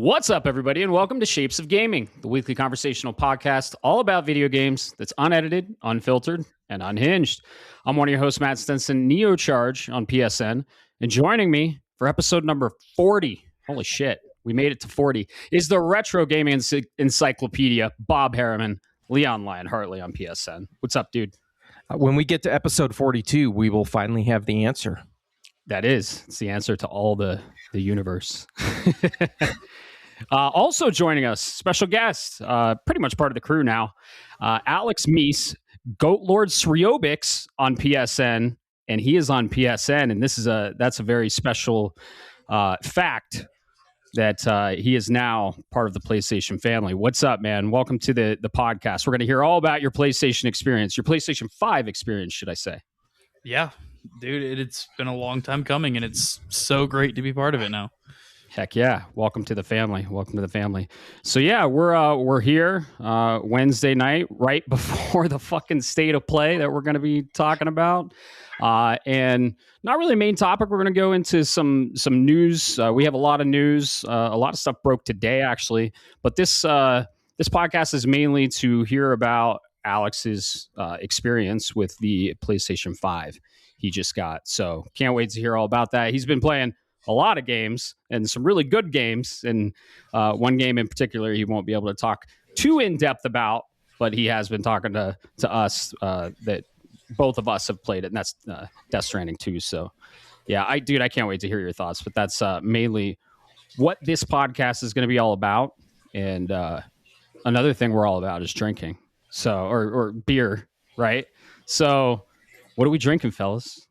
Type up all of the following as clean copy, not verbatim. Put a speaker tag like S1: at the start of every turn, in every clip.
S1: What's up, everybody, and welcome to Shapes of Gaming, the weekly conversational podcast all about video games that's unedited, unfiltered, and unhinged. I'm one of your hosts, Matt Stenson, Nioh Charge on PSN, and joining me for episode number 40, holy shit, we made it to 40, is the retro gaming encyclopedia, Bob Harriman, Leon Lionheartley on PSN. What's up, dude?
S2: When we get to episode 42, we will finally have the answer.
S1: It's the answer to all the universe. Also joining us, special guest, pretty much part of the crew now, Alex Meese, Goat Lord Sriobix on PSN, and he is on PSN, and that's a very special fact that he is now part of the PlayStation family. What's up, man? Welcome to the podcast. We're going to hear all about your PlayStation experience, your PlayStation 5 experience, should I say.
S3: Yeah, dude, it's been a long time coming, and it's so great to be part of it now.
S1: Heck yeah. Welcome to the family. Welcome to the family. So yeah, we're here Wednesday night, right before the fucking state of play that we're going to be talking about. And not really main topic. We're going to go into some news. We have a lot of news. A lot of stuff broke today, actually. But this podcast is mainly to hear about Alex's experience with the PlayStation 5 he just got. So can't wait to hear all about that. He's been playing a lot of games and some really good games. And one game in particular he won't be able to talk too in depth about, but he has been talking to us that both of us have played it, and that's Death Stranding 2. So yeah, I can't wait to hear your thoughts, but that's mainly what this podcast is going to be all about. And another thing we're all about is drinking. So, or beer, right? So what are we drinking, fellas?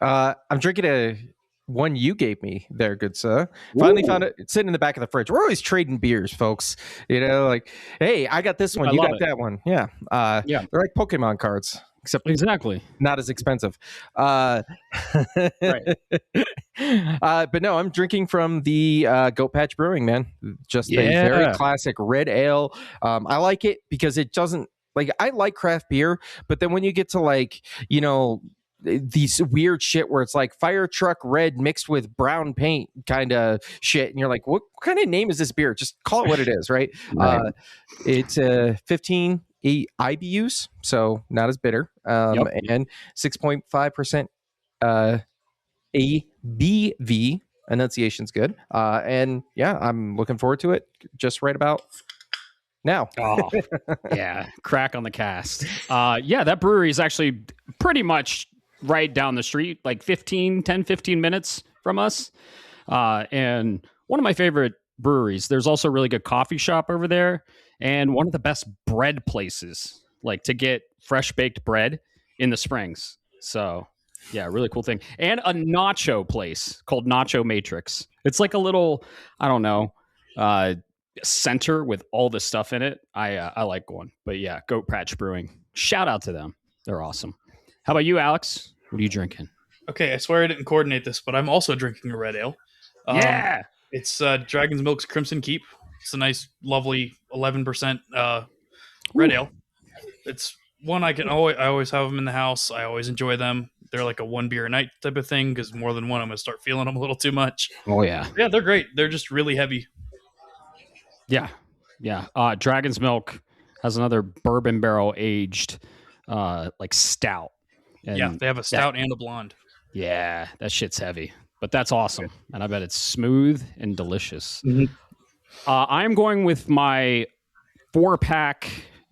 S2: I'm drinking one you gave me there, good sir. Finally found it sitting in the back of the fridge. We're always trading beers, folks. You know, like, hey, I got this one, you got that one. Yeah. They're like Pokemon cards, except
S1: exactly
S2: not as expensive.
S1: Right.
S2: But no, I'm drinking from the Goat Patch Brewing, man. Just a very classic red ale. I like it because it doesn't, like, I like craft beer, but then when you get to, like, you know, these weird shit where it's like fire truck red mixed with brown paint kind of shit, and you're like, what kind of name is this beer? Just call it what it is, right?
S1: Right.
S2: It's 15 IBUs, so not as bitter, and 6.5% ABV. Enunciation's good, and yeah, I'm looking forward to it. Just right about now.
S1: Oh, yeah. Crack on the cast. Yeah, that brewery is actually pretty much right down the street, like 10, 15 minutes from us. And one of my favorite breweries. There's also a really good coffee shop over there, and one of the best bread places, like to get fresh baked bread in the Springs. So yeah, really cool thing. And a nacho place called Nacho Matrix. It's like a little, I don't know, center with all the stuff in it. I like going. But yeah, Goat Patch Brewing. Shout out to them. They're awesome. How about you, Alex? What are you drinking?
S3: Okay, I swear I didn't coordinate this, but I'm also drinking a red ale.
S1: Yeah.
S3: It's Dragon's Milk's Crimson Keep. It's a nice, lovely 11% red ale. It's one I always have them in the house. I always enjoy them. They're like a one beer a night type of thing, because more than one, I'm going to start feeling them a little too much.
S1: Oh, yeah.
S3: Yeah, they're great. They're just really heavy.
S1: Yeah. Dragon's Milk has another bourbon barrel aged like stout. And
S3: yeah, they have a stout and a blonde.
S1: Yeah, that shit's heavy, but that's awesome. And I bet it's smooth and delicious.
S3: Mm-hmm.
S1: I'm going with my 4-pack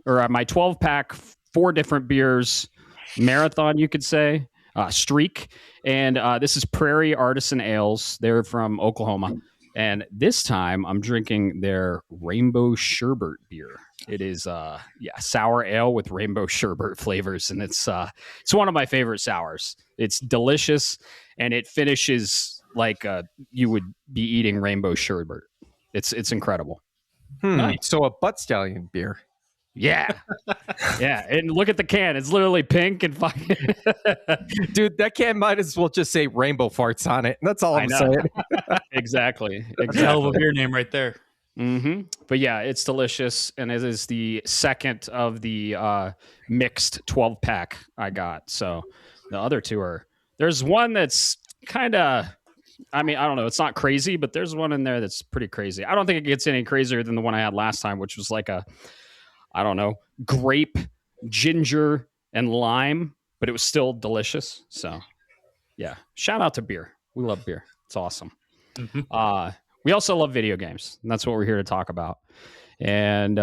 S1: or my 12-pack, 4 different beers marathon, you could say, streak. And this is Prairie Artisan Ales. They're from Oklahoma. And this time I'm drinking their Rainbow Sherbet beer. It is sour ale with rainbow sherbet flavors, and it's one of my favorite sours. It's delicious, and it finishes like you would be eating rainbow sherbet. It's incredible.
S2: Nice. So a butt stallion beer.
S1: Yeah. Yeah. And look at the can. It's literally pink and fucking
S2: dude, that can might as well just say rainbow farts on it. That's all I'm saying.
S1: Exactly.
S3: That's a hell of a beer name right there.
S1: Mm-hmm. But yeah, it's delicious, and it is the second of the mixed 12-pack I got. So the other two there's one that's kind of I mean, I don't know. It's not crazy, but there's one in there that's pretty crazy. I don't think it gets any crazier than the one I had last time, which was like I don't know, grape, ginger, and lime, but it was still delicious. So, yeah. Shout out to beer. We love beer. It's awesome. Mm-hmm. We also love video games, and that's what we're here to talk about. And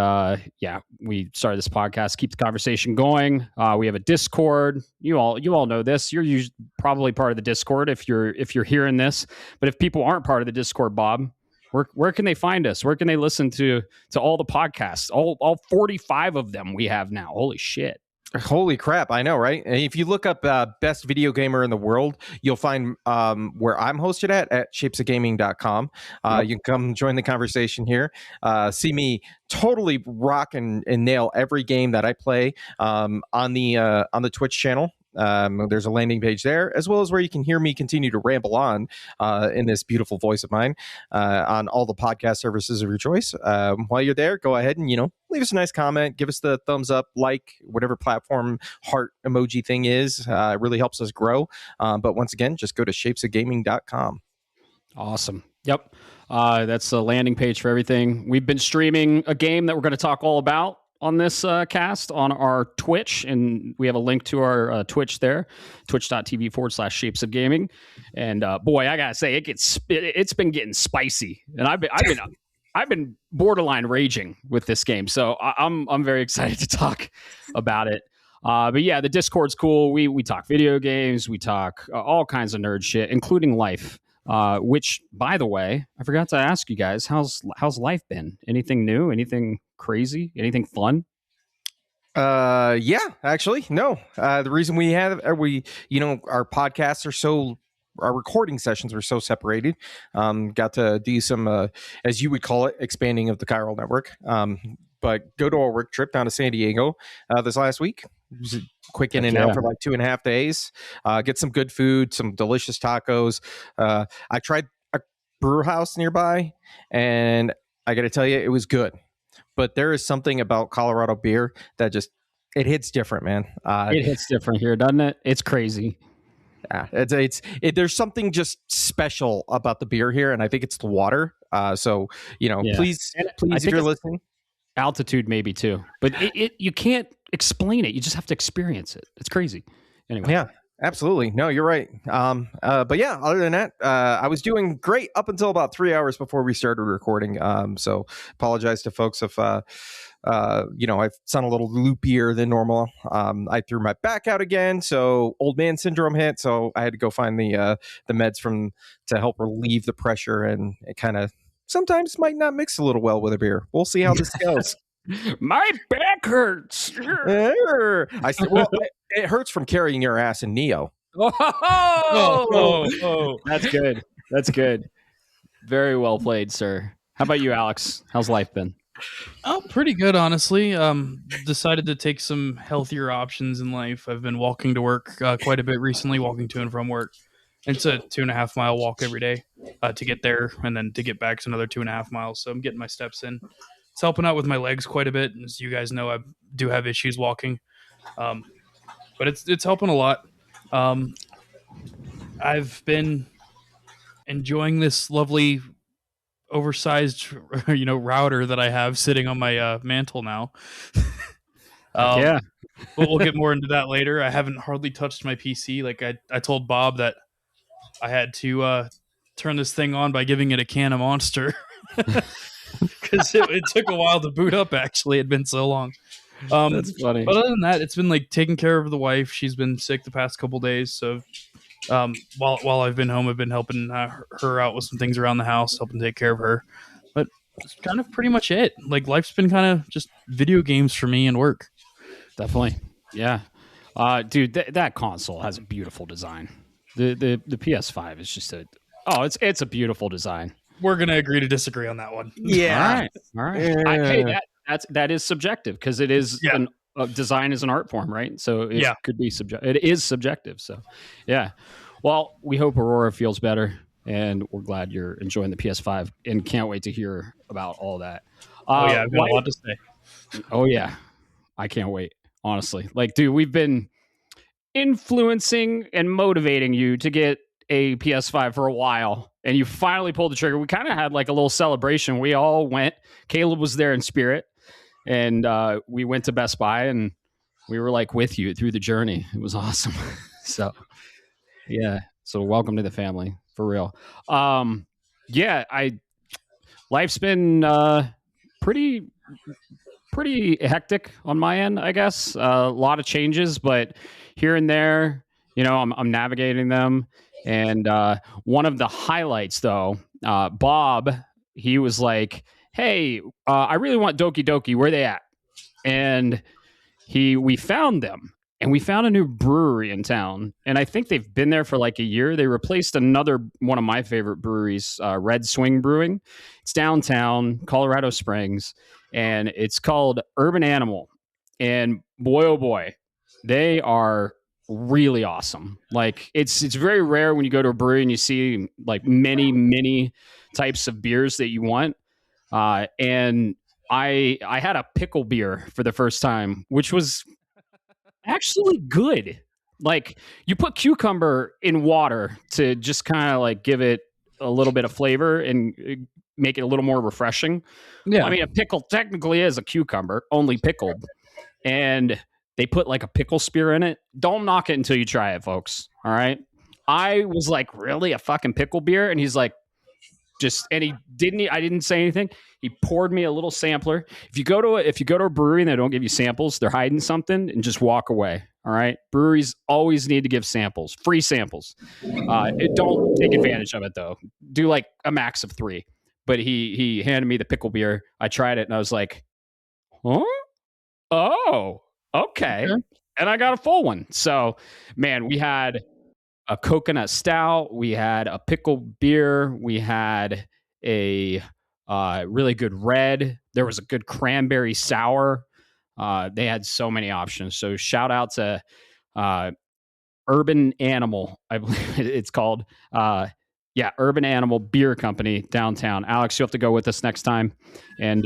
S1: yeah, we started this podcast. Keep the conversation going. We have a Discord. You all know this. You're probably part of the Discord if you're hearing this. But if people aren't part of the Discord, Bob, where can they find us? Where can they listen to all the podcasts? All 45 of them we have now. Holy shit.
S2: Holy crap, I know, right? And if you look up best video gamer in the world, you'll find where I'm hosted at shapesofgaming.com. You can come join the conversation here. See me totally rock and nail every game that I play on the Twitch channel. There's a landing page there, as well as where you can hear me continue to ramble on in this beautiful voice of mine on all the podcast services of your choice. While you're there, go ahead and, leave us a nice comment, give us the thumbs up, like whatever platform heart emoji thing is. It really helps us grow. But once again, just go to shapesofgaming.com.
S1: Awesome. Yep. That's the landing page for everything. We've been streaming a game that we're going to talk all about on this cast on our Twitch, and we have a link to our Twitch there, twitch.tv/shapesofgaming. And boy, I gotta say, it's been getting spicy, and I've been borderline raging with this game, so I'm very excited to talk about it. But yeah, the Discord's cool. We talk video games, we talk all kinds of nerd shit, including life. Which, by the way, I forgot to ask you guys, how's life been? Anything new? Anything crazy? Anything fun?
S2: Yeah, actually, no. The reason we have our podcasts our recording sessions were so separated. Got to do some, as you would call it, expanding of the chiral network. But go to a work trip down to San Diego this last week. It was a quick in and out for like 2.5 days. Get some good food, some delicious tacos. I tried a brew house nearby, and I got to tell you, it was good. But there is something about Colorado beer that it hits different, man.
S1: It hits different here, doesn't it? It's crazy.
S2: Yeah, there's something just special about the beer here, and I think it's the water. So please, if you're listening.
S1: Altitude maybe too, but you can't explain it. You just have to experience it. It's crazy. Anyway.
S2: Yeah, absolutely. No, you're right. But yeah, other than that, I was doing great up until about 3 hours before we started recording. So apologize to folks if I sound a little loopier than normal. I threw my back out again, so old man syndrome hit. So I had to go find the meds to help relieve the pressure, and it kind of sometimes might not mix a little well with a beer. We'll see how this goes.
S1: My back hurts.
S2: It hurts from carrying your ass in Nioh.
S1: Oh, that's good. That's good. Very well played, sir. How about you, Alex? How's life been?
S3: Oh, pretty good, honestly. Decided to take some healthier options in life. I've been walking to work quite a bit recently, walking to and from work. It's a 2.5 mile walk every day to get there, and then to get back to another 2.5 miles. So I'm getting my steps in. It's helping out with my legs quite a bit. As you guys know, I do have issues walking, but it's helping a lot. I've been enjoying this lovely oversized router that I have sitting on my mantle now.
S1: Yeah,
S3: but we'll get more into that later. I haven't hardly touched my PC. Like I told Bob that I had to turn this thing on by giving it a can of Monster because it took a while to boot up. Actually, it'd been so long.
S1: That's funny.
S3: But other than that, it's been like taking care of the wife. She's been sick the past couple days, so while I've been home, I've been helping her out with some things around the house, helping take care of her. But it's kind of pretty much it. Like life's been kind of just video games for me and work.
S1: Definitely, yeah. Dude, that console has a beautiful design. The PS5 is just it's a beautiful design.
S3: We're gonna agree to disagree on that one.
S1: Yeah. All right. That is subjective because it is design is an art form, right? So it could be subjective. It is subjective. So yeah. Well, we hope Aurora feels better, and we're glad you're enjoying the PS5 and can't wait to hear about all that.
S3: I've got a lot to say.
S1: Oh yeah, I can't wait. Honestly, like, dude, we've been influencing and motivating you to get a PS5 for a while, and you finally pulled the trigger. We kind of had like a little celebration. We all went. Caleb was there in spirit, and we went to Best Buy, and we were like with you through the journey. It was awesome. So, yeah. So welcome to the family, for real. Life's been pretty hectic on my end, I guess. A lot of changes, but here and there, I'm navigating them. And one of the highlights, though, Bob, he was like, "Hey, I really want Doki Doki. Where they at?" And we found them, and we found a new brewery in town. And I think they've been there for like a year. They replaced another one of my favorite breweries, Red Swing Brewing. It's downtown Colorado Springs, and it's called Urban Animal. And boy, oh boy, they are really awesome. Like it's very rare when you go to a brewery and you see like many types of beers that you want. And I had a pickle beer for the first time, which was actually good. Like you put cucumber in water to just kind of like give it a little bit of flavor and make it a little more refreshing. Yeah. I mean, a pickle technically is a cucumber, only pickled. And they put like a pickle spear in it. Don't knock it until you try it, folks. All right. I was like, really? A fucking pickle beer? And he's like, I didn't say anything. He poured me a little sampler. If you go to a brewery and they don't give you samples, they're hiding something, and just walk away. All right. Breweries always need to give samples, free samples. Don't take advantage of it though. Do like a max of 3. But he handed me the pickle beer. I tried it and I was like, huh? Oh, okay. And I got a full one. So, man, we had a coconut stout. We had a pickle beer. We had a really good red. There was a good cranberry sour. They had so many options. So shout out to Urban Animal, I believe it's called. Urban Animal Beer Company downtown. Alex, you have to go with us next time. And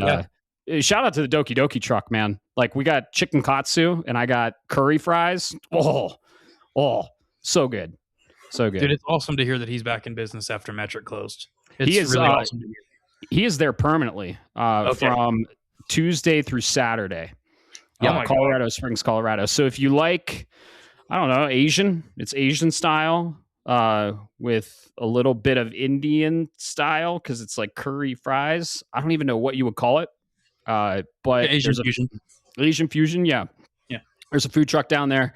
S1: shout out to the Doki Doki truck, man. Like we got chicken katsu and I got curry fries. Oh, so good. So good.
S3: Dude, it's awesome to hear that he's back in business after Metric closed. It's really awesome to hear.
S1: He is there permanently from Tuesday through Saturday. Colorado Springs, Colorado. So if you like, I don't know, it's Asian style with a little bit of Indian style because it's like curry fries. I don't even know what you would call it. But
S3: Asian fusion.
S1: Asian fusion, yeah. There's a food truck down there.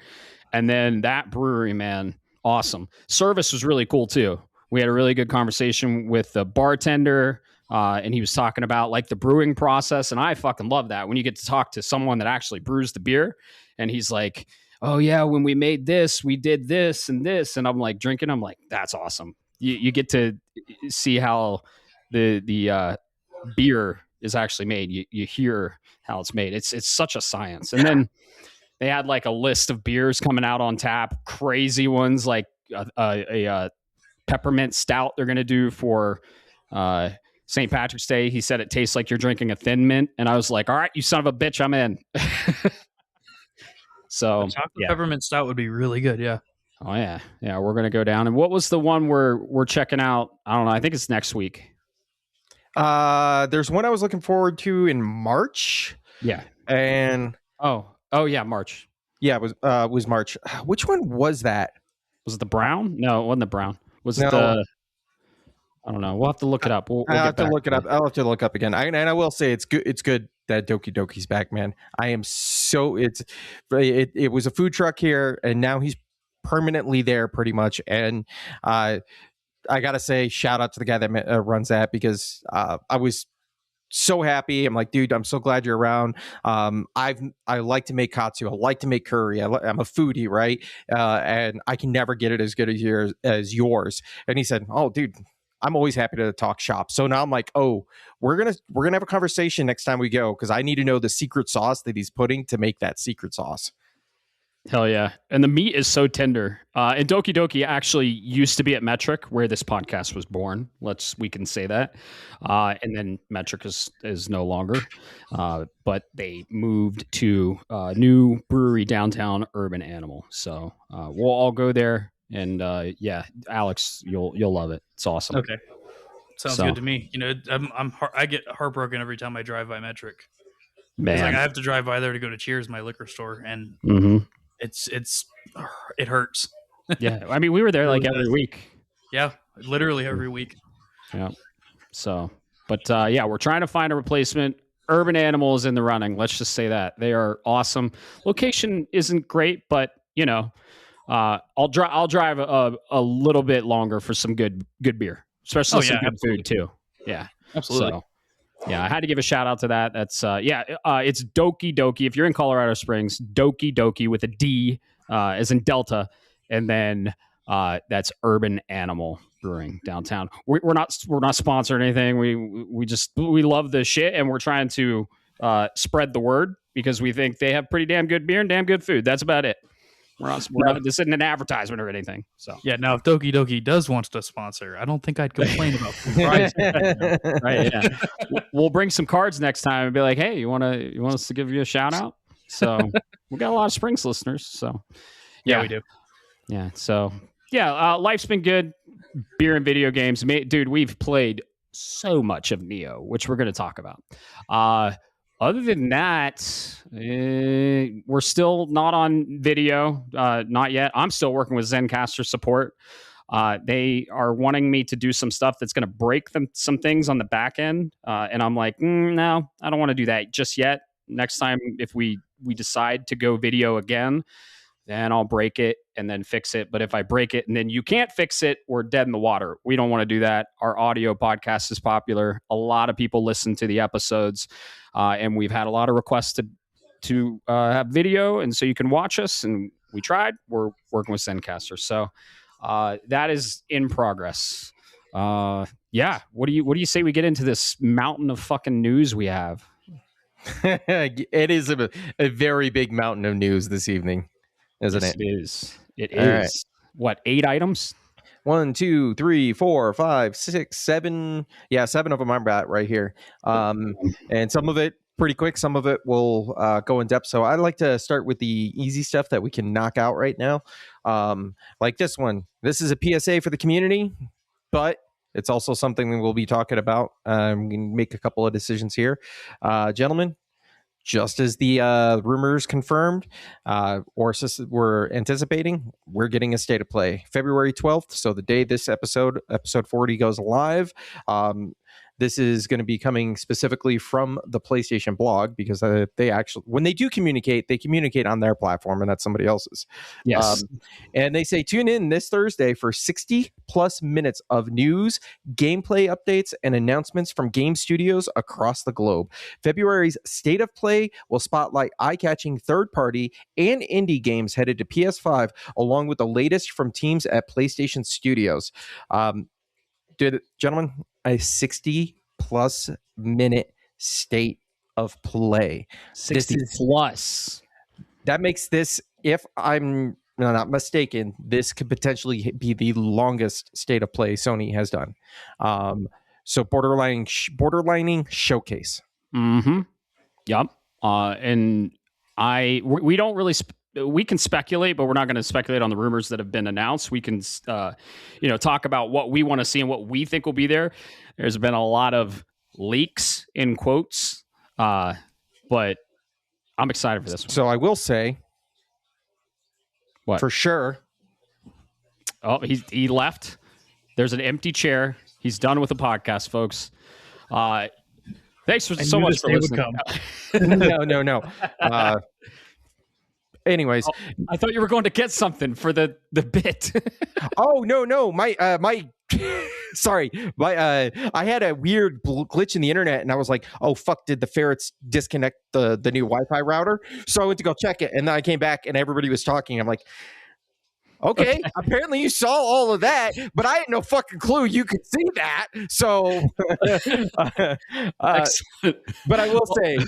S1: And then that brewery, man, awesome. Service was really cool too. We had a really good conversation with the bartender, and he was talking about like the brewing process. And I fucking love that when you get to talk to someone that actually brews the beer. And he's like, "Oh yeah, when we made this, we did this and this." And I'm like drinking. I'm like, that's awesome. You get to see how the beer is actually made. You hear how it's made. It's such a science. And then they had like a list of beers coming out on tap, crazy ones like a peppermint stout they're going to do for St. Patrick's Day. He said it tastes like you're drinking a Thin Mint. And I was like, all right, you son of a bitch, I'm in. So
S3: chocolate peppermint stout would be really good. Yeah.
S1: Oh yeah. Yeah. We're going to go down. And what was the one we're checking out? I don't know. I think it's next week.
S2: There's one I was looking forward to in March.
S1: Yeah.
S2: And
S1: Oh yeah, March.
S2: Yeah, it was March. Which one was that?
S1: Was it the brown? No, it wasn't the brown. Was it the? I don't know. We'll have to look it up. We'll
S2: I'll have to look it up. I'll have to look up again. And I will say it's good. It's good that Doki Doki's back, man. I am so it was a food truck here, and now he's permanently there, pretty much. And I gotta say, shout out to the guy that runs that because I was so happy. I'm like, dude, I'm so glad you're around. I like to make katsu. I like to make curry. I'm a foodie, right? And I can never get it as good as yours. And he said, oh, dude, I'm always happy to talk shop. So now I'm like, oh, we're gonna have a conversation next time we go because I need to know the secret sauce that he's putting to make that secret sauce.
S1: Hell yeah. And the meat is so tender. And Doki Doki actually used to be at Metric where this podcast was born. We can say that. And then Metric is no longer. But they moved to a new brewery downtown, Urban Animal. So we'll all go there And yeah, Alex, you'll love it. It's awesome.
S3: Okay, sounds good to me. You know, I get heartbroken every time I drive by Metric.
S1: Man,
S3: it's like I have to drive by there to go to Cheers, my liquor store, and it hurts.
S1: Yeah, I mean, we were there like every week.
S3: Yeah, literally every week.
S1: Yeah. So, but yeah, we're trying to find a replacement. Urban Animal is in the running. Let's just say that they are awesome. Location isn't great, but you know, I'll drive a little bit longer for some good beer, especially some good food too. Yeah,
S3: absolutely.
S1: So, yeah, I had to give a shout out to that. That's it's Doki Doki. If you're in Colorado Springs, Doki Doki with a D as in Delta, and then that's Urban Animal Brewing downtown. We're not sponsored or anything. We love this shit, and we're trying to spread the word because we think they have pretty damn good beer and damn good food. That's about it. We're not this isn't an advertisement or anything. So
S3: yeah, now if Doki Doki does want to sponsor, I don't think I'd complain about price.
S1: Right? Yeah, we'll bring some cards next time and be like, hey, you want us to give you a shout out? So we got a lot of Springs listeners. So
S3: yeah, we do.
S1: Yeah. So yeah, life's been good. Beer and video games, dude. We've played so much of Nioh, which we're going to talk about. Other than that, we're still not on video, not yet. I'm still working with Zencastr support. They are wanting me to do some stuff that's going to break some things on the back end, and I'm like, no, I don't want to do that just yet. Next time, if we decide to go video again, then I'll break it and then fix it. But if I break it and then you can't fix it, we're dead in the water. We don't want to do that. Our audio podcast is popular. A lot of people listen to the episodes, and we've had a lot of requests to have video, and so you can watch us. And we tried. We're working with Zencastr, so that is in progress. Yeah. What do you say we get into this mountain of fucking news we have?
S2: It is a very big mountain of news this evening. Isn't it?
S1: It is. It is. Right. What, 8 items?
S2: 1, 2, 3, 4, 5, 6, 7. Yeah, 7 of them I'm at right here. And some of it pretty quick. Some of it will go in depth. So I like to start with the easy stuff that we can knock out right now. Like this one. This is a PSA for the community, but it's also something we will be talking about. We can make a couple of decisions here. Gentlemen, just as the rumors confirmed, or we're anticipating, we're getting a state of play February 12th. So the day this episode 40 goes live. This is going to be coming specifically from the PlayStation blog because they actually, when they do communicate, they communicate on their platform and that's somebody else's.
S1: Yes.
S2: And they say, tune in this Thursday for 60 plus minutes of news, gameplay updates, and announcements from game studios across the globe. February's State of Play will spotlight eye-catching third-party and indie games headed to PS5, along with the latest from teams at PlayStation Studios. Gentlemen, a 60 plus minute state of play.
S1: 60 plus.
S2: That makes this, if I'm not mistaken, this could potentially be the longest state of play Sony has done. So borderlining showcase.
S1: Mm-hmm. Yep. And we don't really we can speculate, but we're not going to speculate on the rumors that have been announced. We can, talk about what we want to see and what we think will be there. There's been a lot of leaks in quotes, but I'm excited for this one.
S2: So I will say,
S1: what
S2: for sure?
S1: Oh, he left. There's an empty chair. He's done with the podcast, folks. Thanks so much for listening.
S2: No. Anyways,
S1: I thought you were going to get something for the bit.
S2: Oh no, my sorry, I had a weird glitch in the internet, and I was like, oh fuck, did the ferrets disconnect the new Wi-Fi router? So I went to go check it, and then I came back, and everybody was talking. I'm like, okay, apparently you saw all of that, but I had no fucking clue you could see that. So, but I will say,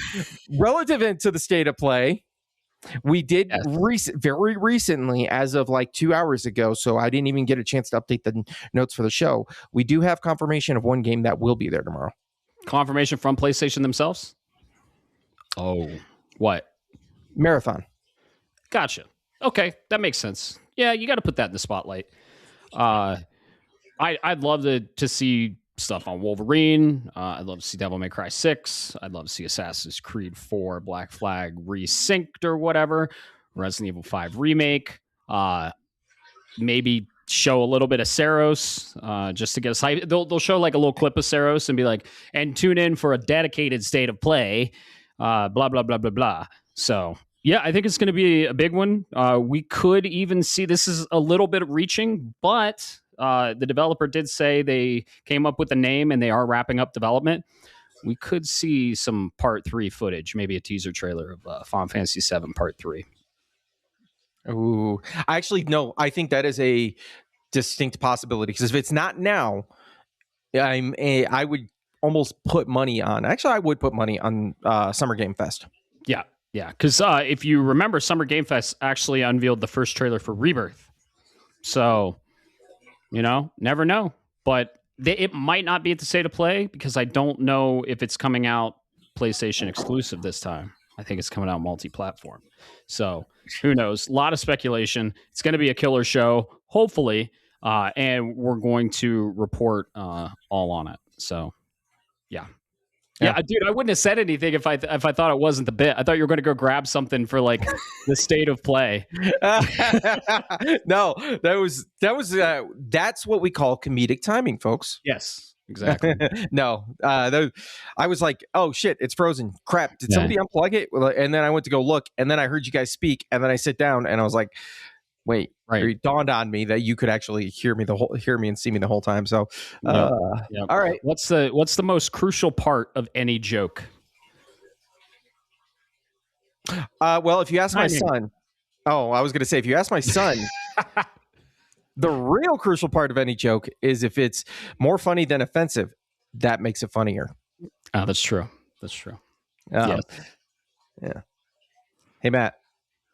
S2: relative to the state of play. We did very recently, as of like 2 hours ago, so I didn't even get a chance to update the notes for the show. We do have confirmation of one game that will be there tomorrow.
S1: Confirmation from PlayStation themselves? Oh, what?
S2: Marathon.
S1: Gotcha. Okay, that makes sense. Yeah, you got to put that in the spotlight. I'd love to see stuff on Wolverine. I'd love to see Devil May Cry 6. I'd love to see Assassin's Creed 4 Black Flag resynced or whatever. Resident Evil 5 remake. Maybe show a little bit of Saros just to get us hyped. They'll show like a little clip of Saros and be like, and tune in for a dedicated state of play. Blah blah blah blah blah. So yeah, I think it's going to be a big one. We could even see, this is a little bit reaching, but the developer did say they came up with a name and they are wrapping up development. We could see some Part 3 footage, maybe a teaser trailer of Final Fantasy VII Part 3.
S2: Ooh, actually, no, I think that is a distinct possibility, because if it's not now, I would almost put money on. Actually, I would put money on Summer Game Fest.
S1: Yeah, because if you remember, Summer Game Fest actually unveiled the first trailer for Rebirth. So, never know. But it might not be at the state of play, because I don't know if it's coming out PlayStation exclusive this time. I think it's coming out multi-platform. So who knows? A lot of speculation. It's going to be a killer show, hopefully, and we're going to report all on it. So, yeah. Yeah, dude, I wouldn't have said anything if I thought it wasn't the bit. I thought you were going to go grab something for like the state of play.
S2: No, that's what we call comedic timing, folks.
S1: Yes, exactly.
S2: No, I was like, oh shit, it's frozen. Crap, did somebody unplug it? And then I went to go look, and then I heard you guys speak, and then I sit down, and I was like, wait. Right. It dawned on me that you could actually hear me and see me the whole time. So, all right.
S1: What's the most crucial part of any joke?
S2: Well, if you ask my son, I was going to say, if you ask my son, the real crucial part of any joke is if it's more funny than offensive. That makes it funnier.
S1: Oh, that's true. That's true.
S2: Yeah. Hey, Matt.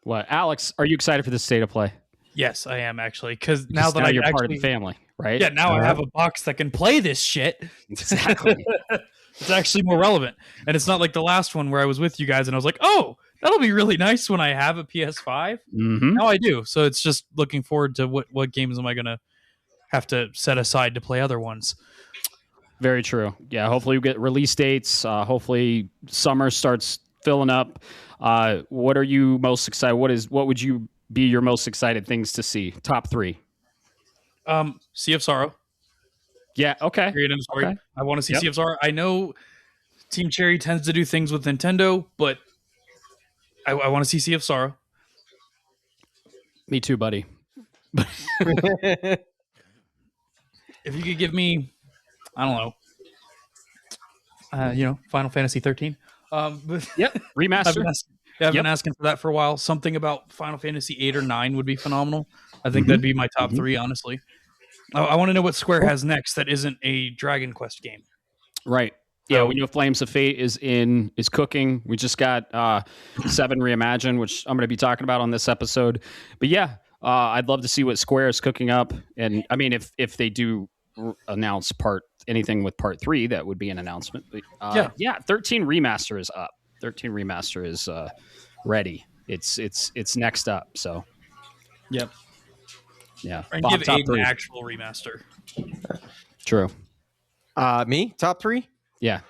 S1: What, Alex? Are you excited for the state of play?
S3: Yes, I am, actually, because now that
S1: you're part of the family, right?
S3: Yeah, now I have a box that can play this shit.
S1: Exactly.
S3: It's actually more relevant, and it's not like the last one where I was with you guys and I was like, "Oh, that'll be really nice when I have a PS5."
S1: Mm-hmm.
S3: Now I do, so it's just looking forward to what games am I going to have to set aside to play other ones.
S1: Very true. Yeah, hopefully we get release dates. Hopefully summer starts filling up. What are you most excited? What would you be your most excited things to see? Top 3.
S3: Sea of Sorrow.
S1: Yeah, okay.
S3: Period, end of story. Okay. I want to see Sea of Sorrow. I know Team Cherry tends to do things with Nintendo, but I want to see Sea of Sorrow.
S1: Me too, buddy.
S3: If you could give me, I don't know, Final Fantasy 13.
S1: Remaster.
S3: I've been asking for that for a while. Something about Final Fantasy 8 or 9 would be phenomenal. I think that'd be my top 3, honestly. I want to know what Square has next that isn't a Dragon Quest game.
S1: Right. Yeah, we know Flames of Fate is cooking. We just got 7 Reimagined, which I'm going to be talking about on this episode. But yeah, I'd love to see what Square is cooking up. And I mean, if they do announce anything with Part 3, that would be an announcement. But, 13 Remaster is up. 13 Remaster is ready. It's next up. So,
S3: yep,
S1: yeah.
S3: And give Aiden an actual remaster.
S1: True.
S2: Me top 3.
S1: Yeah.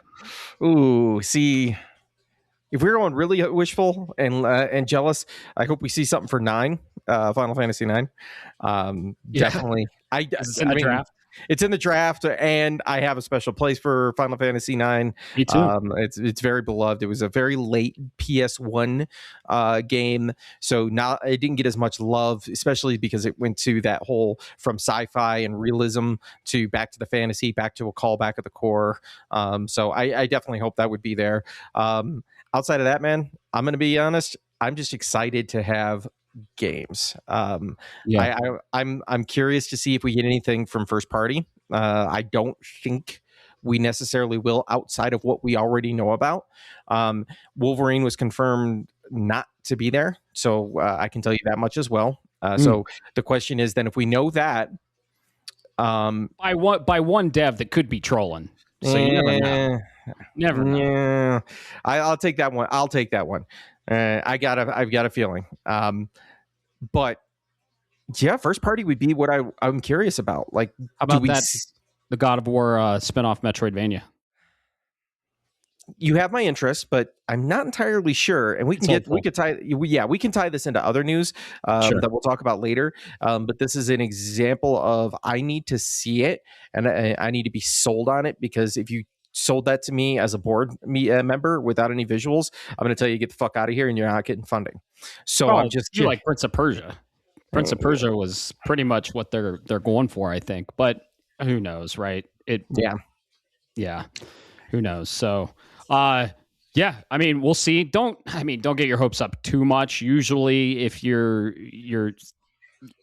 S2: Ooh, see, if we're going really wishful and jealous, I hope we see something for 9, Final Fantasy 9. Definitely.
S1: It's in the draft.
S2: It's in the draft, and I have a special place for Final Fantasy 9.
S1: Me too.
S2: It's very beloved. It was a very late PS1 game, so it didn't get as much love, especially because it went to that whole from sci-fi and realism to back to the fantasy, back to a callback of the core. So I definitely hope that would be there. Outside of that, man, I'm going to be honest. I'm just excited to have games. I'm curious to see if we get anything from first party. I don't think we necessarily will, outside of what we already know about. Wolverine was confirmed not to be there, so I can tell you that much as well. So the question is then, if we know that,
S1: by one dev that could be trolling, so you never know.
S2: Yeah, I'll take that one. I've got a feeling. But Yeah, first party would be what I'm curious about. Like,
S1: How about that? The God of War spinoff Metroidvania.
S2: You have my interest, but I'm not entirely sure. And we can tie this into other news
S1: Sure.
S2: that we'll talk about later. But this is an example of I need to see it, and I need to be sold on it, because if you sold that to me as a board member without any visuals, I'm going to tell you, get the fuck out of here, and you're not getting funding. So I'm just
S1: you like Prince of Persia. Prince of Persia was pretty much what they're going for, I think. But who knows, right? Yeah. Who knows? So, yeah, I mean, we'll see. Don't get your hopes up too much. Usually, if you're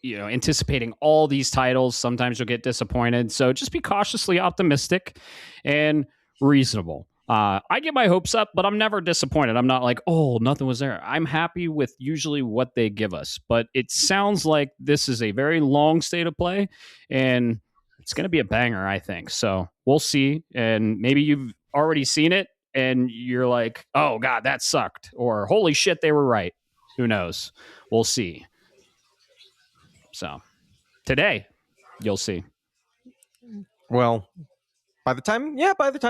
S1: anticipating all these titles, sometimes you'll get disappointed. So just be cautiously optimistic and reasonable. I get my hopes up, but I'm never disappointed. I'm not like, oh, nothing was there. I'm happy with usually what they give us. But it sounds like this is a very long state of play, and it's going to be a banger, I think. So we'll see. And maybe you've already seen it and you're like, oh, God, that sucked. Or holy shit, they were right. Who knows? We'll see. So today, you'll see.
S2: Well, by the time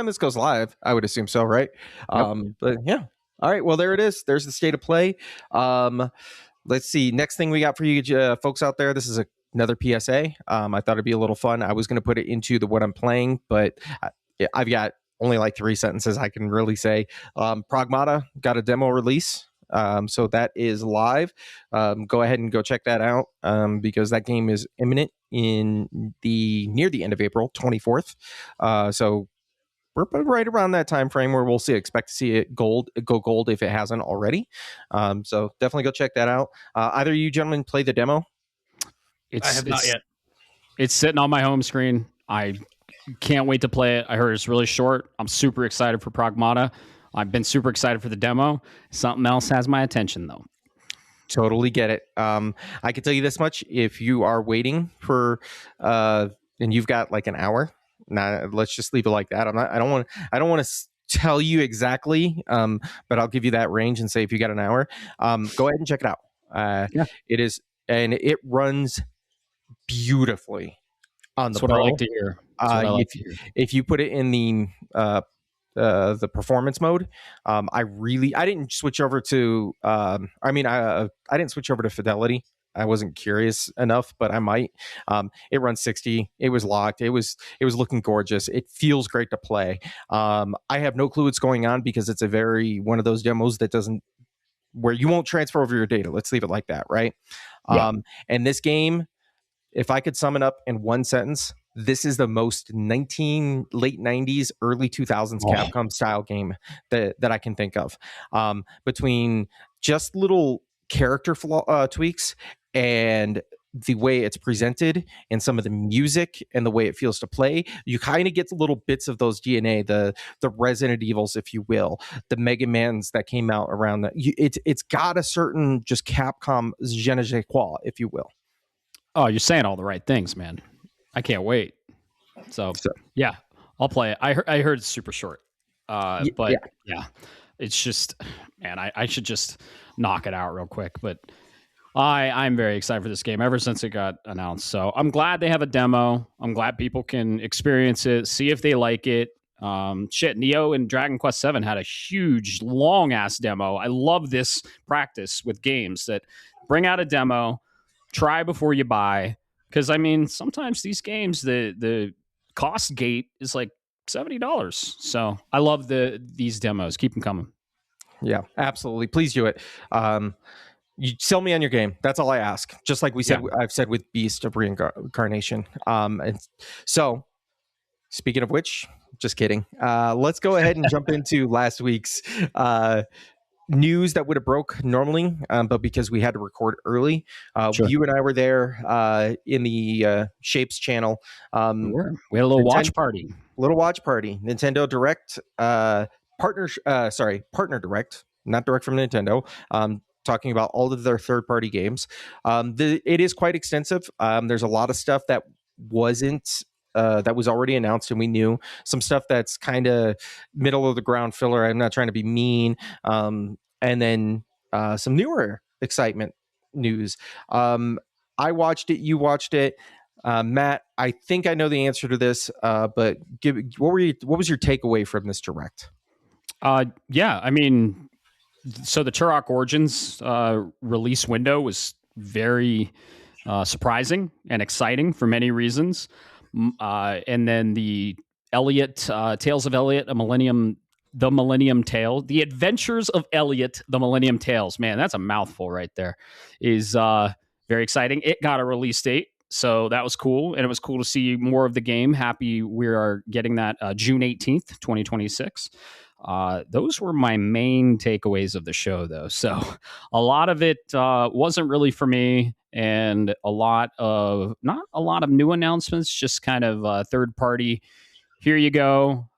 S2: this goes live, I would assume so, right?
S1: Yep.
S2: But yeah. All right. Well, there it is. There's the state of play. Let's see. Next thing we got for you folks out there. This is another PSA. I thought it'd be a little fun. I was going to put it into what I'm playing, but I've got only like 3 sentences I can really say. Pragmata got a demo release. So that is live. Go ahead and go check that out, because that game is imminent near the end of April, 24th. So we're right around that time frame where we'll expect to see it go gold if it hasn't already. So definitely go check that out. Either of you gentlemen play the demo?
S3: I have not yet.
S1: It's sitting on my home screen. I can't wait to play it. I heard it's really short. I'm super excited for Pragmata. I've been super excited for the demo. Something else has my attention, though.
S2: Totally get it. I can tell you this much: if you are waiting for, and you've got like an hour, let's just leave it like that. I don't want to tell you exactly, but I'll give you that range and say if you got an hour, go ahead and check it out.
S1: Yeah.
S2: It is, and it runs beautifully on the
S1: That's what I like to hear.
S2: If you put it in the performance mode, I didn't switch over to I didn't switch over to fidelity. I wasn't curious enough, but I might. It runs 60. It was locked. It was looking gorgeous. It feels great to play. I have no clue what's going on, because it's one of those demos that doesn't, where you won't transfer over your data. Let's leave it like that, right?
S1: Yeah.
S2: And this game, if I could sum it up in one sentence, this is the most late 90s, early 2000s Capcom style game that I can think of. Between just little character tweaks and the way it's presented and some of the music and the way it feels to play, you kind of get little bits of those DNA, the Resident Evils, if you will, the Mega Mans that came out around that. It's got a certain just Capcom je ne sais quoi, if you will.
S1: Oh, you're saying all the right things, man. I can't wait. So yeah, I'll play it. I heard it's super short. But yeah, it's just, man, I should just knock it out real quick. But I'm very excited for this game ever since it got announced. So I'm glad they have a demo. I'm glad people can experience it, see if they like it. Nioh and Dragon Quest VII had a huge, long ass demo. I love this practice with games that bring out a demo, try before you buy. Because I mean, sometimes these games, the cost gate is like $70. So I love these demos. Keep them coming.
S2: Yeah, absolutely. Please do it. You sell me on your game. That's all I ask. Just like I've said with Beast of Reincarnation. And so, speaking of which, just kidding. Let's go ahead and jump into last week's news that would have broke normally, but because we had to record early,
S1: Sure.
S2: You and I were there in the Shapes channel.
S1: We had a little watch party.
S2: Nintendo Direct, partner Direct, not direct from Nintendo. Talking about all of their third-party games. It is quite extensive. There's a lot of stuff that wasn't that was already announced and we knew. Some stuff that's kind of middle of the ground filler. I'm not trying to be mean. And then some newer excitement news. I I watched it. You watched it. Matt, I think I know the answer to this, but what was your takeaway from this direct?
S1: Yeah, I mean, so the Turok Origins release window was very surprising and exciting for many reasons. And then the Tales of Elliot, the Millennium Tale, The Adventures of Elliot, the Millennium Tales. Man, that's a mouthful right there. Is very exciting. It got a release date, so that was cool, and it was cool to see more of the game. Happy we are getting that June 18th, 2026. Those were my main takeaways of the show, though. So a lot of it wasn't really for me, and not a lot of new announcements, just kind of third party. Here you go.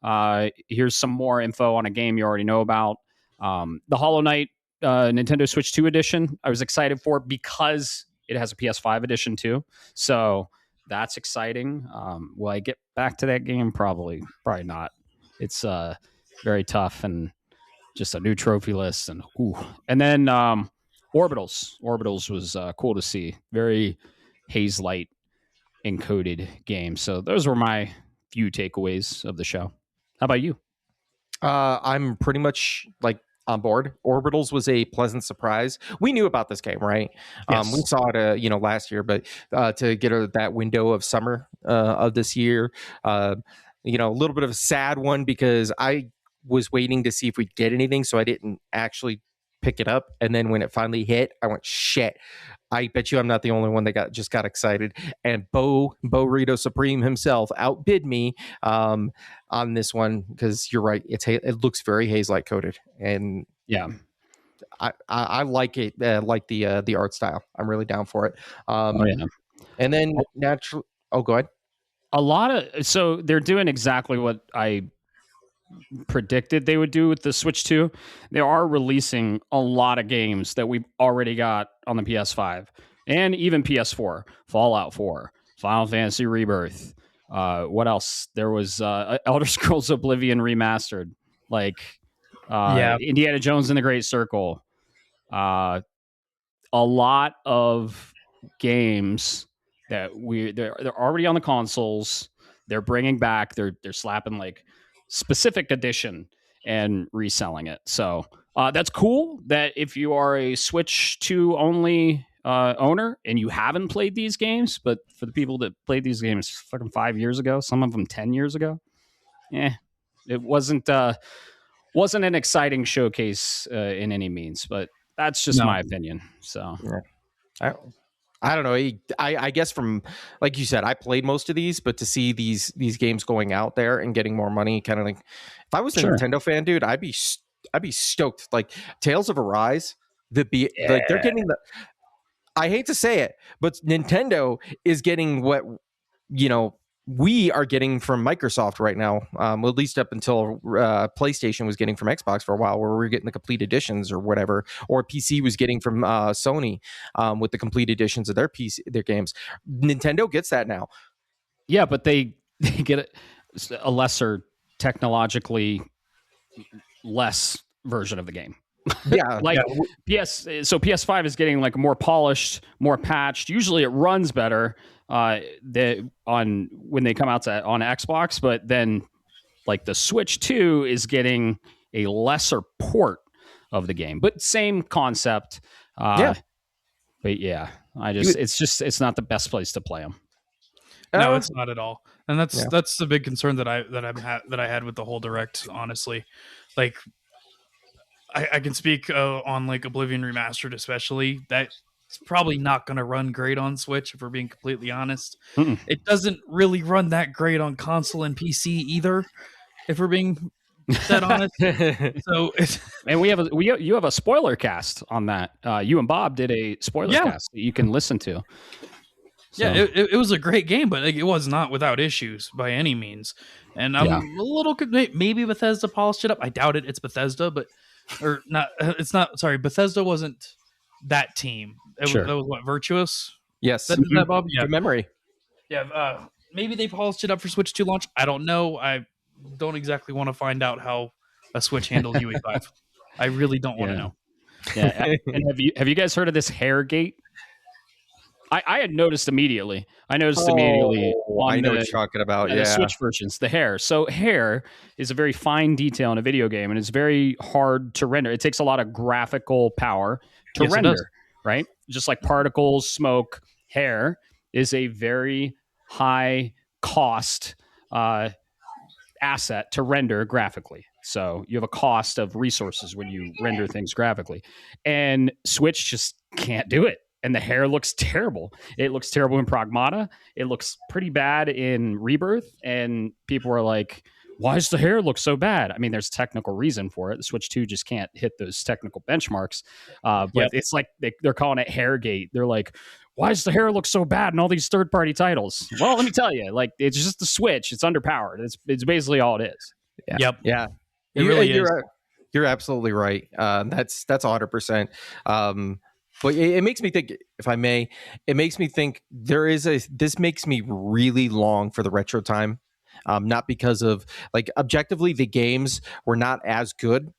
S1: Here's some more info on a game you already know about. The Hollow Knight Nintendo Switch 2 edition, I was excited for because it has a PS5 edition too. So that's exciting. Will I get back to that game? Probably not. It's very tough and just a new trophy list. And then Orbitals was cool to see. Very haze light encoded game. So those were my few takeaways of the show. How about you?
S2: I'm pretty much like on board. Orbitals was a pleasant surprise. We knew about this game, right?
S1: Yes.
S2: We saw it, last year, but to get that window of summer of this year, a little bit of a sad one because I was waiting to see if we'd get anything, so I didn't actually pick it up. And then when it finally hit, I went, shit. I bet you I'm not the only one that got excited. And Bo Rito Supreme himself outbid me on this one because you're right. It looks very haze light coated, and
S1: yeah,
S2: I like it. Like the art style. I'm really down for it.
S1: Yeah.
S2: And then naturally, go ahead.
S1: So they're doing exactly what I predicted they would do with the Switch 2. They are releasing a lot of games that we've already got on the PS5 and even PS4. Fallout 4, Final Fantasy Rebirth. What else? There was Elder Scrolls Oblivion Remastered, Indiana Jones and the Great Circle. A lot of games that they're already on the consoles. They're bringing back. They're slapping like specific edition and reselling it. So that's cool that if you are a Switch 2 only owner and you haven't played these games, but for the people that played these games fucking 5 years ago, some of them 10 years ago, it wasn't an exciting showcase in any means, but that's just my opinion. So
S2: I don't know. I guess from, like you said, I played most of these, but to see these games going out there and getting more money, kind of like, if I was a Nintendo fan, dude, I'd be stoked. Like Tales of Arise, like they're getting I hate to say it, but Nintendo is getting what we are getting from Microsoft right now, at least up until PlayStation was getting from Xbox for a while, where we were getting the complete editions or whatever, or PC was getting from Sony with the complete editions of their games. Nintendo gets that now.
S1: Yeah, but they get a lesser, technologically less version of the game.
S2: Yeah,
S1: PS5 is getting like more polished, more patched. Usually it runs better when they come out on Xbox, but then like the Switch 2 is getting a lesser port of the game, but same concept. But it's not the best place to play them.
S3: No, it's not at all, and that's the big concern that I had with the whole direct. Honestly, like I can speak on like Oblivion Remastered, especially that. It's probably not going to run great on Switch, if we're being completely honest. Mm-mm. It doesn't really run that great on console and PC either, if we're being that honest. So,
S1: and you have a spoiler cast on that. You and Bob did a spoiler cast that you can listen to.
S3: So. Yeah, it was a great game, but it was not without issues by any means. And I'm a little maybe Bethesda polished it up. I doubt it. It's Bethesda, or not. It's not. Sorry, Bethesda wasn't that team. That was what, Virtuous?
S2: Yes.
S3: That Bob? Yeah.
S2: Good memory.
S3: Yeah. Maybe they polished it up for Switch 2 launch. I don't know. I don't exactly want to find out how a Switch handled UE5. I really don't want to know.
S1: Yeah. And have you guys heard of this Hairgate? I had noticed immediately. I noticed immediately on
S2: I know what you're talking about.
S1: the Switch versions, the hair. So hair is a very fine detail in a video game, and it's very hard to render. It takes a lot of graphical power to render, right? Just like particles, smoke, hair is a very high cost asset to render graphically. So you have a cost of resources when you render things graphically, and Switch just can't do it. And the hair looks terrible. It looks terrible in Pragmata. It looks pretty bad in Rebirth. And people were like, why does the hair look so bad? I mean, there's technical reason for it. The Switch 2 just can't hit those technical benchmarks. But it's like they're calling it Hairgate. They're like, why does the hair look so bad in all these third-party titles? Well, let me tell you, like, it's just the Switch. It's underpowered. It's basically all it is.
S2: Yeah.
S3: Yep.
S2: Yeah.
S3: It really is.
S2: You're absolutely right. That's 100%. But it makes me think, if I may, it makes me think this makes me really long for the retro time. Not because of, like, objectively, the games were not as good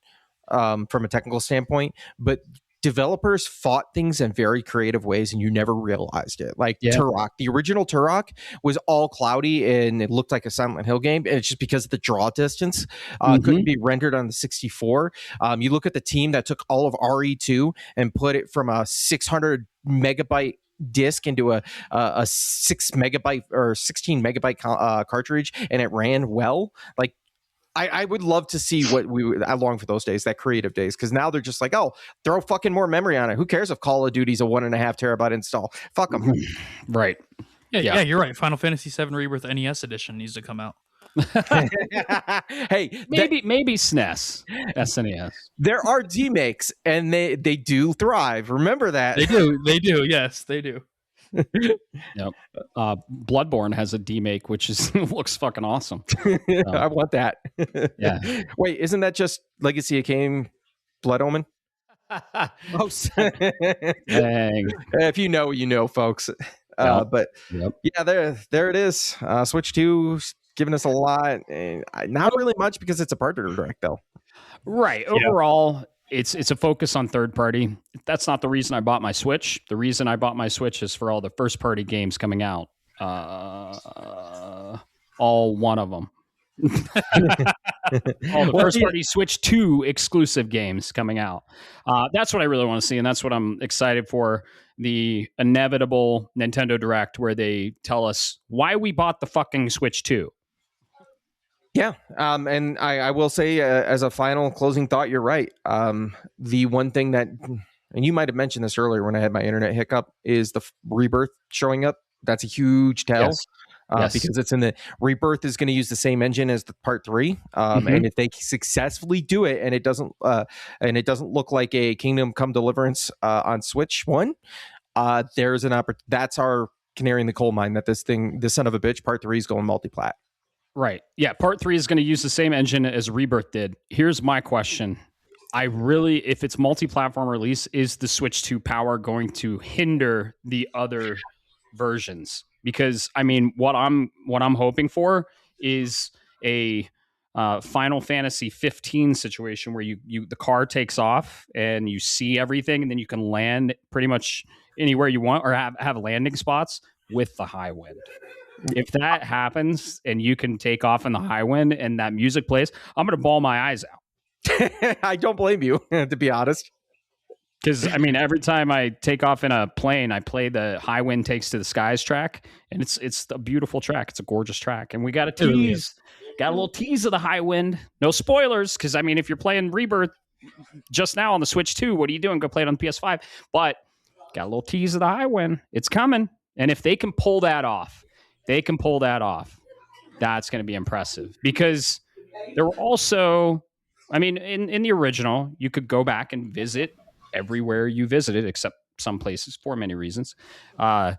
S2: from a technical standpoint, but developers fought things in very creative ways and you never realized it. Like Turok, the original Turok was all cloudy and it looked like a Silent Hill game, and it's just because of the draw distance couldn't be rendered on the 64. You look at the team that took all of RE2 and put it from a 600 megabyte disk into a 6 megabyte or 16 megabyte cartridge, and it ran well. Like, I would love to see I long for those days, that creative days, because now they're just like, oh, throw fucking more memory on it. Who cares if Call of Duty's a 1.5 terabyte install? Fuck them.
S1: Right.
S3: Yeah, you're right. Final Fantasy VII Rebirth NES edition needs to come out.
S2: Hey,
S1: maybe SNES, SNES.
S2: There are demakes, and they do thrive. Remember that.
S3: They do. Yes, they do.
S1: Yep. Bloodborne has a demake, which is looks fucking awesome.
S2: I want that.
S1: Yeah.
S2: Wait, isn't that just Legacy of Kain, Blood Omen? Oh,
S1: dang.
S2: If you know, you know, folks. But yeah, there it is. Switch 2 giving us a lot, and not really much because it's a partner direct, though.
S1: Right. Overall, it's a focus on third party. That's not the reason I bought my Switch. The reason I bought my Switch is for all the first party games coming out. All one of them. All the first party Switch 2 exclusive games coming out. That's what I really want to see, and that's what I'm excited for. The inevitable Nintendo Direct where they tell us why we bought the fucking Switch 2.
S2: Yeah, and I will say, as a final closing thought, you're right. The one thing that, and you might have mentioned this earlier when I had my internet hiccup, is the Rebirth showing up. That's a huge tell. Yes. Because it's in the Rebirth is going to use the same engine as the Part 3, and if they successfully do it, and it doesn't look like a Kingdom Come Deliverance on Switch 1, there's an that's our canary in the coal mine that this son of a bitch Part 3 is going multi-plat.
S1: Right. Yeah. Part 3 is going to use the same engine as Rebirth did. Here's my question. If it's multi-platform release, is the Switch 2 power going to hinder the other versions? Because I mean, what I'm hoping for is a Final Fantasy 15 situation where the car takes off and you see everything, and then you can land pretty much anywhere you want, or have landing spots with the high wind. If that happens and you can take off in the high wind and that music plays, I'm going to bawl my eyes out.
S2: I don't blame you, to be honest.
S1: Because, I mean, every time I take off in a plane, I play the High Wind Takes to the Skies track, and it's a beautiful track. It's a gorgeous track. And we got a tease. Got a little tease of the high wind. No spoilers, because, I mean, if you're playing Rebirth just now on the Switch 2, what are you doing? Go play it on the PS5. But got a little tease of the high wind. It's coming. And if they can pull that off, that's going to be impressive. Because there were also, I mean, in the original, you could go back and visit everywhere you visited, except some places for many reasons. But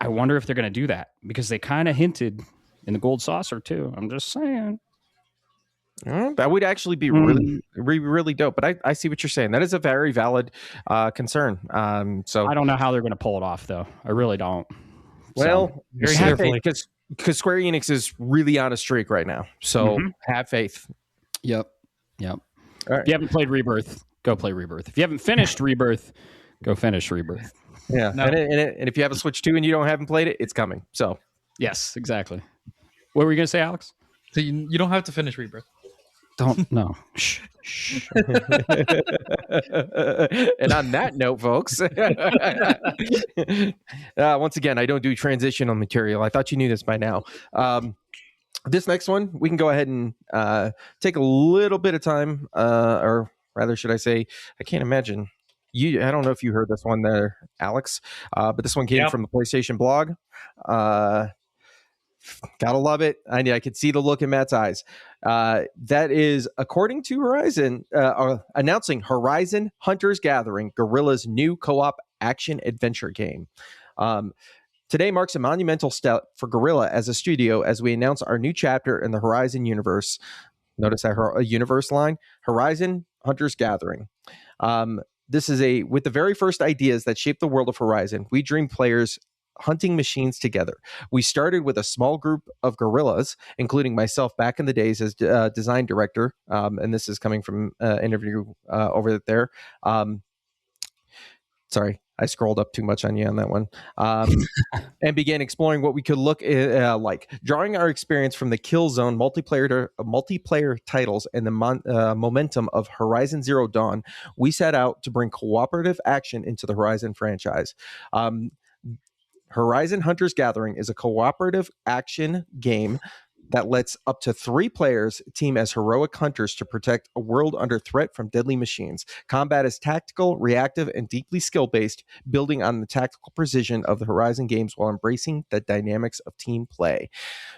S1: I wonder if they're going to do that, because they kind of hinted in the Gold Saucer too. I'm just saying.
S2: That would actually be really dope. But I see what you're saying. That is a very valid concern. So
S1: I don't know how they're going to pull it off, though. I really don't.
S2: Well, have faith, because Square Enix is really on a streak right now. So have faith.
S1: Yep.
S2: All right.
S1: If you haven't played Rebirth, go play Rebirth. If you haven't finished Rebirth, go finish Rebirth.
S2: Yeah,
S3: No.
S2: and if you have a Switch 2 and you haven't played it, it's coming. So
S1: Yes, exactly. What were you gonna say, Alex?
S3: So you don't have to finish Rebirth.
S1: Don't no. Shh.
S2: and on that note, folks, once again, I don't do transitional material. I thought you knew this by now. This next one, we can go ahead and take a little bit of time, or rather, should I say, I can't imagine. I don't know if you heard this one there, Alex, but this one came from the PlayStation blog. Gotta love it. I could see the look in Matt's eyes. That is, according to Horizon, announcing Horizon Hunters Gathering, Guerrilla's new co-op action adventure game. Today marks a monumental step for Guerrilla as a studio as we announce our new chapter in the Horizon universe. Notice that universe line, Horizon Hunters Gathering. This is with the very first ideas that shaped the world of Horizon. We dream players hunting machines together. We started with a small group of guerrillas, including myself back in the days as design director. And this is coming from an interview over there. Sorry, I scrolled up too much on you on that one. And began exploring what we could look like. Drawing our experience from the Killzone multiplayer titles and the momentum of Horizon Zero Dawn, we set out to bring cooperative action into the Horizon franchise. Horizon Hunters Gathering is a cooperative action game that lets up to 3 players team as heroic hunters to protect a world under threat from deadly machines. Combat is tactical, reactive, and deeply skill-based, building on the tactical precision of the Horizon games while embracing the dynamics of team play.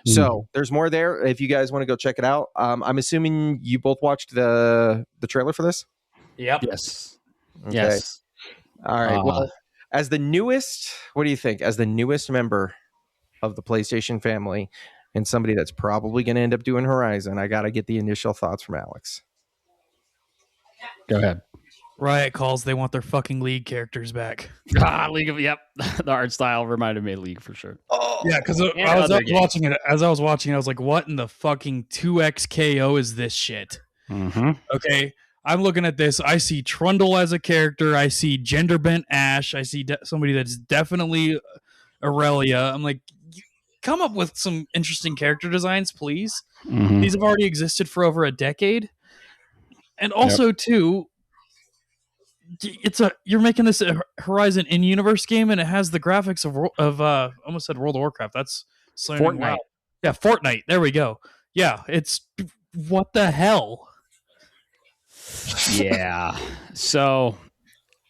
S2: So there's more there if you guys want to go check it out. I'm assuming you both watched the trailer for this?
S3: Yep.
S1: Yes.
S2: Okay.
S1: Yes.
S2: All right. Well, as the newest, what do you think? As the newest member of the PlayStation family and somebody that's probably going to end up doing Horizon, I got to get the initial thoughts from Alex.
S1: Go ahead.
S3: Riot calls. They want their fucking League characters back.
S1: League of the art style reminded me of League for sure.
S3: Oh yeah, because I was watching it. As I was watching it, I was like, "What in the fucking 2XKO is this shit?"
S1: Mm-hmm.
S3: Okay, I'm looking at this. I see Trundle as a character. I see gender bent Ash. I see somebody that's definitely Aurelia. I'm like, come up with some interesting character designs, please.
S1: Mm-hmm.
S3: These have already existed for over a decade, and also too, you're making this a Horizon in-universe game, and it has the graphics of almost said World of Warcraft. That's
S1: Fortnite.
S3: Wow. Yeah, Fortnite. There we go. Yeah, it's what the hell.
S1: Yeah. So,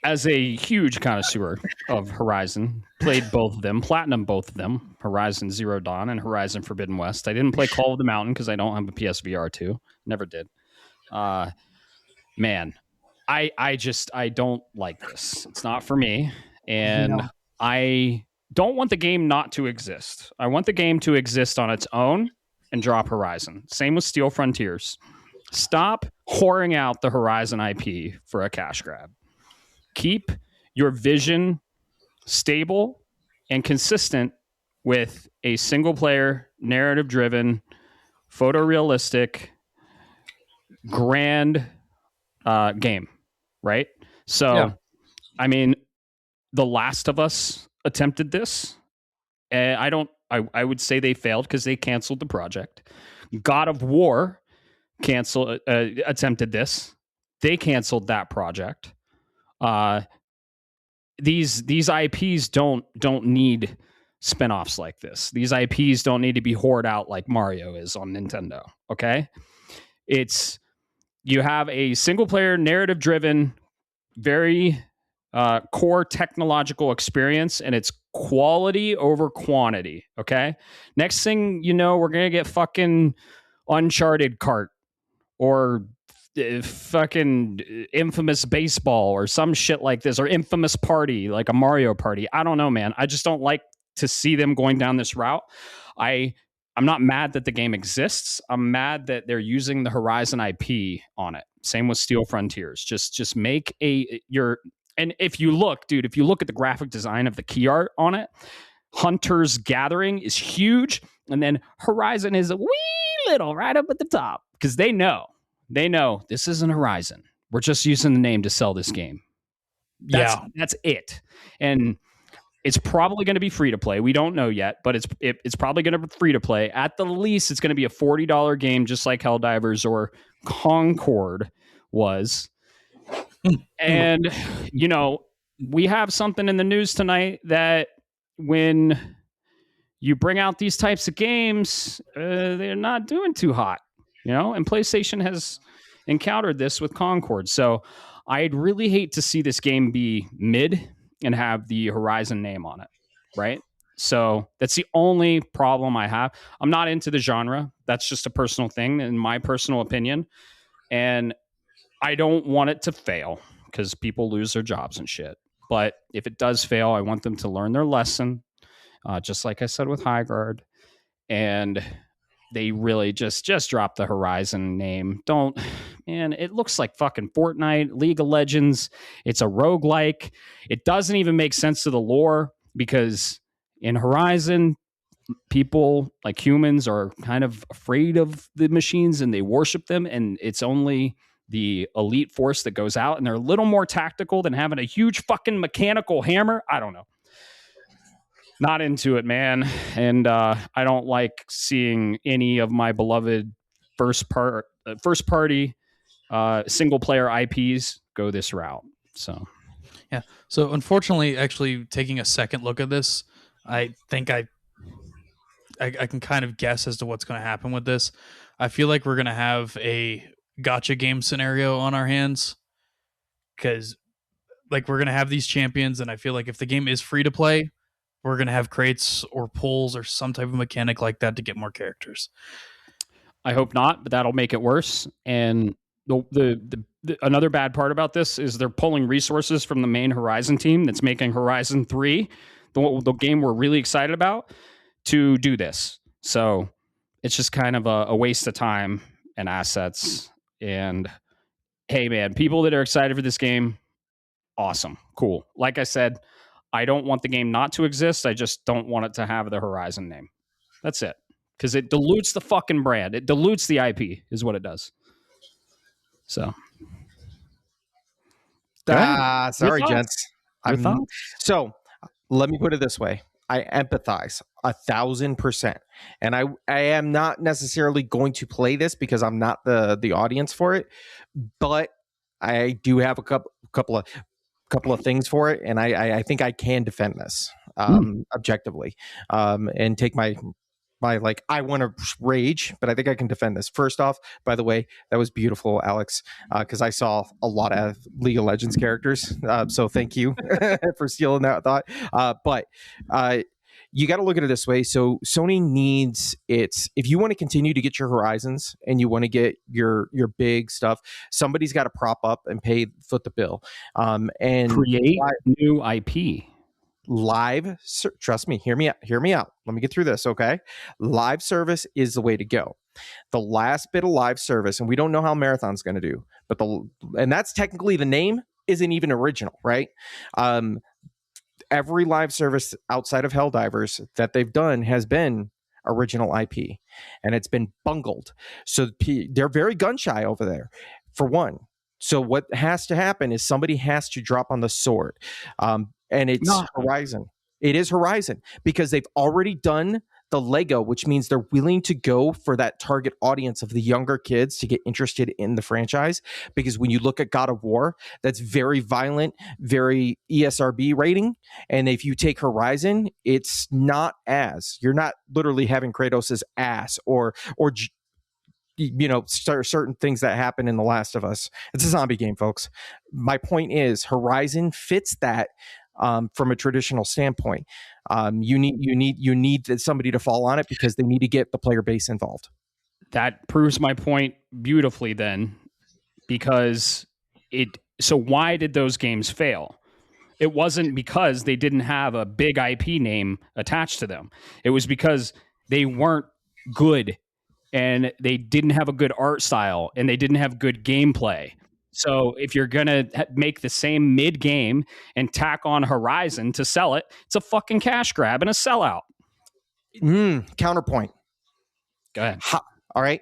S1: as a huge connoisseur of Horizon, played both of them, platinum both of them, Horizon Zero Dawn and Horizon Forbidden West. I didn't play Call of the Mountain because I don't have a PSVR 2. Never did. Man, I don't like this. It's not for me. And I don't want the game not to exist. I want the game to exist on its own and drop Horizon. Same with Steel Frontiers. Stop whoring out the Horizon IP for a cash grab. Keep your vision stable and consistent with a single player, narrative driven, photorealistic, grand game, right? So, I mean, The Last of Us attempted this. I would say they failed because they canceled the project. God of War attempted this. They canceled that project. These IPs don't need spinoffs like this. These IPs don't need to be hoarded out like Mario is on Nintendo. Okay, you have a single player, narrative driven, very core technological experience, and it's quality over quantity. Okay, next thing you know, we're gonna get fucking Uncharted Kart or fucking Infamous Baseball or some shit like this, or Infamous Party, like a Mario Party. I don't know, man. I just don't like to see them going down this route. I'm not mad that the game exists. I'm mad that they're using the Horizon IP on it. Same with Steel Frontiers. Just make and if you look at the graphic design of the key art on it, Hunter's Gathering is huge, and then Horizon is a wee little right up at the top because they know this isn't Horizon. We're just using the name to sell this game. That's it. And it's probably going to be free to play. We don't know yet, but it's probably going to be free to play. At the least, it's going to be a $40 game, just like Helldivers or Concord was. And, you know, we have something in the news tonight that when you bring out these types of games, they're not doing too hot, you know, and PlayStation has encountered this with Concord. So I'd really hate to see this game be mid and have the Horizon name on it, right? So that's the only problem I have. I'm not into the genre. That's just a personal thing, in my personal opinion. And I don't want it to fail because people lose their jobs and shit. But if it does fail, I want them to learn their lesson, just like I said with Highguard. And they really just drop the Horizon name. Don't, man, it looks like fucking Fortnite, League of Legends. It's a roguelike. It doesn't even make sense to the lore because in Horizon, people like humans are kind of afraid of the machines and they worship them. And it's only the elite force that goes out and they're a little more tactical than having a huge fucking mechanical hammer. I don't know. Not into it, man. And I don't like seeing any of my beloved first party single player IPs go this route. So,
S3: yeah. So unfortunately, actually taking a second look at this, I think I can kind of guess as to what's going to happen with this. I feel like we're going to have a gacha game scenario on our hands because like we're going to have these champions. And I feel like if the game is free to play, we're going to have crates or pulls or some type of mechanic like that to get more characters.
S1: I hope not, but that'll make it worse. And the another bad part about this is they're pulling resources from the main Horizon team that's making Horizon 3, the game we're really excited about, to do this. So it's just kind of a waste of time and assets. And hey, man, people that are excited for this game, awesome, cool. Like I said, I don't want the game not to exist. I just don't want it to have the Horizon name. That's it. Because it dilutes the fucking brand. It dilutes the IP, is what it does. So.
S2: Sorry, gents.
S1: Thoughts?
S2: So let me put it this way. I empathize 1,000%. And I am not necessarily going to play this because I'm not the audience for it. But I do have a couple of things for it, and I think I can defend this objectively, and take my like, I want to rage, but I think I can defend this. First off, by the way, that was beautiful, Alex, because I saw a lot of League of Legends characters, so thank you for stealing that thought. But you got to look at it this way. So Sony needs if you want to continue to get your Horizons and you want to get your big stuff, somebody's got to prop up and foot the bill, and
S1: create new IP.
S2: Trust me, hear me out. Let me get through this, okay? Live service is the way to go. The last bit of live service, and we don't know how Marathon's going to do, but and that's technically the name isn't even original, right? Every live service outside of Helldivers that they've done has been original IP, and it's been bungled. So they're very gun shy over there, for one. So what has to happen is somebody has to drop on the sword. And it's Horizon. It is Horizon because they've already done the Lego, which means they're willing to go for that target audience of the younger kids to get interested in the franchise. Because when you look at God of War, that's very violent, very ESRB rating. And if you take Horizon, it's not you're not literally having Kratos' ass or you know, certain things that happen in The Last of Us. It's a zombie game, folks. My point is Horizon fits that. From a traditional standpoint, you need somebody to fall on it because they need to get the player base involved.
S1: That proves my point beautifully then, because so why did those games fail? It wasn't because they didn't have a big IP name attached to them. It was because they weren't good and they didn't have a good art style and they didn't have good gameplay. So if you're going to make the same mid game and tack on Horizon to sell it, it's a fucking cash grab and a sellout.
S2: Counterpoint.
S1: Go ahead.
S2: All right.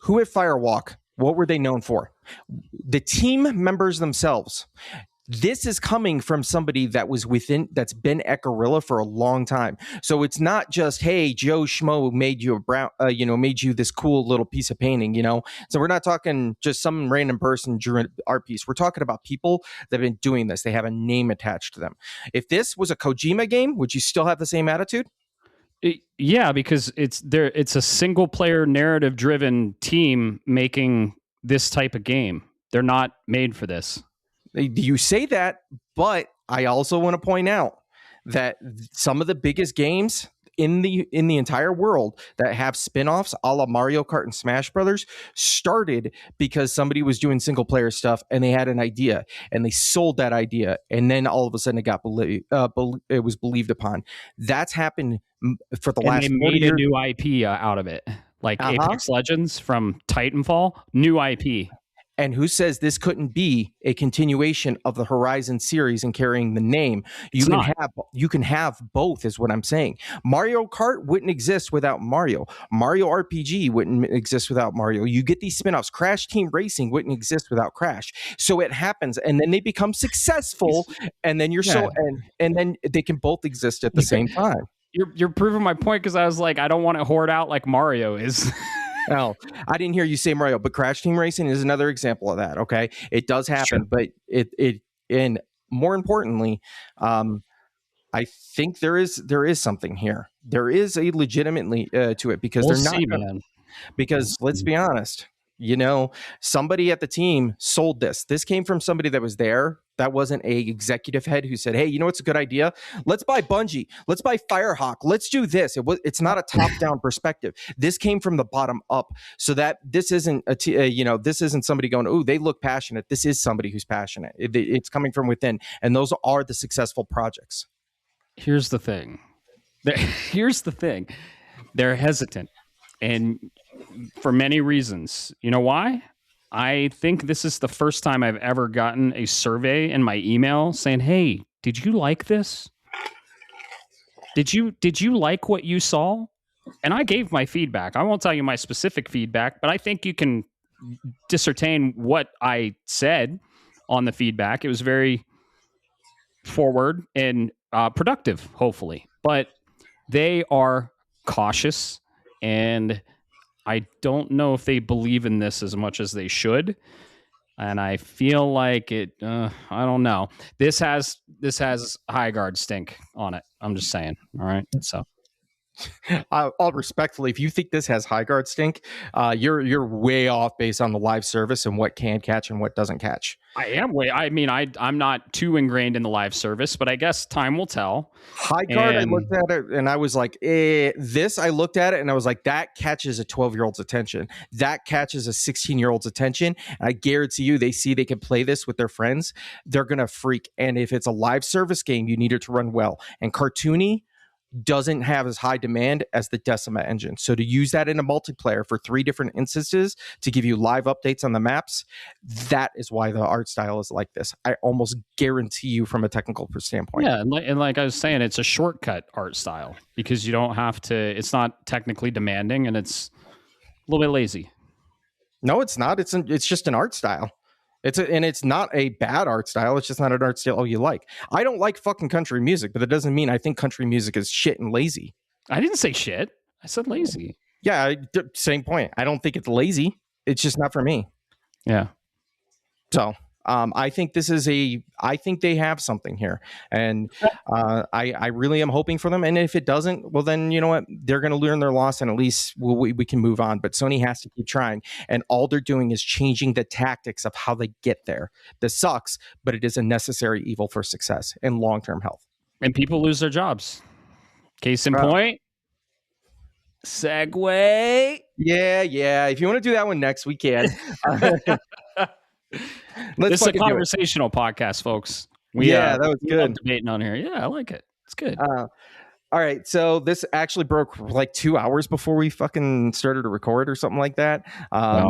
S2: Who at Firewalk, what were they known for? The team members themselves. This is coming from somebody that's been at Guerrilla for a long time. So it's not just, hey, Joe Schmo made you made you this cool little piece of painting, So we're not talking just some random person drew an art piece. We're talking about people that have been doing this. They have a name attached to them. If this was a Kojima game, would you still have the same attitude?
S1: Yeah, because it's a single player narrative driven team making this type of game. They're not made for this.
S2: You say that, but I also want to point out that some of the biggest games in the entire world that have spin-offs a la Mario Kart and Smash Brothers started because somebody was doing single player stuff and they had an idea and they sold that idea, and then all of a sudden it was believed upon. That's happened for the last 40 years.
S1: They made a new IP out of it, like Apex Legends from Titanfall, new IP.
S2: And who says this couldn't be a continuation of the Horizon series and carrying the name? You can have both, is what I'm saying. Mario Kart wouldn't exist without Mario. Mario RPG wouldn't exist without Mario. You get these spin-offs. Crash Team Racing wouldn't exist without Crash. So it happens, and then they become successful, and then and then they can both exist at the same time.
S1: You're proving my point, because I was like, I don't want to hoard out like Mario is.
S2: No, I didn't hear you say Mario, but Crash Team Racing is another example of that. Okay, it does happen, but and more importantly, I think there is something here. There is a legitimately to it, because because let's be honest, somebody at the team sold this. This came from somebody that was there. That wasn't a executive head who said, hey, it's a good idea. Let's buy Bungie. Let's buy Firehawk. Let's do this. It's not a top-down perspective. This came from the bottom up, so that this isn't this isn't somebody going, oh, they look passionate. This is somebody who's passionate. It's coming from within, and those are the successful projects.
S1: Here's the thing. They're hesitant, and for many reasons. You know why? I think this is the first time I've ever gotten a survey in my email saying, hey, did you like this? Did you like what you saw? And I gave my feedback. I won't tell you my specific feedback, but I think you can discern what I said on the feedback. It was very forward and productive, hopefully. But they are cautious, and I don't know if they believe in this as much as they should. And I feel like I don't know. This has high guard stink on it. I'm just saying. All right. So
S2: I'll respectfully, if you think this has high guard stink, you're way off based on the live service and what can catch and what doesn't catch.
S1: I'm not too ingrained in the live service, but I guess time will tell.
S2: High guard, I looked at it and I was like, I looked at it and I was like, that catches a 12-year-old's attention. That catches a 16-year-old's attention. And I guarantee you, they see they can play this with their friends. They're going to freak. And if it's a live service game, you need it to run well. And cartoony doesn't have as high demand as the Decima engine. So to use that in a multiplayer for 3 different instances to give you live updates on the maps, that is why the art style is like this. I almost guarantee you from a technical standpoint.
S1: Yeah, and like I was saying, it's a shortcut art style because you don't have to, it's not technically demanding, and it's a little bit lazy.
S2: No, it's not. It's just an art style. And it's not a bad art style. It's just not an art style you like. I don't like fucking country music, but that doesn't mean I think country music is shit and lazy.
S1: I didn't say shit. I said lazy.
S2: Yeah, same point. I don't think it's lazy. It's just not for me.
S1: Yeah.
S2: So I think I think they have something here, and I really am hoping for them. And if it doesn't, well, then you know what? They're going to learn their loss, and at least we can move on. But Sony has to keep trying, and all they're doing is changing the tactics of how they get there. This sucks, but it is a necessary evil for success and long-term health.
S1: And people lose their jobs. Case in point. Segue.
S2: Yeah. If you want to do that one next, we can.
S1: This is a conversational podcast, folks.
S2: That was good.
S1: Debating on here. Yeah, I like it. It's good.
S2: All right. So this actually broke like 2 hours before we fucking started to record or something like that. I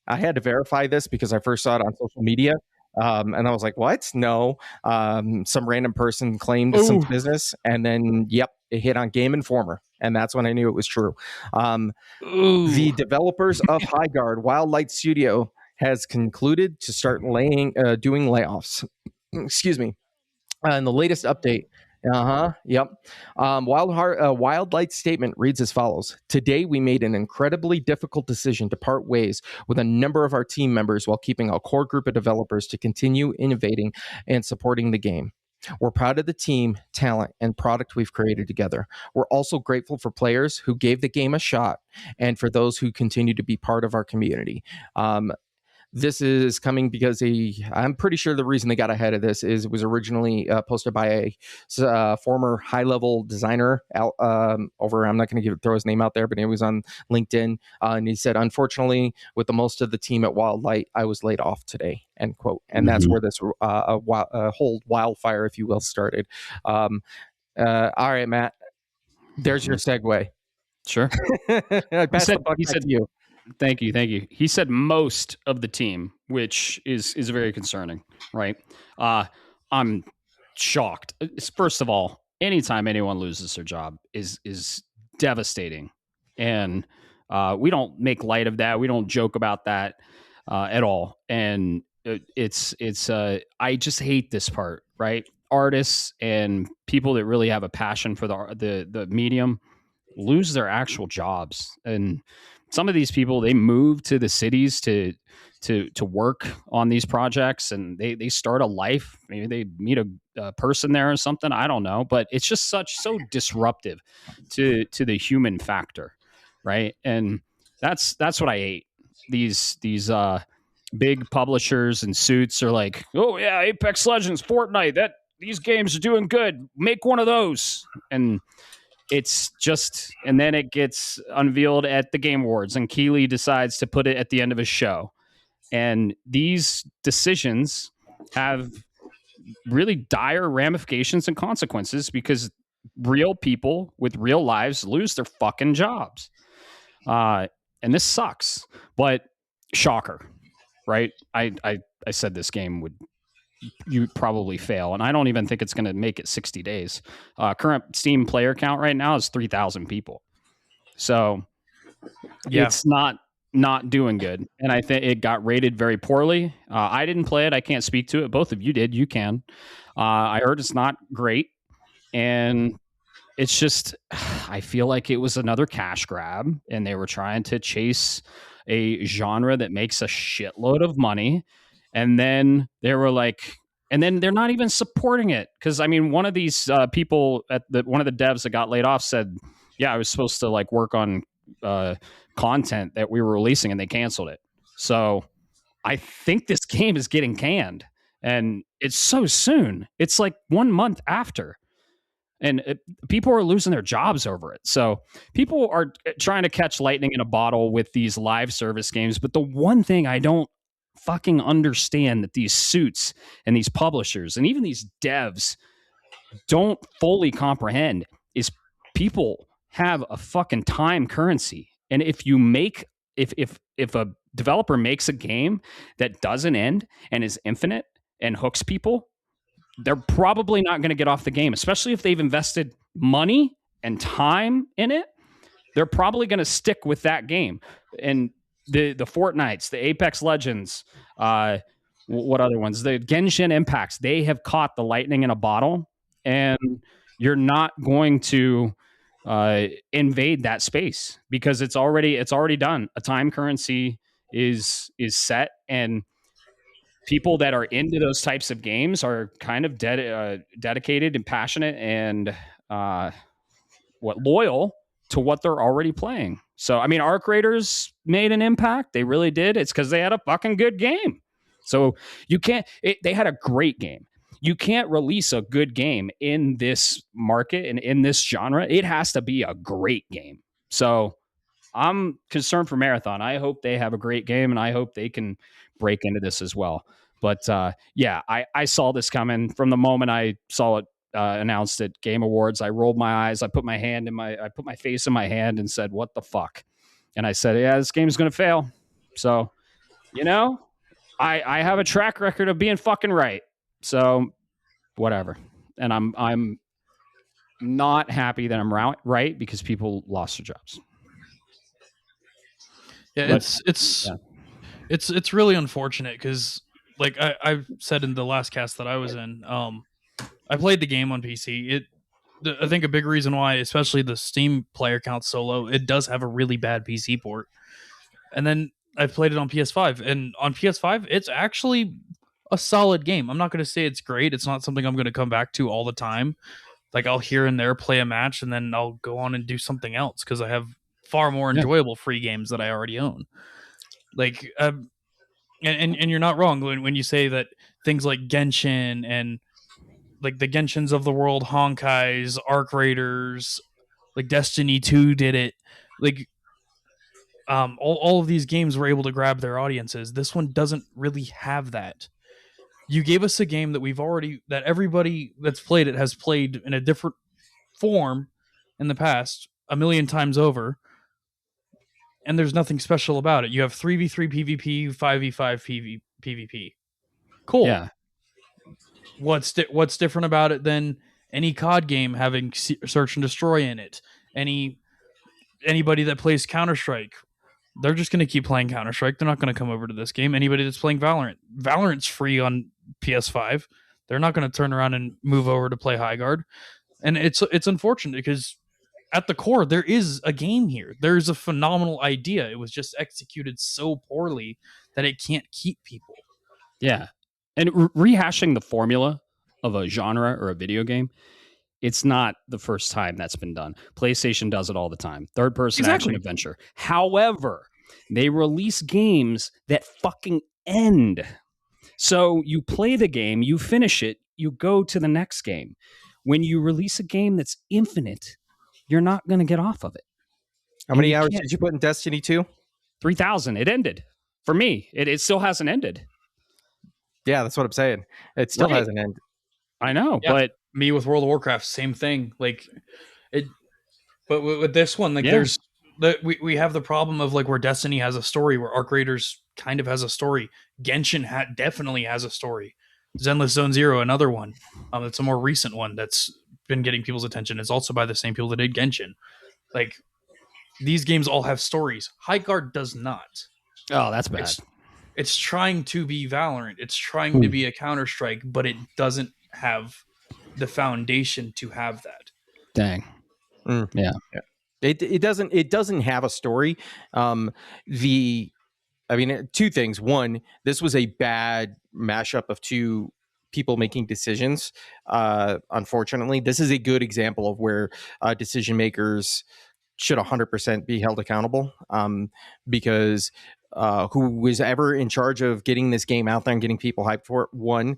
S2: had to verify this because I first saw it on social media. And I was like, what? No. Some random person claimed some business, and then, it hit on Game Informer. And that's when I knew it was true. The developers of Highguard, Wildlight Studio, has concluded to start doing layoffs. excuse me. In the latest update, yep. Wildlight's statement reads as follows: Today, we made an incredibly difficult decision to part ways with a number of our team members while keeping a core group of developers to continue innovating and supporting the game. We're proud of the team, talent, and product we've created together. We're also grateful for players who gave the game a shot and for those who continue to be part of our community. This is coming because I'm pretty sure the reason they got ahead of this is it was originally posted by a former high-level designer over. I'm not going to throw his name out there, but he was on LinkedIn, and he said, "Unfortunately, with the most of the team at Wildlight, I was laid off today." End quote. And that's where this whole wildfire, if you will, started. All right, Matt. There's your segue.
S1: Sure.
S2: Pass the buck back to you.
S1: Thank you. He said most of the team, which is very concerning, right? I'm shocked. First of all, anytime anyone loses their job is devastating, and we don't make light of that. We don't joke about that at all. And it's I just hate this part, right? Artists and people that really have a passion for the medium lose their actual jobs. And some of these people, they move to the cities to work on these projects, and they start a life. Maybe they meet a person there or something. I don't know, but it's just so disruptive to the human factor, right? And that's what I hate. These big publishers and suits are like, oh yeah, Apex Legends, Fortnite, these games are doing good. Make one of those. And it's just, and then it gets unveiled at the Game Awards, and Keighley decides to put it at the end of his show. And these decisions have really dire ramifications and consequences because real people with real lives lose their fucking jobs. And this sucks, but shocker, right? I said this game would you probably fail, and I don't even think it's going to make it 60 days. Current Steam player count right now is 3,000 people, so it's not doing good, and I think it got rated very poorly. I didn't play it. I can't speak to it. Both of you did. You can. I heard it's not great, and it's just, I feel like it was another cash grab, and they were trying to chase a genre that makes a shitload of money. And then they were like, and then they're not even supporting it. Cause I mean, one of these people one of the devs that got laid off said, yeah, I was supposed to like work on content that we were releasing, and they canceled it. So I think this game is getting canned, and it's so soon. It's like 1 month after. And people are losing their jobs over it. So people are trying to catch lightning in a bottle with these live service games. But the one thing I don't fucking understand that these suits and these publishers and even these devs don't fully comprehend is people have a fucking time currency. And if a developer makes a game that doesn't end and is infinite and hooks people, they're probably not going to get off the game, especially if they've invested money and time in it. They're probably going to stick with that game. And the Fortnites, the Apex Legends, what other ones? The Genshin Impacts, they have caught the lightning in a bottle, and you're not going to invade that space because it's already done. A time currency is set, and people that are into those types of games are kind of dedicated and passionate and loyal to what they're already playing. So, I mean, Arc Raiders made an impact. They really did. It's because they had a fucking good game. So they had a great game. You can't release a good game in this market and in this genre. It has to be a great game. So I'm concerned for Marathon. I hope they have a great game, and I hope they can break into this as well. But I saw this coming from the moment I saw it announced at Game Awards. I rolled my eyes. I put my face in my hand and said, "What the fuck?" And I said, "Yeah, this game's gonna fail." So, I have a track record of being fucking right. So, whatever. And I'm not happy that I'm right because people lost their jobs.
S3: Yeah, it's really unfortunate because like I've said in the last cast that I was in, I played the game on PC. I think a big reason why, especially the Steam player count so low, it does have a really bad PC port. And then I played it on PS5, and on PS5, it's actually a solid game. I'm not going to say it's great. It's not something I'm going to come back to all the time. Like I'll here and there play a match, and then I'll go on and do something else because I have far more enjoyable free games that I already own. Like, and you're not wrong when you say that things like Genshin and like the Genshins of the world, Honkai's, Arc Raiders, like Destiny 2 did it. Like all of these games were able to grab their audiences. This one doesn't really have that. You gave us a game that everybody that's played it has played in a different form in the past a million times over, and there's nothing special about it. You have 3v3 PvP, 5v5 PvP. Cool.
S1: Yeah.
S3: What's different about it than any COD game having search and destroy in it? Anybody that plays Counter-Strike, they're just going to keep playing Counter-Strike. They're not going to come over to this game. Anybody that's playing Valorant's free on PS5. They're not going to turn around and move over to play High Guard. And it's unfortunate because at the core, there is a game here. There's a phenomenal idea. It was just executed so poorly that it can't keep people.
S1: Yeah. And rehashing the formula of a genre or a video game, it's not the first time that's been done. PlayStation does it all the time. Third-person action adventure. However, they release games that fucking end. So you play the game, you finish it, you go to the next game. When you release a game that's infinite, you're not going to get off of it.
S2: How many hours did you put in Destiny 2?
S1: 3,000. It ended. For me, it still hasn't ended.
S2: Yeah, that's what I'm saying. It still hasn't ended.
S1: I know,
S3: yeah,
S1: but
S3: me with World of Warcraft, same thing. Like it, but with this one, like there's we have the problem of like where Destiny has a story, where Arc Raiders kind of has a story. Genshin definitely has a story. Zenless Zone Zero, another one. It's a more recent one that's been getting people's attention. It's also by the same people that did Genshin. Like these games all have stories. High Guard does not.
S1: Oh, that's bad.
S3: It's trying to be Valorant. It's trying to be a Counter-Strike, but it doesn't have the foundation to have that.
S1: Dang. Yeah.
S2: It doesn't have a story. Two things. One, this was a bad mashup of two people making decisions. Unfortunately, this is a good example of where decision makers should 100% be held accountable, because who was ever in charge of getting this game out there and getting people hyped for it, one,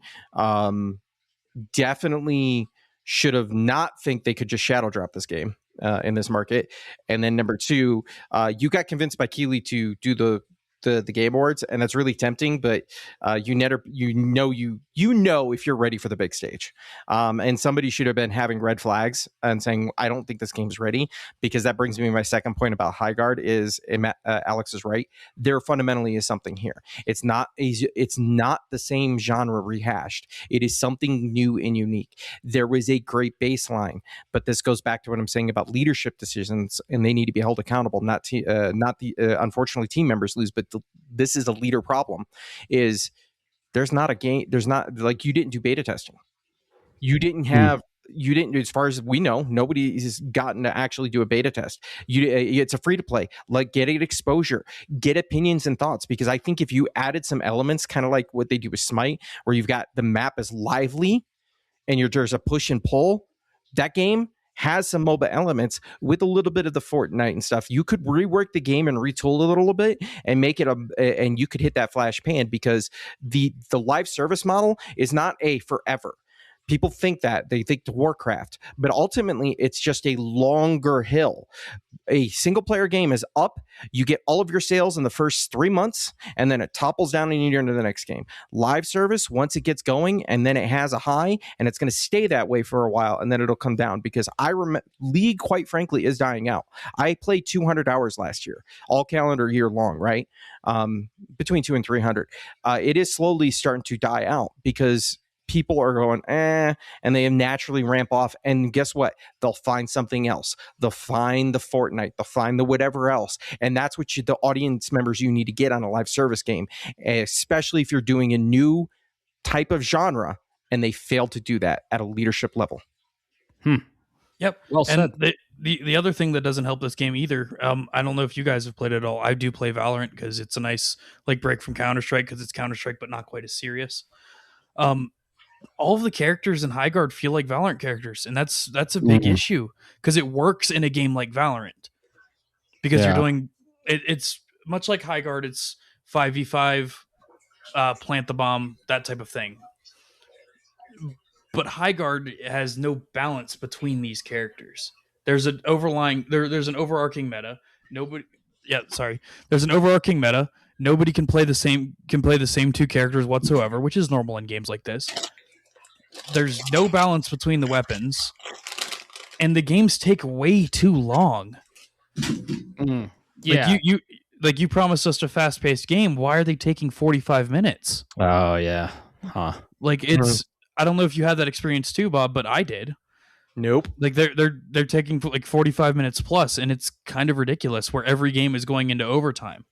S2: definitely should have not think they could just shadow drop this game in this market. And then number two, you got convinced by Keeley to do the Game Awards, and that's really tempting, but you know if you're ready for the big stage. And somebody should have been having red flags and saying, I don't think this game's ready, because that brings me to my second point about High Guard is, Alex is right. There fundamentally is something here. It's not the same genre rehashed. It is something new and unique. There was a great baseline, but this goes back to what I'm saying about leadership decisions, and they need to be held accountable, not unfortunately team members lose, but this is a leader problem. Is there's not a game, there's not, like, you didn't do beta testing. You didn't, as far as we know, nobody has gotten to actually do a beta test. It's a free to play. Like, get it exposure, get opinions and thoughts, because I think if you added some elements, kind of like what they do with Smite, where you've got the map is lively and there's a push and pull, that game has some mobile elements with a little bit of the Fortnite and stuff. You could rework the game and retool it a little bit and make it and you could hit that flash pan, because the live service model is not a forever. People think that, they think to Warcraft, but ultimately it's just a longer hill. A single player game is up. You get all of your sales in the first 3 months, and then it topples down and you're into the next game. Live service, once it gets going, and then it has a high, and it's going to stay that way for a while, and then it'll come down, because League, quite frankly, is dying out. I played 200 hours last year, all calendar year long, right? Between 200 and 300. It is slowly starting to die out, because people are going, and they naturally ramp off. And guess what? They'll find something else. They'll find the Fortnite. They'll find the whatever else. And that's what the audience members you need to get on a live service game, especially if you're doing a new type of genre and they fail to do that at a leadership level.
S3: Yep.
S1: Well said.
S3: And the other thing that doesn't help this game either, I don't know if you guys have played it at all. I do play Valorant because it's a nice like break from Counter-Strike because it's Counter-Strike but not quite as serious. All of the characters in Highguard feel like Valorant characters, and that's a big issue because it works in a game like Valorant because you're doing it's much like Highguard. It's 5v5, plant the bomb, that type of thing. But Highguard has no balance between these characters. There's an there's an overarching meta. There's an overarching meta. Nobody can play the same two characters whatsoever, which is normal in games like this. There's no balance between the weapons, and the games take way too long.
S1: Yeah,
S3: like you promised us a fast-paced game. Why are they taking 45 minutes?
S1: Oh yeah, huh?
S3: Like it's. I don't know if you had that experience too, Bob, but I did.
S2: Nope.
S3: Like they're taking like 45 minutes plus, and it's kind of ridiculous. Where every game is going into overtime.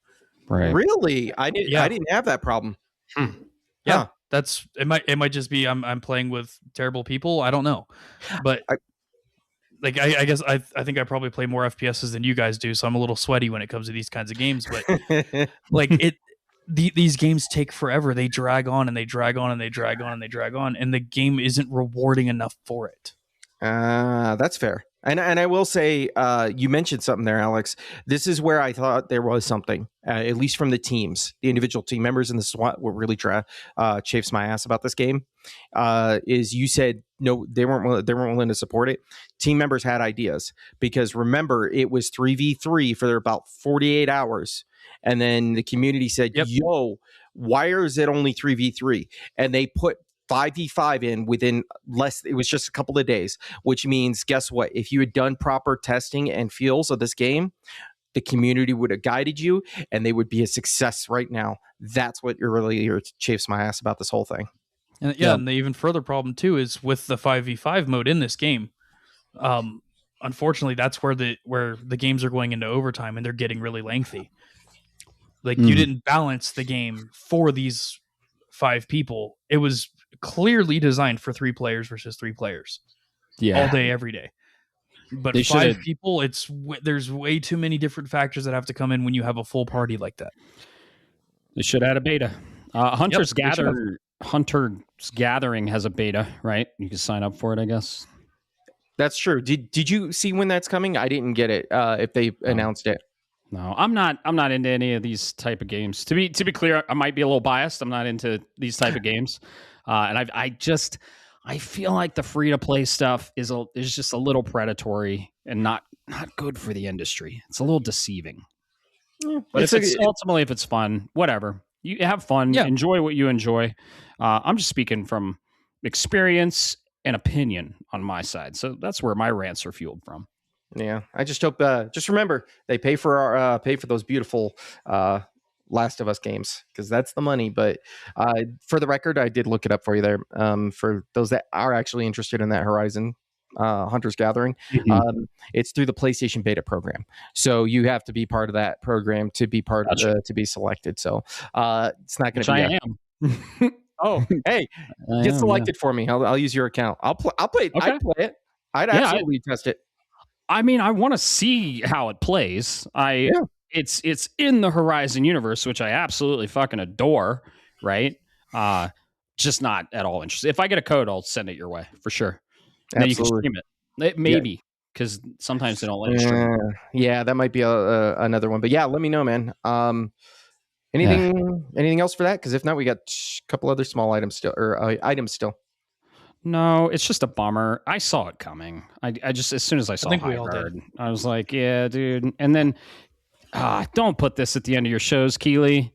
S2: Right. Really? I didn't have that problem.
S3: Yeah. That's it might just be I'm playing with terrible people. I don't know. But I guess I think I probably play more FPSs than you guys do, so I'm a little sweaty when it comes to these kinds of games. But like these games take forever. They drag on and they drag on and they drag on and they drag on, and the game isn't rewarding enough for it.
S2: That's fair. And I will say, you mentioned something there, Alex. This is where I thought there was something, at least from the teams, the individual team members, and this is what really chafes my ass about this game. Is you said no, they weren't willing to support it. Team members had ideas because remember it was 3v3 for about 48 hours, and then the community said, "Yo, why is it only 3v3?" And they put 5v5 in within it was just a couple of days, which means guess what? If you had done proper testing and feels of this game, the community would have guided you and they would be a success right now. That's what really chafes my ass about this whole thing.
S3: And and the even further problem too is with the 5v5 mode in this game. Unfortunately, that's where the games are going into overtime and they're getting really lengthy. Like you didn't balance the game for these 5 people. It was clearly designed for 3 players versus 3 players. All day, every day. But 5 people, there's way too many different factors that have to come in when you have a full party like that.
S1: They should add a beta. Hunter's Gathering has a beta, right? You can sign up for it, I guess.
S2: That's true. Did you see when that's coming? I didn't get it. If they announced it.
S1: No, I'm not into any of these type of games. To be clear, I might be a little biased. I'm not into these type of games, and I feel like the free to play stuff is just a little predatory and not good for the industry. It's a little deceiving. But ultimately, if it's fun, whatever, you have fun, enjoy what you enjoy. I'm just speaking from experience and opinion on my side, so that's where my rants are fueled from.
S2: Yeah, I just hope. Just remember, they pay for those beautiful Last of Us games because that's the money. But for the record, I did look it up for you there. For those that are actually interested in that Horizon Hunter's Gathering, it's through the PlayStation Beta program. So you have to be part of that program to be to be selected. So it's not going to be.
S1: I am.
S2: Oh, hey, get selected for me. I'll use your account. I'll play it. Okay. I'd play it. I'd absolutely test it.
S1: I mean, I want to see how it plays. It's in the Horizon universe, which I absolutely fucking adore, right? Just not at all interested. If I get a code, I'll send it your way for sure. And then you can stream it. Maybe because sometimes they don't let you stream.
S2: Yeah, that might be another one. But yeah, let me know, man. Anything else for that? Because if not, we got a couple other small items still.
S1: No, it's just a bummer. I saw it coming. I just, as soon as I saw Highguard, I was like, yeah, dude. And then, don't put this at the end of your shows, Keeley.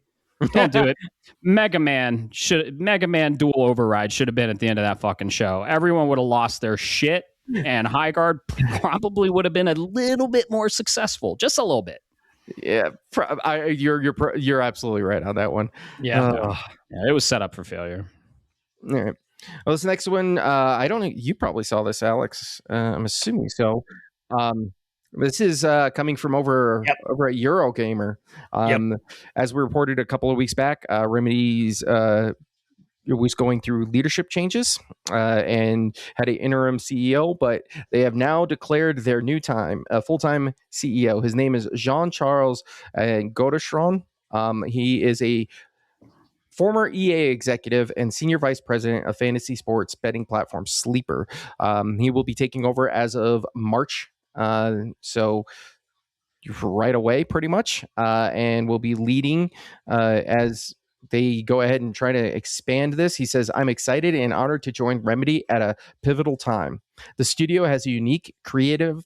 S1: Don't do it. Mega Man Dual Override should have been at the end of that fucking show. Everyone would have lost their shit, and Highguard probably would have been a little bit more successful, just a little bit.
S2: Yeah, you're absolutely right on that one.
S1: Yeah, it was set up for failure.
S2: All right. Well, this next one, I don't know. You probably saw this, Alex. I'm assuming so. This is coming from over
S3: Yep.
S2: at Eurogamer. As we reported a couple of weeks back, Remedy's was going through leadership changes and had an interim CEO, but they have now declared their new full-time CEO. His name is Jean-Charles Godechron. He is a former EA executive and senior vice president of fantasy sports betting platform Sleeper. He will be taking over as of March. So right away, pretty much, and will be leading as they go ahead and try to expand this. He says, "I'm excited and honored to join Remedy at a pivotal time. The studio has a unique creative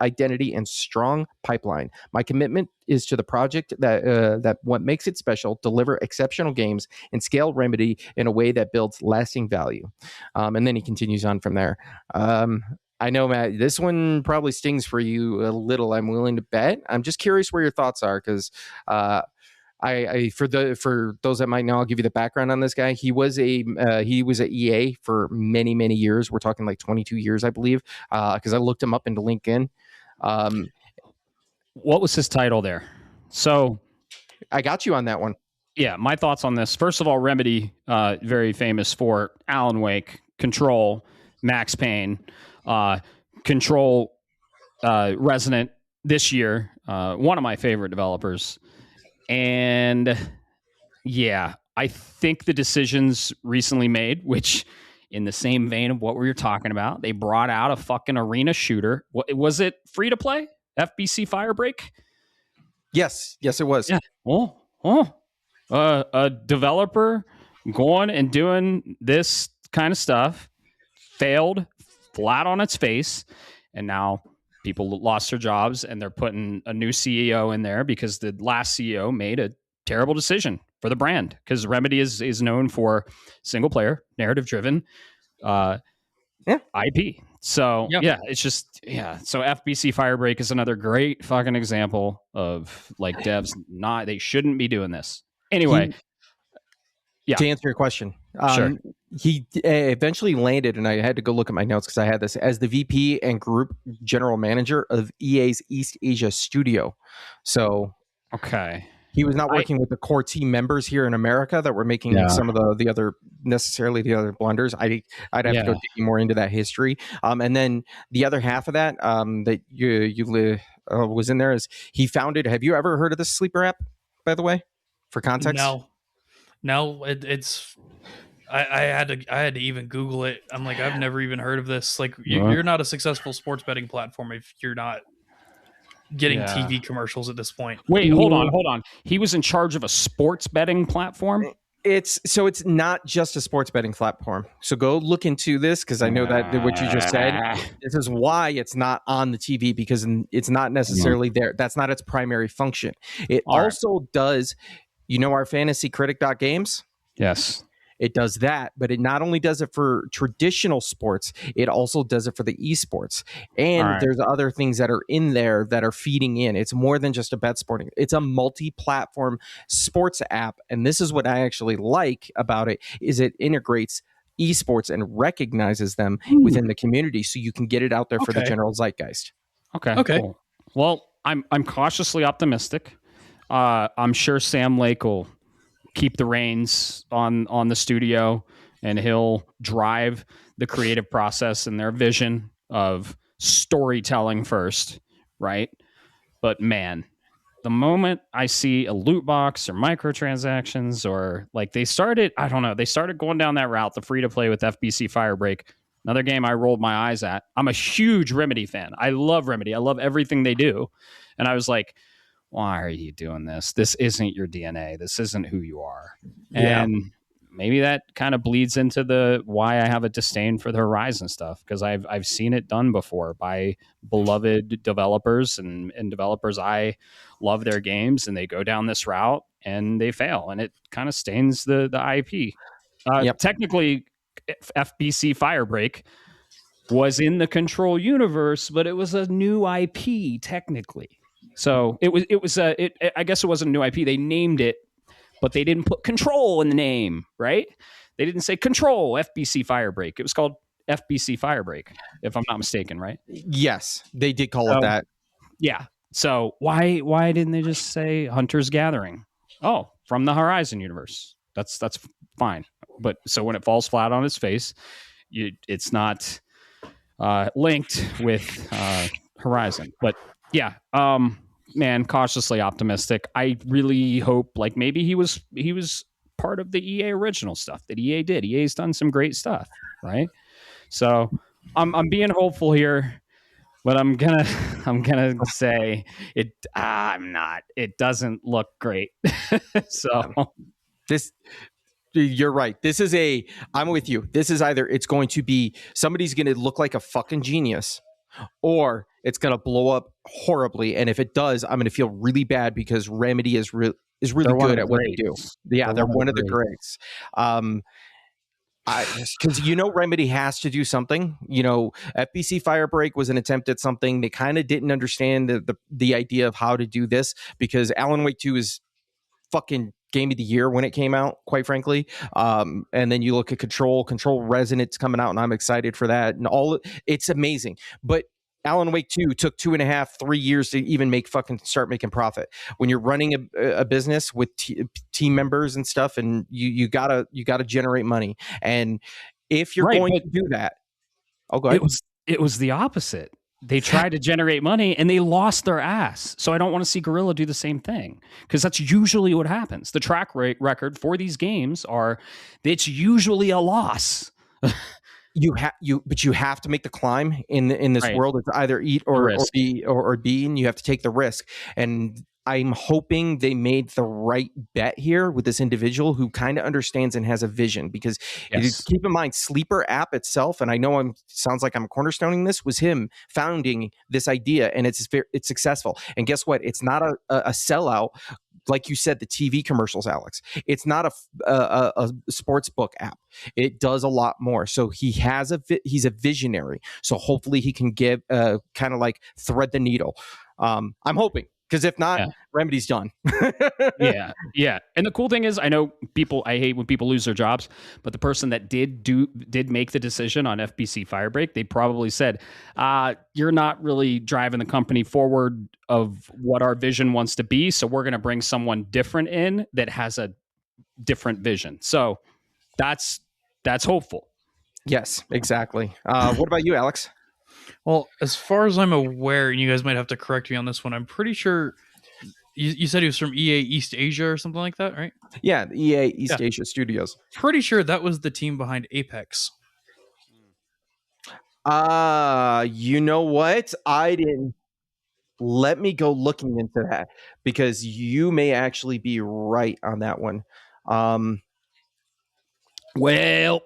S2: identity and strong pipeline. My commitment is to the project that what makes it special, deliver exceptional games, and scale Remedy in a way that builds lasting value." And then he continues on from there. I know, Matt, this one probably stings for you a little, I'm willing to bet. I'm just curious where your thoughts are, because for those that might know, I'll give you the background on this guy. He was at EA for many, many years. We're talking like 22 years, I believe, because I looked him up into LinkedIn.
S1: What was his title there? So
S2: I got you on that one.
S1: Yeah, my thoughts on this. First of all, Remedy, very famous for Alan Wake, Control, Max Payne, Control, Resident this year. One of my favorite developers. And yeah, I think the decisions recently made, which in the same vein of what we were talking about, they brought out a fucking arena shooter. Was it free to play? FBC Firebreak?
S2: Yes, it was.
S1: Yeah. A developer going and doing this kind of stuff failed flat on its face, and now people lost their jobs, and they're putting a new CEO in there because the last CEO made a terrible decision for the brand, because Remedy is known for single player, narrative driven IP. So it's just So FBC Firebreak is another great fucking example of like devs they shouldn't be doing this. Anyway,
S2: to answer your question,
S1: sure.
S2: He eventually landed, and I had to go look at my notes because I had this, as the VP and group general manager of EA's East Asia studio. So
S1: okay,
S2: he was not working with the core team members here in America that were making some of the other blunders. I'd have to go digging more into that history. And then the other half of that that you was in there is he founded. Have you ever heard of this Sleeper app, by the way, for context?
S3: No, it's. I had to even Google it. I'm like, I've never even heard of this. Like, you're not a successful sports betting platform if you're not getting TV commercials at this point.
S1: Wait, hold on. He was in charge of a sports betting platform?
S2: It's not just a sports betting platform. So go look into this, because I know that what you just said. This is why it's not on the TV, because it's not necessarily there. That's not its primary function. It also does, our fantasy critic.games?
S1: Yes.
S2: It does that, but it not only does it for traditional sports, it also does it for the esports. And there's other things that are in there that are feeding in. It's more than just a bet sporting. It's a multi-platform sports app. And this is what I actually like about it, is it integrates esports and recognizes them within the community, so you can get it out there for the general zeitgeist.
S1: Okay. Cool. Well, I'm cautiously optimistic. I'm sure Sam Lake will keep the reins on the studio, and he'll drive the creative process and their vision of storytelling first, right? But man, the moment I see a loot box or microtransactions, or like they started going down that route, the free to play with FBC Firebreak, another game I rolled my eyes at. I'm a huge Remedy fan. I love Remedy. I love everything they do. And I was like, why are you doing this? This isn't your DNA. This isn't who you are. Yeah. And maybe that kind of bleeds into the why I have a disdain for the Horizon stuff, because I've seen it done before by beloved developers and developers. I love their games, and they go down this route and they fail, and it kind of stains the IP. Technically, FBC Firebreak was in the Control universe, but it was a new IP technically. So I guess it wasn't a new IP. They named it, but they didn't put Control in the name, right? They didn't say Control FBC Firebreak. It was called FBC Firebreak, if I'm not mistaken, right?
S2: Yes, they did call it that.
S1: Yeah. So why didn't they just say Hunter's Gathering? Oh, from the Horizon universe. That's fine. But so when it falls flat on its face, it's not linked with Horizon. But yeah, man, cautiously optimistic. I really hope like maybe he was part of the EA original stuff that EA did. EA's done some great stuff, right? So I'm being hopeful here. But I'm gonna say it. I'm not. It doesn't look great. So
S2: you're right. I'm with you. This is either it's going to be somebody's going to look like a fucking genius, or it's going to blow up horribly. And if it does, I'm going to feel really bad because Remedy is really good at what they do. Yeah, they're one of the greats. Because Remedy has to do something. FBC Firebreak was an attempt at something. They kind of didn't understand the idea of how to do this, because Alan Wake 2 is fucking game of the year when it came out, quite frankly. And then you look at Control Resonance coming out, and I'm excited for that. And it's amazing. But Alan Wake 2 took 2.5-3 years to even start making profit. When you're running a business with team members and stuff, and you gotta generate money. And if you're going to do that, go ahead.
S1: It was the opposite. They tried to generate money and they lost their ass. So I don't want to see Guerrilla do the same thing, because that's usually what happens. The track record for these games it's usually a loss.
S2: But you have to make the climb in this world. It's either eat or be, and you have to take the risk. And I'm hoping they made the right bet here with this individual who kind of understands and has a vision, because keep in mind, Sleeper app itself, and I know sounds like I'm cornerstoning this, was him founding this idea, and it's successful. And guess what? It's not a sellout. Like you said, the TV commercials, Alex. It's not a sports book app. It does a lot more. So he's a visionary. So hopefully he can give kind of like thread the needle. I'm hoping. Because if not, Remedy's done.
S1: Yeah. And the cool thing is, I know I hate when people lose their jobs, but the person that did make the decision on FBC Firebreak, they probably said, you're not really driving the company forward of what our vision wants to be. So we're going to bring someone different in that has a different vision. So that's hopeful.
S2: Yes, exactly. What about you, Alex?
S3: Well, as far as I'm aware, and you guys might have to correct me on this one, I'm pretty sure you said he was from EA East Asia or something like that, right?
S2: Yeah, EA East Asia Studios.
S3: Pretty sure that was the team behind Apex.
S2: You know what? I didn't. Let me go looking into that, because you may actually be right on that one.
S1: Well,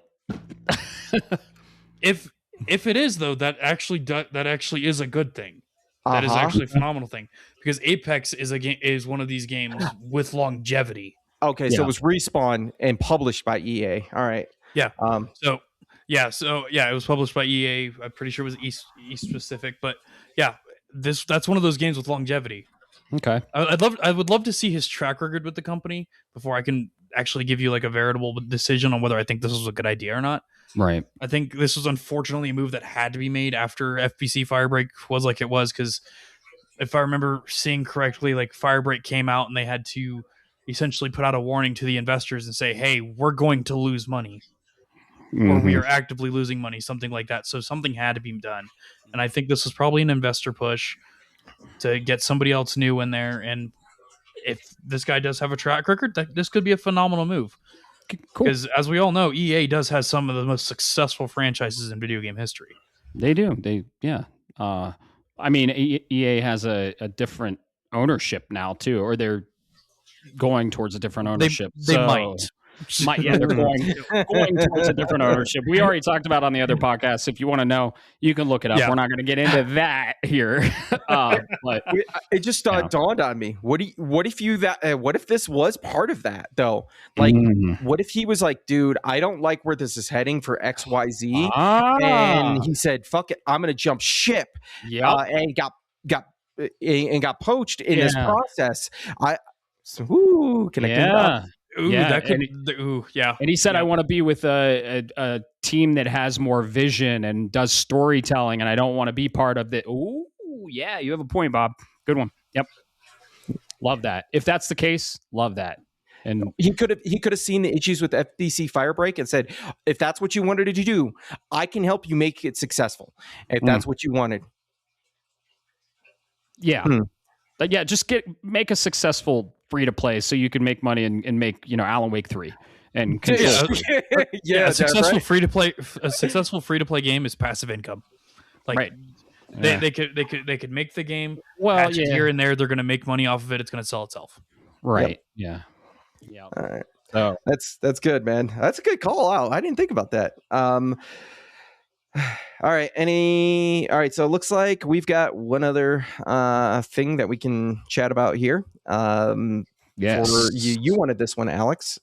S3: If it is, though, that actually is a good thing. That is actually a phenomenal thing, because Apex is one of these games with longevity.
S2: Okay, so it was Respawn and published by EA. All right.
S3: Yeah. So it was published by EA. I'm pretty sure it was East Pacific, but yeah, that's one of those games with longevity.
S1: Okay.
S3: I would love to see his track record with the company before I can actually give you like a veritable decision on whether I think this was a good idea or not.
S1: Right.
S3: I think this was unfortunately a move that had to be made after FBC Firebreak was like it was, because if I remember seeing correctly, like Firebreak came out and they had to essentially put out a warning to the investors and say, hey, we're going to lose money, or we are actively losing money, something like that. So something had to be done. And I think this was probably an investor push to get somebody else new in there. And if this guy does have a track record, this could be a phenomenal move.
S1: Cool.
S3: Because as we all know, EA does have some of the most successful franchises in video game history.
S1: They do. I mean, EA has a different ownership now too, or they're going towards a different ownership.
S3: They might.
S1: They're going towards a different ownership. We already talked about on the other podcast. If you want to know, you can look it up. We're not going to get into that here. But
S2: it just dawned on me. What if this was part of that though? Like, what if he was like, dude, I don't like where this is heading for XYZ, and he said, "Fuck it, I'm going to jump ship." And got poached in this process. Connecting the dots.
S3: Ooh,
S1: Yeah,
S3: that could. Yeah.
S1: And he said,
S3: Yeah.
S1: I want to be with a team that has more vision and does storytelling, and I don't want to be part of the. Ooh, yeah, you have a point, Bob. Good one. Yep. Love that. If that's the case, love that. And
S2: he could have seen the issues with FBC Firebreak and said, if that's what you wanted to do, I can help you make it successful. If that's what you wanted.
S1: Yeah. But yeah, just make a successful free to play so you can make money and make, Alan Wake 3 and Control 3.
S3: A successful free to play game is passive income. Like
S1: right.
S3: They could make the game.
S1: Well,
S3: here and there, they're going to make money off of it. It's going to sell itself.
S1: Right. Yep. Yeah.
S2: All right.
S1: So
S2: that's good, man. That's a good call out. I didn't think about that. All right. All right. So it looks like we've got one other thing that we can chat about here.
S1: Yes.
S2: For you wanted this one, Alex.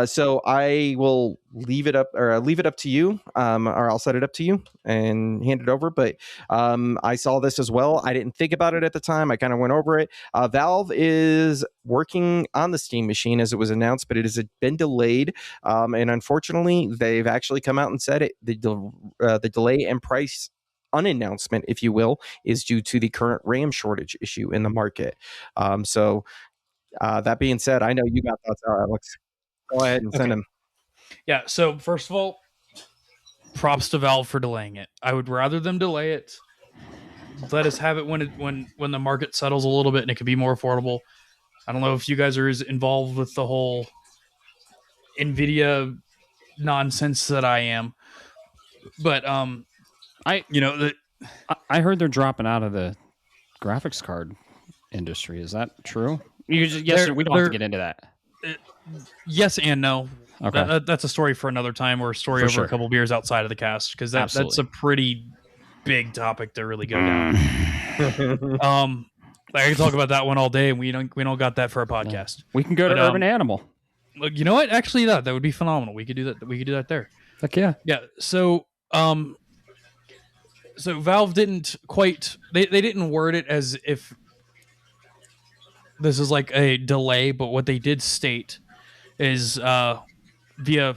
S2: So I will leave it up to you, or I'll set it up to you and hand it over. But I saw this as well. I didn't think about it at the time. I kind of went over it. Valve is working on the Steam machine as it was announced, but it has been delayed. And unfortunately, they've actually come out and said it. The delay and price unannouncement, if you will, is due to the current RAM shortage issue in the market. So that being said, I know you got thoughts, Alex. Go ahead and send them.
S3: Yeah. So first of all, props to Valve for delaying it. I would rather them delay it. Let us have it when the market settles a little bit and it can be more affordable. I don't know if you guys are as involved with the whole Nvidia nonsense that I am, but I
S1: heard they're dropping out of the graphics card industry. Is that true? We don't have to get into that.
S3: Yes and no.
S1: Okay.
S3: That's a story for another time, or a story over a couple beers outside of the cast, because that's a pretty big topic to really go down. I can talk about that one all day, and we don't got that for a podcast.
S1: No. We can go to Urban Animal.
S3: Look, you know what? Actually, that would be phenomenal. We could do that. We could do that there.
S1: Heck yeah.
S3: Yeah. So Valve didn't quite. They didn't word it as if this is like a delay, but what they did state is via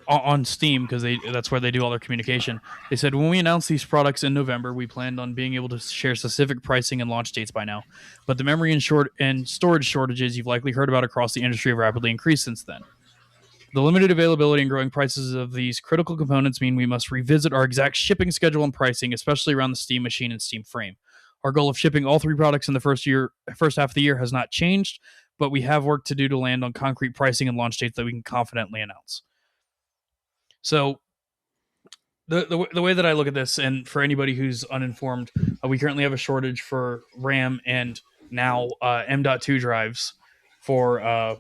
S3: on Steam, because that's where they do all their communication. They said, when we announced these products in November, we planned on being able to share specific pricing and launch dates by now, but the memory and storage shortages you've likely heard about across the industry have rapidly increased since then. The limited availability and growing prices of these critical components mean we must revisit our exact shipping schedule and pricing, especially around the Steam machine and Steam frame. Our goal of shipping all three products in the first half of the year has not changed, but we have work to do to land on concrete pricing and launch dates that we can confidently announce. So the way that I look at this, and for anybody who's uninformed, we currently have a shortage for RAM and now M.2 drives for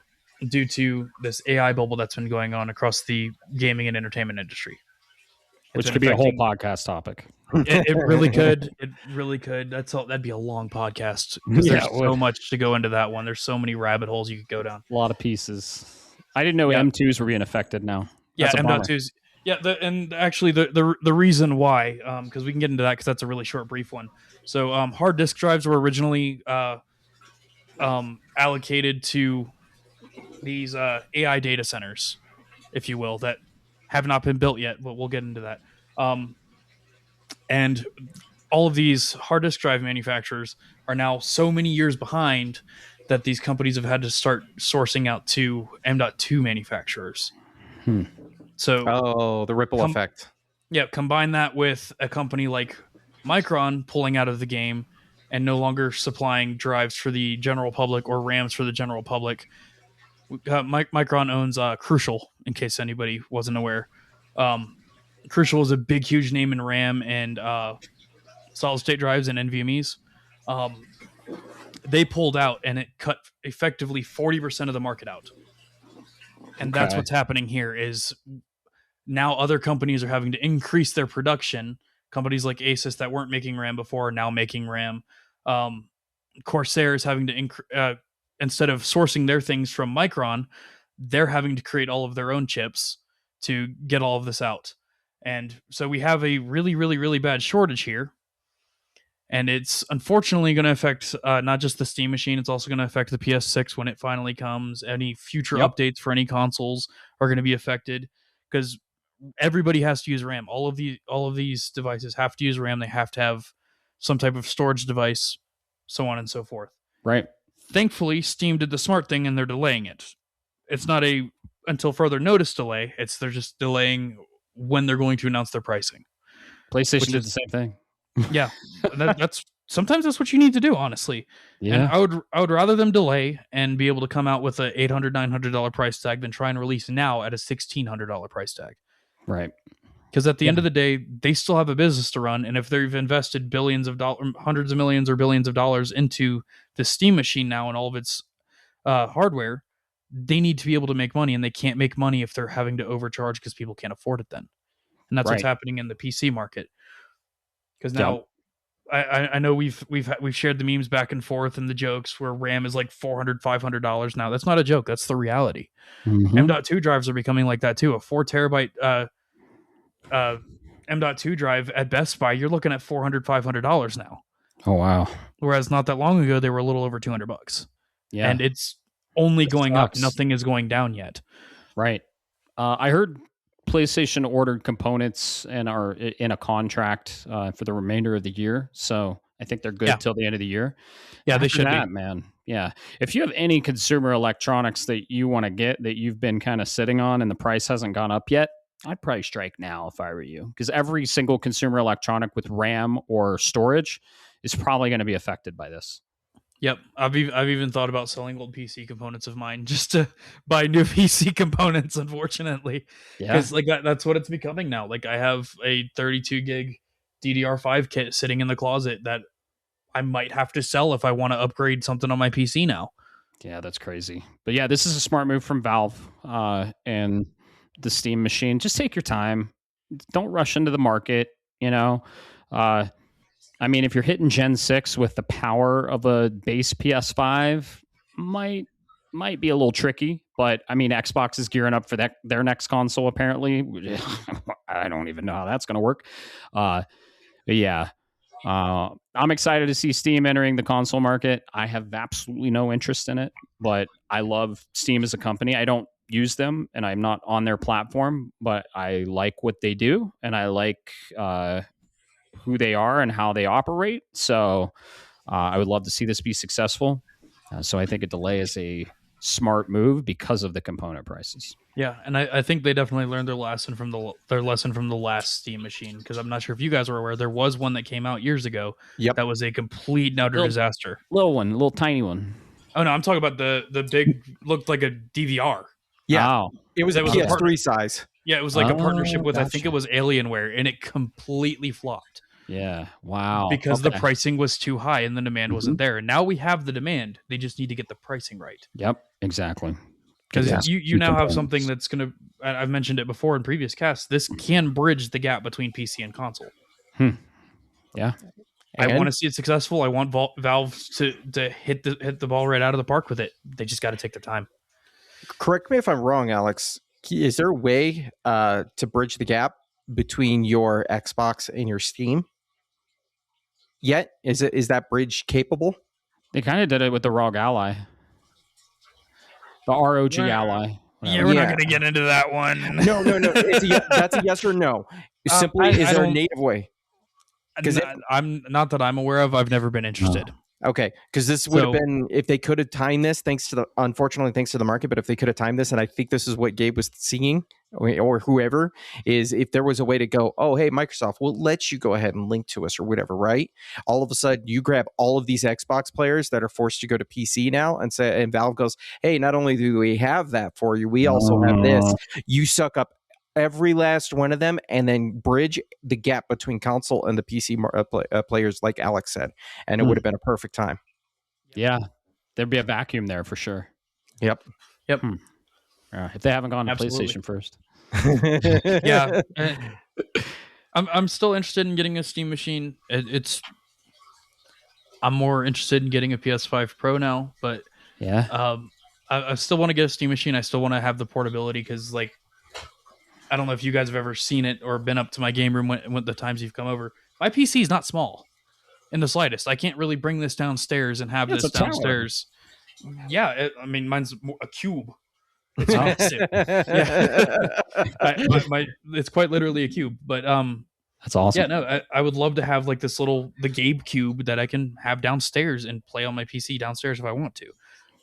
S3: due to this AI bubble that's been going on across the gaming and entertainment industry.
S1: Which could be a whole podcast topic.
S3: It really could. It really could. That'd be a long podcast, because there's so much to go into that one. There's so many rabbit holes you could go down.
S1: A lot of pieces. I didn't know M2s were being affected now.
S3: That's M.2s. Yeah, and actually the reason why, because we can get into that, because that's a really short, brief one. So hard disk drives were originally allocated to these AI data centers, if you will, that have not been built yet, but we'll get into that. And all of these hard disk drive manufacturers are now so many years behind that these companies have had to start sourcing out to M.2 manufacturers. So,
S2: the ripple effect.
S3: Yeah, combine that with a company like Micron pulling out of the game and no longer supplying drives for the general public or RAMs for the general public. Micron owns Crucial, in case anybody wasn't aware. Crucial is a big, huge name in RAM and solid-state drives and NVMEs. They pulled out, and it cut effectively 40% of the market out. And that's what's happening here is now other companies are having to increase their production. Companies like Asus that weren't making RAM before are now making RAM. Corsair is having to instead of sourcing their things from Micron, they're having to create all of their own chips to get all of this out. And so we have a really, really, really bad shortage here. And it's unfortunately going to affect not just the Steam machine, it's also going to affect the PS6 when it finally comes. Any future updates for any consoles are going to be affected because everybody has to use RAM. All of these devices have to use RAM. They have to have some type of storage device, so on and so forth.
S1: Right.
S3: Thankfully, Steam did the smart thing and they're delaying it. It's not a until further notice delay. They're just delaying when they're going to announce their pricing.
S1: PlayStation did the same thing.
S3: Yeah, that's sometimes that's what you need to do, honestly.
S1: Yeah.
S3: And I would rather them delay and be able to come out with a $800, $900 price tag than try and release now at a $1,600 price tag.
S1: Right.
S3: Because at the end of the day, they still have a business to run, and if they've invested billions of dollars, hundreds of millions or billions of dollars into the Steam machine now and all of its hardware, they need to be able to make money, and they can't make money if they're having to overcharge because people can't afford it then. And that's what's happening in the PC market. Because now, I know we've shared the memes back and forth and the jokes where RAM is like $400, $500 now. That's not a joke. That's the reality.
S1: Mm-hmm.
S3: M.2 drives are becoming like that too. A 4 terabyte M.2 drive at Best Buy, you're looking at $400, $500 now.
S1: Oh wow!
S3: Whereas not that long ago, they were a little over $200.
S1: Yeah,
S3: and it's only going up. Nothing is going down yet.
S1: Right. I heard PlayStation ordered components and are in a contract for the remainder of the year, so I think they're good till the end of the year.
S3: Yeah,
S1: After
S3: they should
S1: that,
S3: be.
S1: man. Yeah, if you have any consumer electronics that you want to get that you've been kind of sitting on and the price hasn't gone up yet, I'd probably strike now if I were you, because every single consumer electronic with RAM or storage is probably going to be affected by this.
S3: Yep, I've even thought about selling old PC components of mine just to buy new PC components. Unfortunately, because like that's what it's becoming now. Like I have a 32 gig DDR5 kit sitting in the closet that I might have to sell if I want to upgrade something on my PC now.
S1: Yeah, that's crazy. But yeah, this is a smart move from Valve and the Steam machine. Just take your time. Don't rush into the market. You know. I mean, if you're hitting Gen 6 with the power of a base PS5, might be a little tricky. But, I mean, Xbox is gearing up for their next console, apparently. I don't even know how that's going to work. But yeah, I'm excited to see Steam entering the console market. I have absolutely no interest in it, but I love Steam as a company. I don't use them, and I'm not on their platform, but I like what they do, and I like who they are and how they operate. So I would love to see this be successful. So I think a delay is a smart move because of the component prices.
S3: Yeah, and I think they definitely learned their lesson from the last Steam machine, because I'm not sure if you guys were aware, there was one that came out years ago.
S2: Yep.
S3: That was a complete and utter disaster.
S1: Little tiny one.
S3: Oh no, I'm talking about the big, looked like a DVR.
S2: Yeah,
S1: wow.
S2: It was a PS3 size.
S3: Yeah, it was like a partnership with, I think it was Alienware, and it completely flopped.
S1: Yeah, wow.
S3: Because the pricing was too high and the demand wasn't there. And now we have the demand. They just need to get the pricing right.
S1: Yep, exactly.
S3: Because you now have something that's going to, I've mentioned it before in previous casts, this can bridge the gap between PC and console.
S1: Yeah.
S3: I want to see it successful. I want Valve to hit the ball right out of the park with it. They just got to take the time.
S2: Correct me if I'm wrong, Alex. Is there a way to bridge the gap between your Xbox and your Steam? Yet is that bridge capable?
S1: They kind of did it with the ROG Ally, the ROG Ally.
S3: Yeah, we're not going to get into that one.
S2: No. That's a yes or no. Simply, is there a native way?
S3: Because I'm not that I'm aware of. I've never been interested.
S2: No. Okay, because this would have been, if they could have timed this, unfortunately, thanks to the market, but if they could have timed this, and I think this is what Gabe was seeing, or whoever, is if there was a way to go, oh, hey, Microsoft, we'll let you go ahead and link to us or whatever, right? All of a sudden, you grab all of these Xbox players that are forced to go to PC now, and Valve goes, hey, not only do we have that for you, we also have this. You suck up every last one of them and then bridge the gap between console and the PC players, like Alex said, and it would have been a perfect time.
S1: Yeah, there'd be a vacuum there for sure.
S2: Yep.
S1: If they haven't gone to PlayStation first.
S3: Yeah. I'm still interested in getting a Steam machine. I'm more interested in getting a PS5 Pro now, but
S1: yeah,
S3: I still want to get a Steam machine. I still want to have the portability, because like, I don't know if you guys have ever seen it or been up to my game room when the times you've come over. My PC is not small. in the slightest. I can't really bring this downstairs and have this downstairs. Yeah, I mean, mine's a cube. It's massive. It's quite literally a cube. But
S1: that's awesome.
S3: Yeah, no, I would love to have like this the Gabe cube that I can have downstairs and play on my PC downstairs if I want to.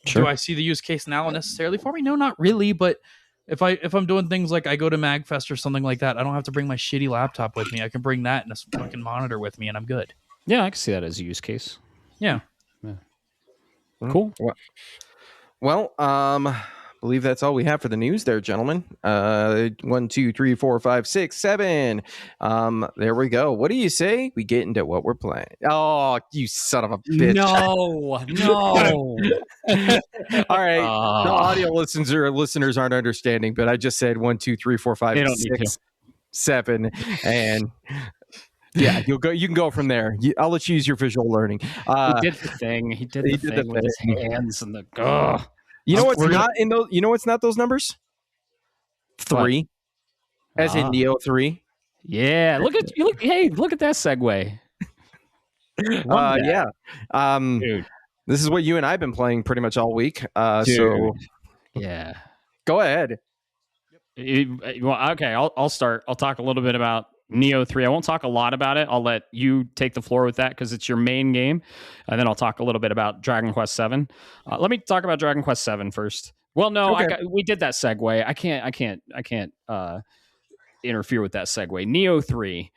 S3: Sure. Do I see the use case now necessarily for me? No, not really. But if I'm doing things like I go to MagFest or something like that, I don't have to bring my shitty laptop with me. I can bring that and a fucking monitor with me, and I'm good.
S1: Yeah, I can see that as a use case.
S3: Yeah.
S1: Cool.
S2: Well, believe that's all we have for the news there, gentlemen. 1, 2, 3, 4, 5, 6, 7. There we go. What do you say we get into what we're playing? Oh, you son of a bitch.
S1: No.
S2: All right. The audio listeners aren't understanding, but I just said 1, 2, 3, 4, 5, 6, 7. And yeah, you can go from there. I'll let you use your visual learning.
S1: He did the thing. He did the thing with his hands and the
S2: You know what's not in those? You know what's not those numbers? 3, as in Nioh 3.
S1: Yeah, look at that segue.
S2: Yeah. Dude. This is what you and I've been playing pretty much all week. So
S1: yeah,
S2: go ahead.
S1: Well, okay, I'll start. I'll talk a little bit about Nioh 3. I won't talk a lot about it. I'll let you take the floor with that because it's your main game. And then I'll talk a little bit about Dragon Quest 7. Let me talk about Dragon Quest 7 first. Well, no, okay. We did that segue. I can't interfere with that segue. Nioh 3.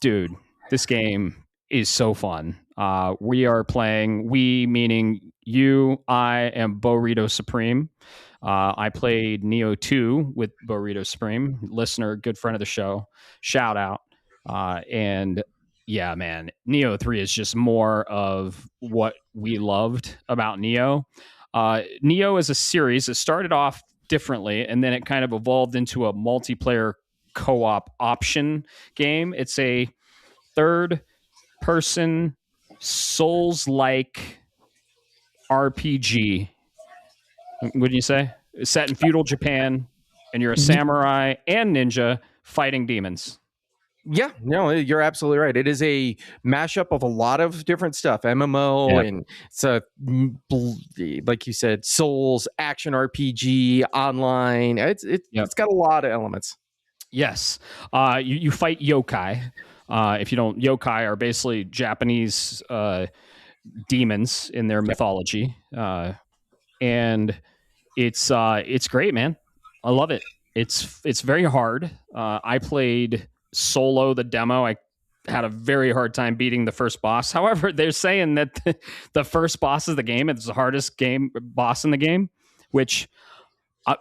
S1: Dude, this game is so fun. We are playing, meaning you, I, and Burrito Supreme. I played Nioh 2 with Burrito Supreme, listener, good friend of the show. Shout out. And yeah, man, Nioh 3 is just more of what we loved about Nioh. Nioh is a series that started off differently, and then it kind of evolved into a multiplayer co-op option game. It's a third-person Souls-like RPG. Wouldn't you say? It's set in feudal Japan, and you're a samurai and ninja fighting demons.
S2: Yeah, no, you're absolutely right. It is a mashup of a lot of different stuff. MMO, and it's like you said, Souls, action RPG, online. It's got a lot of elements.
S1: Yes. You fight yokai. If you don't, yokai are basically Japanese demons in their mythology. And it's great, man. I love it. It's very hard. I played solo the demo. I had a very hard time beating the first boss. However, they're saying that the first boss of the game is the hardest boss in the game, which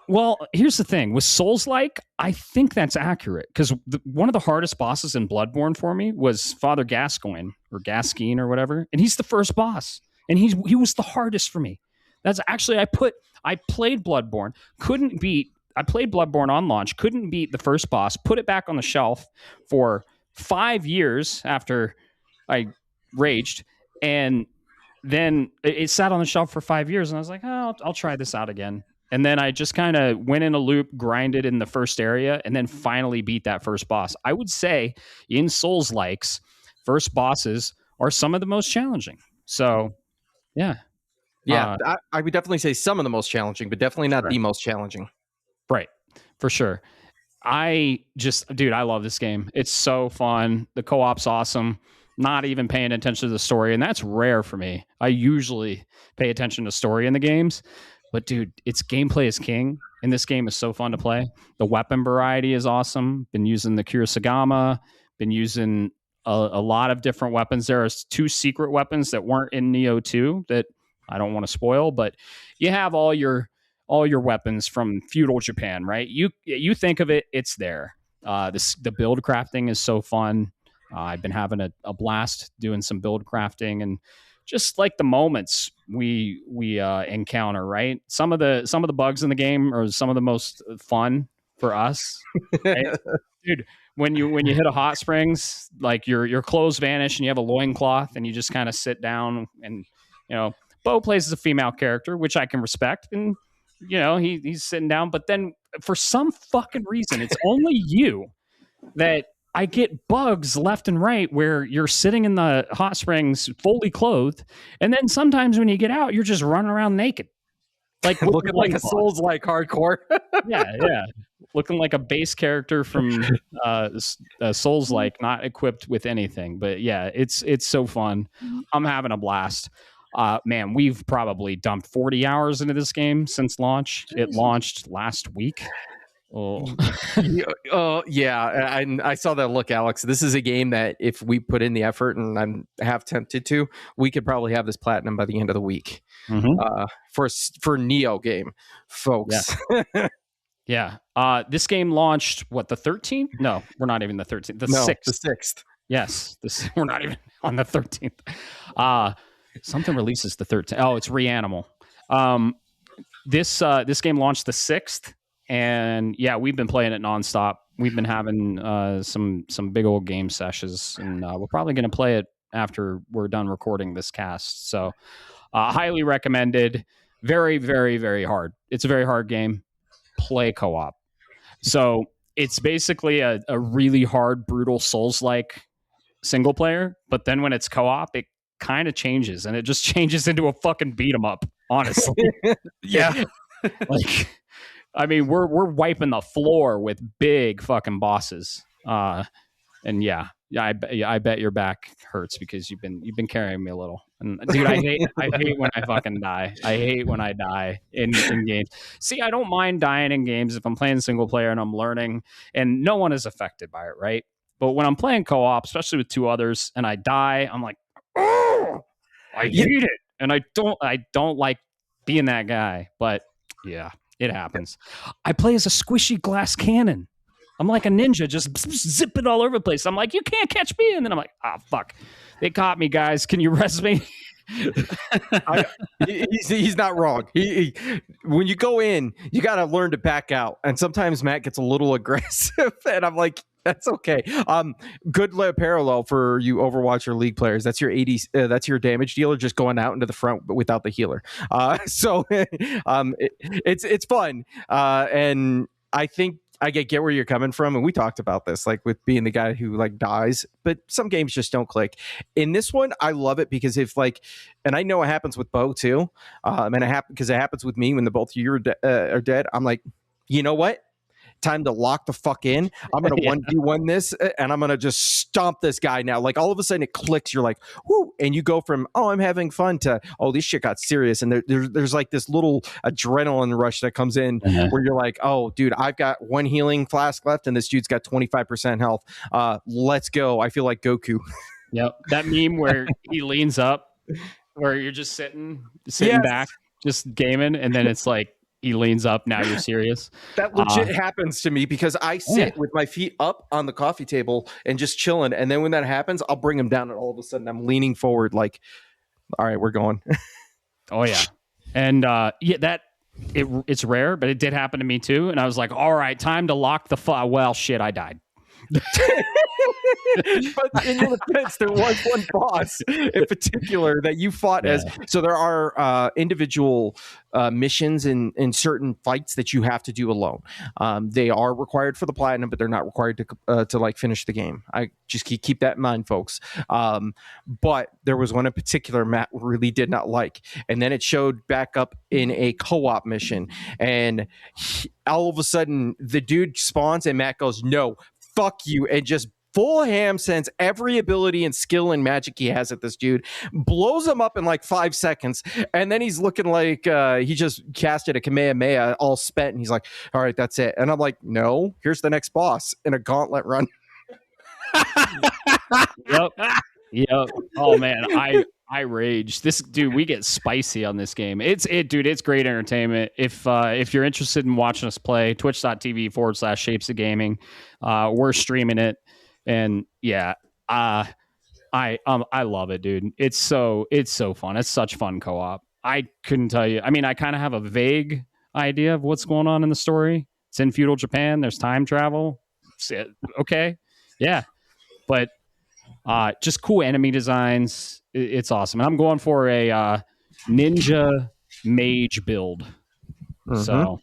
S1: well, here's the thing with Souls-like, I think that's accurate because one of the hardest bosses in Bloodborne for me was Father Gascoigne or Gascoigne or whatever, and he's the first boss, and he was the hardest for me. That's actually I played Bloodborne, I played Bloodborne on launch, couldn't beat the first boss, put it back on the shelf for 5 years after I raged, and then it sat on the shelf for 5 years, and I was like, oh, I'll try this out again. And then I just kind of went in a loop, grinded in the first area, and then finally beat that first boss. I would say in Souls-likes, first bosses are some of the most challenging. So, yeah.
S2: Yeah, I would definitely say some of the most challenging, but definitely not the most challenging.
S1: Right, for sure. I love this game. It's so fun. The co-op's awesome. Not even paying attention to the story, and that's rare for me. I usually pay attention to story in the games. But dude, its gameplay is king, and this game is so fun to play. The weapon variety is awesome. Been using the Kurosagama, been using a lot of different weapons. There are 2 secret weapons that weren't in Nioh 2 that I don't want to spoil, but you have all your weapons from feudal Japan, right? You think of it, it's there. The build crafting is so fun. I've been having a blast doing some build crafting and just like the moments we encounter, right? Some of the bugs in the game are some of the most fun for us, right? Dude. When you hit a hot springs, like your clothes vanish and you have a loincloth and you just kind of sit down and Bo plays as a female character, which I can respect, and he's sitting down, but then for some fucking reason, it's only you that I get bugs left and right where you're sitting in the hot springs fully clothed, and then sometimes when you get out, you're just running around naked. Like
S2: looking like a Souls-like hardcore.
S1: yeah. Looking like a base character from Souls-like, not equipped with anything. But yeah, it's so fun. I'm having a blast. Man, we've probably dumped 40 hours into this game since launch. It launched last week. Oh,
S2: yeah. I saw that look, Alex. This is a game that if we put in the effort, and I'm half tempted to, we could probably have this platinum by the end of the week. For Nioh game, folks.
S1: Yeah. This game launched the 13th? No, we're not even the 13th. The 6th.
S2: The 6th.
S1: Yes, we're not even on the 13th. Something releases the 13th. Oh, it's Reanimal. This game launched the 6th. And yeah, we've been playing it nonstop. We've been having some big old game sessions, and we're probably going to play it after we're done recording this cast. So highly recommended. Very, very, very hard. It's a very hard game. Play co-op. So it's basically a really hard, brutal Souls-like single player. But then when it's co-op, it kind of changes, and it just changes into a fucking beat 'em up, honestly.
S2: Yeah.
S1: Like... I mean, we're wiping the floor with big fucking bosses, and I bet your back hurts because you've been carrying me a little. And dude, I hate when I fucking die. I hate when I die in games. See, I don't mind dying in games if I'm playing single player and I'm learning, and no one is affected by it, right? But when I'm playing co-op, especially with two others, and I die, I'm like, oh, I hate it, and I don't like being that guy. But yeah. It happens. I play as a squishy glass cannon. I'm like a ninja, just zipping all over the place. I'm like, you can't catch me. And then I'm like, fuck. They caught me, guys. Can you rest me?
S2: He's not wrong. When you go in, you got to learn to back out. And sometimes Matt gets a little aggressive. And I'm like, that's okay. Good parallel for you Overwatch or League players. That's your 80. That's your damage dealer just going out into the front, but without the healer. So it's fun. And I think I get where you're coming from, and we talked about this, like with being the guy who like dies, but some games just don't click. In this one, I love it because and I know it happens with Bo too, and it happens with me when the both of you are dead. I'm like, you know what? Time to lock the fuck in. I'm gonna 1v1 this, and I'm gonna just stomp this guy now. Like all of a sudden it clicks. You're like, whoo, and you go from I'm having fun to this shit got serious. And there's like this little adrenaline rush that comes in where you're like, oh, dude, I've got one healing flask left, and this dude's got 25% health. Let's go. I feel like Goku.
S1: Yep, that meme where he leans up, where you're just sitting back, just gaming, and then it's like. He leans up. Now you're serious.
S2: That legit happens to me because I sit with my feet up on the coffee table and just chilling. And then when that happens, I'll bring him down, and all of a sudden I'm leaning forward, like, all right, we're going.
S1: Oh yeah, and it's rare, but it did happen to me too. And I was like, all right, time to lock the file. Well, shit, I died.
S2: But in your defense, there was one boss in particular that you fought as. So there are individual missions in certain fights that you have to do alone. They are required for the platinum, but they're not required to like finish the game. I just keep that in mind, folks. But there was one in particular Matt really did not like, and then it showed back up in a co-op mission, and all of a sudden the dude spawns, and Matt goes, "No, fuck you," and just full ham sends every ability and skill and magic he has at this dude, blows him up in like 5 seconds, and then he's looking like he just casted a Kamehameha all spent, and he's like, all right, that's it. And I'm like, no, here's the next boss in a gauntlet run.
S1: Yep. Oh man, I rage. This dude, we get spicy on this game. It's great entertainment. If you're interested in watching us play, twitch.tv/Shapes of Gaming. We're streaming it, and yeah, I love it, dude. It's so fun. It's such fun co-op. I couldn't tell you. I mean, I kind of have a vague idea of what's going on in the story. It's in feudal Japan. There's time travel. Okay, yeah, but just cool enemy designs. It's awesome. And I'm going for a ninja mage build. So,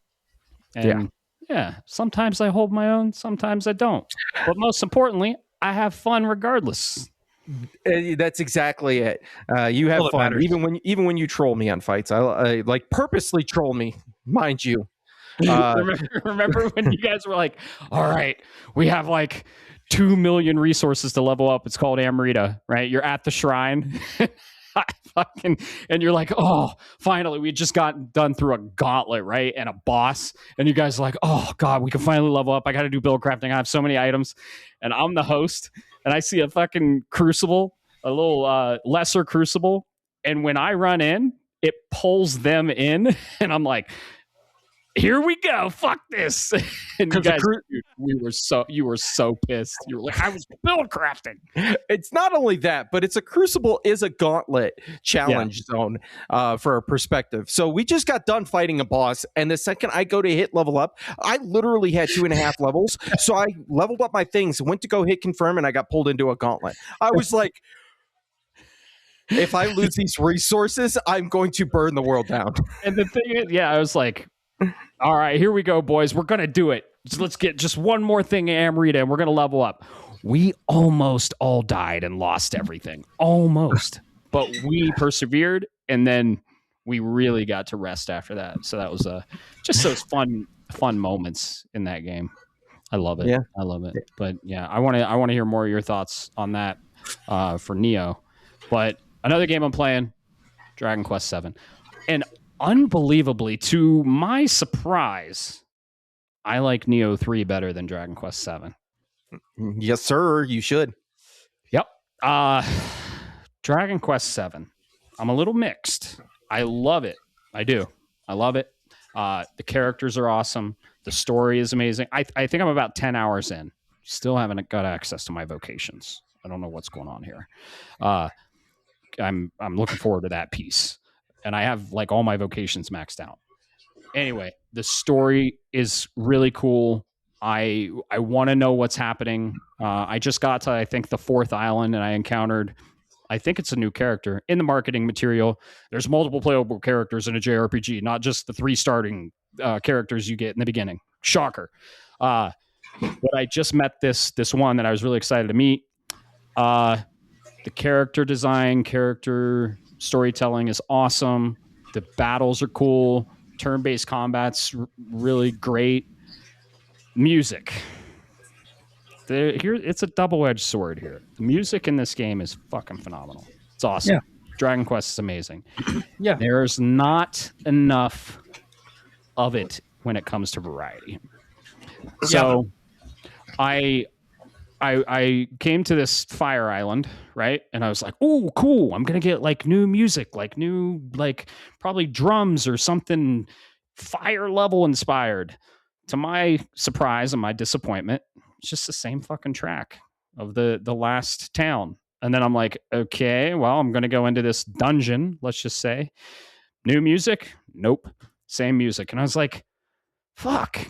S1: and Yeah, sometimes I hold my own, sometimes I don't. But most importantly, I have fun regardless.
S2: That's exactly it. You have fun, even when you troll me on fights. I like purposely troll me, mind you.
S1: Remember when you guys were like, all right, we have like 2 million resources to level up. It's called Amrita, right? You're at the shrine. And you're like, oh, finally, we just got done through a gauntlet, right? And a boss. And you guys are like, oh, God, we can finally level up. I got to do build crafting. I have so many items. And I'm the host. And I see a fucking crucible, a little lesser crucible. And when I run in, it pulls them in. And I'm like, here we go. Fuck this. And you guys, you were so pissed. You were like, I was build crafting.
S2: It's not only that, but it's a crucible is a gauntlet challenge zone for a perspective. So we just got done fighting a boss. And the second I go to hit level up, I literally had 2.5 levels. So I leveled up my things, went to go hit confirm, and I got pulled into a gauntlet. I was like, if I lose these resources, I'm going to burn the world down.
S1: And the thing is, I was like, all right, here we go, boys. We're going to do it. So let's get just one more thing, Amrita, and we're going to level up. We almost all died and lost everything. Almost. But we persevered, and then we really got to rest after that. So that was just those fun moments in that game. I love it. Yeah. I love it. But yeah, I want to hear more of your thoughts on that for Nioh. But another game I'm playing, Dragon Quest VII. And unbelievably, to my surprise, I like Nioh 3 better than Dragon Quest VII.
S2: Yes, sir. You should.
S1: Yep. Dragon Quest VII. I'm a little mixed. I love it. I do. I love it. The characters are awesome. The story is amazing. I think I'm about 10 hours in. Still haven't got access to my vocations. I don't know what's going on here. I'm looking forward to that piece. And I have like all my vocations maxed out. Anyway, the story is really cool. I want to know what's happening. I just got to, I think, the 4th island, and I encountered, I think it's a new character in the marketing material. There's multiple playable characters in a JRPG, not just the 3 starting characters you get in the beginning. Shocker. But I just met this one that I was really excited to meet. The character design, character storytelling is awesome. The battles are cool. Turn-based combat's really great. Music. Here, it's a double-edged sword here. The music in this game is fucking phenomenal. It's awesome. Yeah. Dragon Quest is amazing.
S3: Yeah.
S1: There's not enough of it when it comes to variety. So I came to this fire island, right? And I was like, oh, cool. I'm going to get like new music, like new, like probably drums or something fire level inspired. To my surprise and my disappointment, it's just the same fucking track of the last town. And then I'm like, okay, well, I'm going to go into this dungeon, let's just say. New music? Nope. Same music. And I was like, fuck.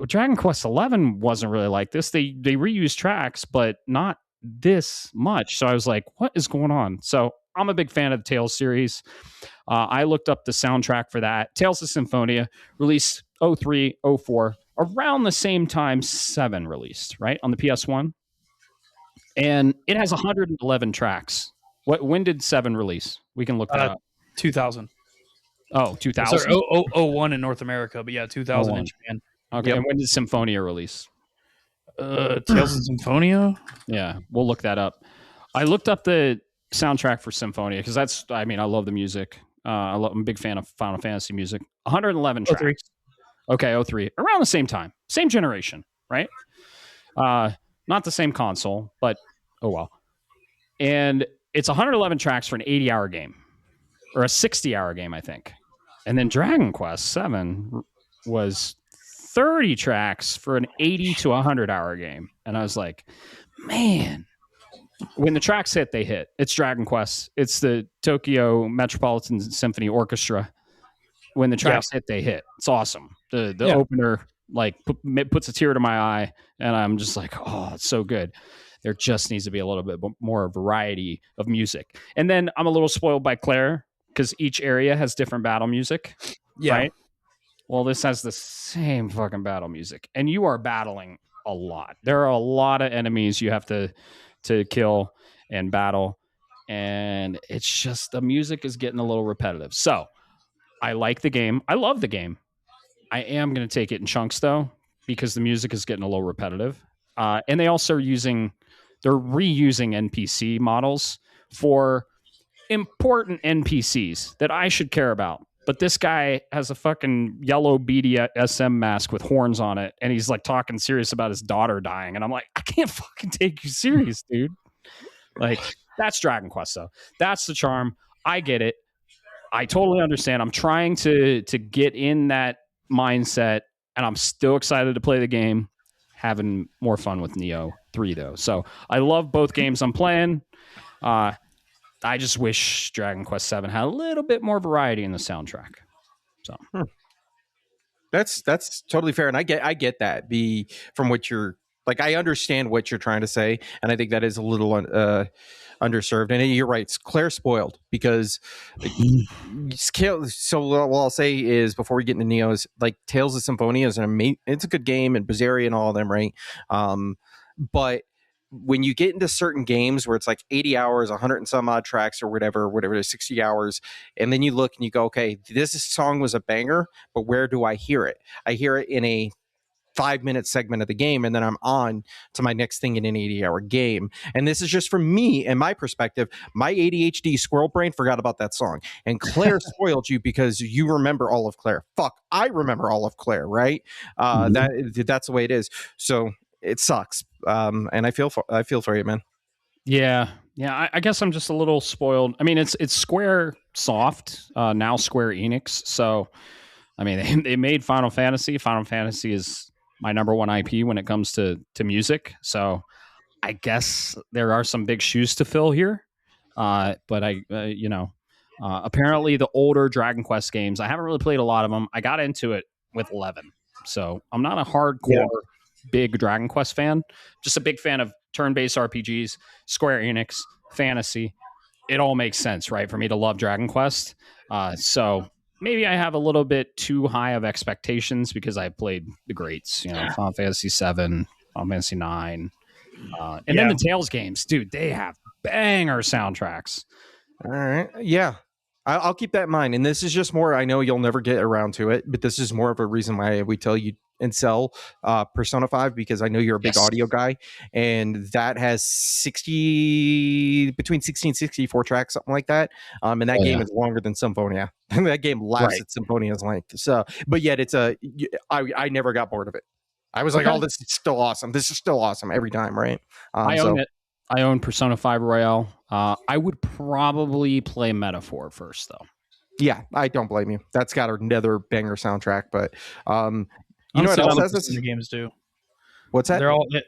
S1: Dragon Quest XI wasn't really like this. They reused tracks, but not this much. So I was like, what is going on? So I'm a big fan of the Tales series. I looked up the soundtrack for that. Tales of Symphonia released 03, 04, around the same time 7 released, right? On the PS1. And it has 111 tracks. When did 7 release? We can look that up.
S3: 2000.
S1: Oh, 2000?
S3: Sorry, 01 in North America, but yeah, 2000 in Japan.
S1: Okay, and when did Symphonia release?
S3: Tales of Symphonia?
S1: Yeah, we'll look that up. I looked up the soundtrack for Symphonia because I love the music. I'm a big fan of Final Fantasy music. 111 tracks.
S3: 03.
S1: Okay, 03. Around the same time. Same generation, right? Not the same console, but oh well. And it's 111 tracks for an 80-hour game. Or a 60-hour game, I think. And then Dragon Quest VII was 30 tracks for an 80 to 100-hour game. And I was like, man, when the tracks hit, they hit. It's Dragon Quest. It's the Tokyo Metropolitan Symphony Orchestra. When the tracks hit, they hit. It's awesome. The opener like puts a tear to my eye, and I'm just like, oh, it's so good. There just needs to be a little bit more variety of music. And then I'm a little spoiled by Clair because each area has different battle music. Yeah. Right? Well, this has the same fucking battle music, and you are battling a lot. There are a lot of enemies you have to kill and battle, and it's just the music is getting a little repetitive. So I like the game. I love the game. I am going to take it in chunks though, because the music is getting a little repetitive. And they also they're reusing NPC models for important NPCs that I should care about. But this guy has a fucking yellow BDSM mask with horns on it, and he's like talking serious about his daughter dying. And I'm like, I can't fucking take you serious, dude. Like, that's Dragon Quest, though. That's the charm. I get it. I totally understand. I'm trying to get in that mindset, and I'm still excited to play the game. Having more fun with Nioh 3, though. So I love both games I'm playing. I just wish Dragon Quest 7 had a little bit more variety in the soundtrack. So
S2: that's totally fair, and I get that. From what you're like, I understand what you're trying to say, and I think that is a little underserved. And you're right, it's Claire spoiled because so what I'll say is, before we get into Nioh, is like Tales of Symphonia is it's a good game, and Berseria and all of them, right? But when you get into certain games where it's like 80 hours, 100 and some odd tracks or whatever it is, 60 hours, and then you look and you go, okay, this song was a banger, but where do I hear it? I hear it in a 5-minute segment of the game, and then I'm on to my next thing in an 80-hour game. And this is just from me and my perspective. My ADHD squirrel brain forgot about that song, and Claire spoiled you because you remember all of Claire. Fuck, I remember all of Claire, right? That's the way it is. So it sucks, and I feel for you, man.
S1: Yeah. I guess I'm just a little spoiled. I mean, it's Square Soft, now Square Enix. So, I mean, they made Final Fantasy. Final Fantasy is my number one IP when it comes to music. So, I guess there are some big shoes to fill here. But apparently the older Dragon Quest games, I haven't really played a lot of them. I got into it with 11, so I'm not a hardcore big Dragon Quest fan. Just a big fan of turn-based RPGs, Square Enix, fantasy. It all makes sense, right, for me to love Dragon Quest. So maybe I have a little bit too high of expectations because I played the greats, Final Fantasy 7, Final Fantasy 9, and then the Tales games, dude. They have banger soundtracks.
S2: All right, yeah. I'll keep that in mind. And this is just more, I know you'll never get around to it, but this is more of a reason why we tell you and sell Persona 5, because I know you're a big audio guy, and that has between 60 and 64 tracks, something like that. And that game is longer than Symphonia. That game lasts at Symphonia's length. So, but yet I never got bored of it. I was like, oh, this is still awesome. This is still awesome every time, right?
S1: I own it. I own Persona 5 Royale. I would probably play Metaphor first, though.
S2: Yeah, I don't blame you. That's got another banger soundtrack, but
S3: you know what else has this? Games do.
S2: What's that?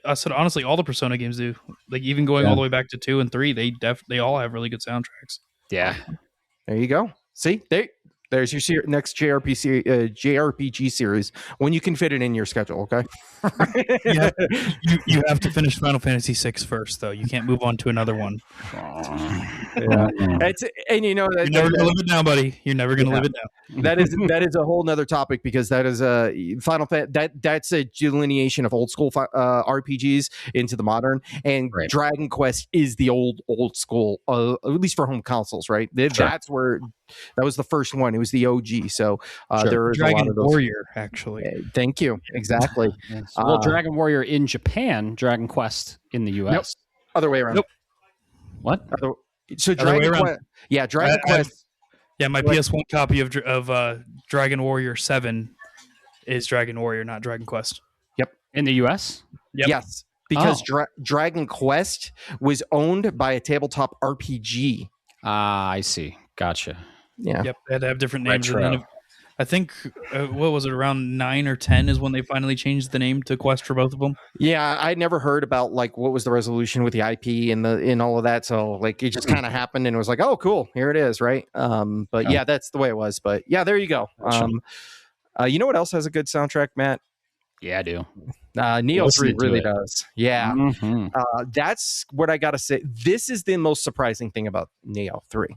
S3: I said honestly, all the Persona games do. Like even going all the way back to 2 and 3, they all have really good soundtracks.
S1: Yeah,
S2: there you go. See, there's your next JRPG series when you can fit it in your schedule. Okay.
S3: you have to finish Final Fantasy 6 first, though. You can't move on to another one.
S2: Yeah. And you know that
S3: you're never gonna live it down, buddy. You're never gonna live it down.
S2: That is a whole nother topic, because that is that's a delineation of old school RPGs into the modern, and Dragon Quest is the old school, at least for home consoles, right? That's where that was the first one. It was the OG. So there is
S3: Dragon
S2: a lot of those.
S3: Warrior, actually.
S2: Thank you. Exactly.
S1: Yes. Well, Dragon Warrior in Japan, Dragon Quest in the US.
S2: Nope. Other way around.
S3: Nope.
S1: What?
S2: So Dragon Quest. Yeah, Dragon Quest.
S3: My PS1 copy of Dragon Warrior 7 is Dragon Warrior, not Dragon Quest.
S1: Yep. In the US?
S3: Yep.
S2: Yes. Because Dragon Quest was owned by a tabletop RPG.
S1: I see. Gotcha.
S2: Yeah.
S3: Yep. They had to have different names. And then I think, what was it, around 9 or 10 is when they finally changed the name to Quest for both of them.
S2: Yeah, I never heard about like what was the resolution with the IP and all of that. So like it just kind of happened and it was like, oh, cool, here it is, right? But yeah, that's the way it was. But yeah, there you go. You know what else has a good soundtrack, Matt?
S1: Yeah, I do.
S2: Nioh 3 really does. Yeah. That's what I gotta say. This is the most surprising thing about Nioh 3.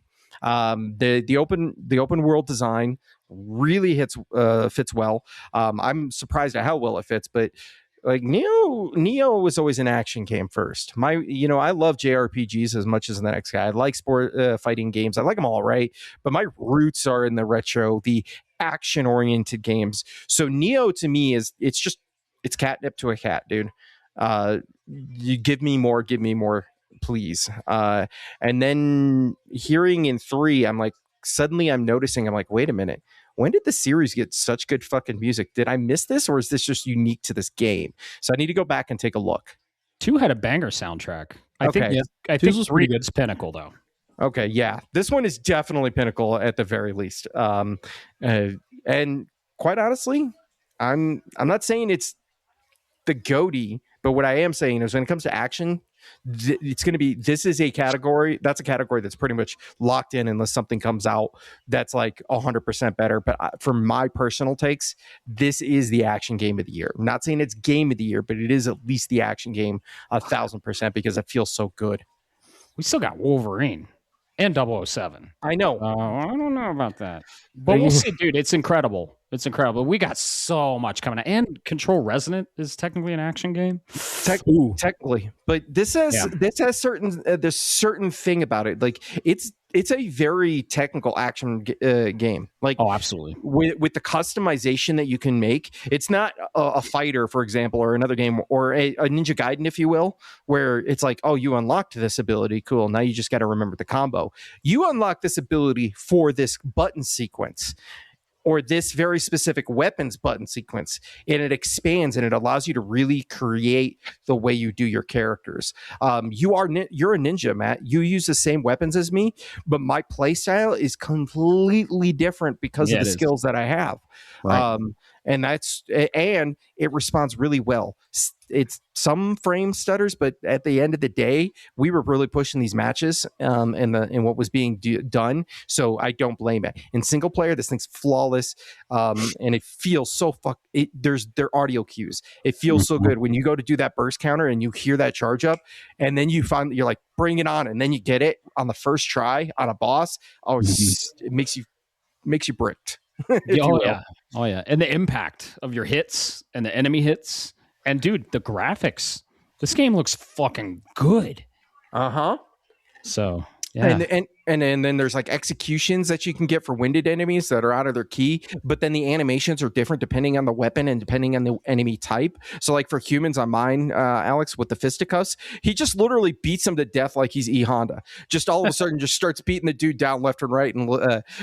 S2: The open world design really fits well. I'm surprised at how well it fits, but like Nioh was always an action game first. I love JRPGs as much as the next guy. I like sport fighting games. I like them all, right? But my roots are in the retro, the action oriented games. So Nioh to me it's catnip to a cat, dude. You give me more, please. And then hearing in 3, I'm like, suddenly I'm noticing, I'm like, wait a minute. When did the series get such good fucking music? Did I miss this, or is this just unique to this game? So I need to go back and take a look.
S1: 2 had a banger soundtrack. I think 3 is pinnacle, though.
S2: Okay, yeah. This one is definitely pinnacle at the very least. And quite honestly, I'm not saying it's the GOATY, but what I am saying is when it comes to action, it's going to be, this is a category that's pretty much locked in unless something comes out that's like 100% better. But for my personal takes, this is the action game of the year. I'm not saying it's game of the year, but it is at least the action game 1,000% because it feels so good.
S1: We still got Wolverine and 007.
S2: I know.
S1: I don't know about that, but we'll see, dude. It's incredible. It's incredible. We got so much coming out. And Control Resonant is technically an action game.
S2: Technically, but this has certain there's certain thing about it. Like it's a very technical action game. Like,
S1: oh, absolutely.
S2: With the customization that you can make, it's not a fighter, for example, or another game, or a Ninja Gaiden, if you will, where it's like, oh, you unlocked this ability, cool. Now you just got to remember the combo. You unlock this ability for this button sequence, or this very specific weapons button sequence, and it expands and it allows you to really create the way you do your characters. You're a ninja, Matt. You use the same weapons as me, but my play style is completely different because of the skills that I have. Right. And it responds really well. It's some frame stutters, but at the end of the day, we were really pushing these matches in what was being done. So I don't blame it. In single player, this thing's flawless, and it feels so there's their audio cues. It feels so good when you go to do that burst counter and you hear that charge up, and then you find that you're like, bring it on, and then you get it on the first try on a boss. Oh, it makes you bricked.
S1: Oh yeah, and the impact of your hits and the enemy hits, and dude, the graphics. This game looks fucking good. So yeah,
S2: and then there's like executions that you can get for winded enemies that are out of their key, but then the animations are different depending on the weapon and depending on the enemy type. So like for humans on mine, Alex, with the fisticuffs, he just literally beats him to death like he's E Honda. Just all of a sudden, just starts beating the dude down left and right, and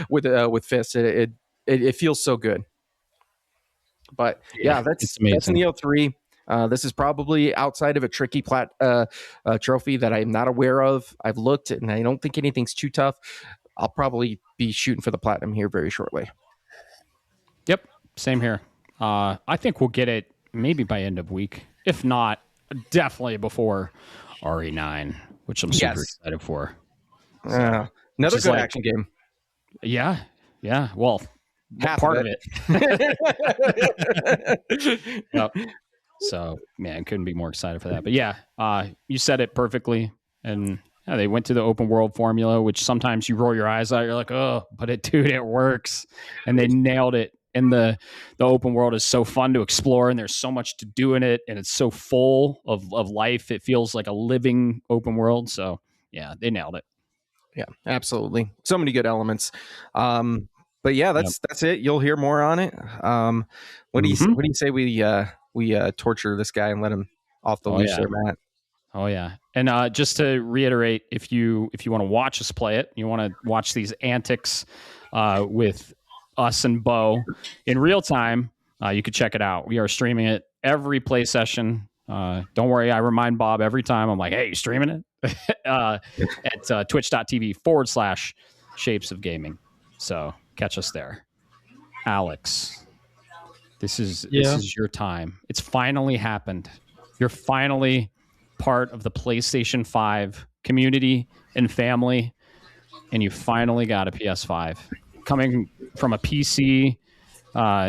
S2: with fists. It feels so good. But yeah, that's Nioh 3. This is probably outside of a tricky trophy that I'm not aware of. I've looked and I don't think anything's too tough. I'll probably be shooting for the platinum here very shortly.
S1: Yep, same here. I think we'll get it maybe by end of week. If not, definitely before RE9, which I'm super excited for.
S2: So, another good action game.
S1: Yeah. Well,
S2: half
S1: part
S2: of
S1: it. Yep. So, man, couldn't be more excited for that. But yeah, you said it perfectly. And they went to the open world formula, which sometimes you roll your eyes out. You're like, oh, but it works. And they nailed it. And the open world is so fun to explore, and there's so much to do in it. And it's so full of life. It feels like a living open world. So, yeah, they nailed it.
S2: Yeah, absolutely. So many good elements. But yeah, that's it. You'll hear more on it. What do you say we torture this guy and let him off the leash there, Matt?
S1: Oh yeah. And just to reiterate, if you want to watch us play it, you want to watch these antics with us and Bo in real time, you could check it out. We are streaming it every play session. Don't worry, I remind Bob every time. I'm like, hey, you streaming it? At twitch.tv/Shapes of Gaming. So catch us there. Alex, this is your time. It's finally happened. You're finally part of the PlayStation 5 community and family, and you finally got a PS5. Coming from a PC,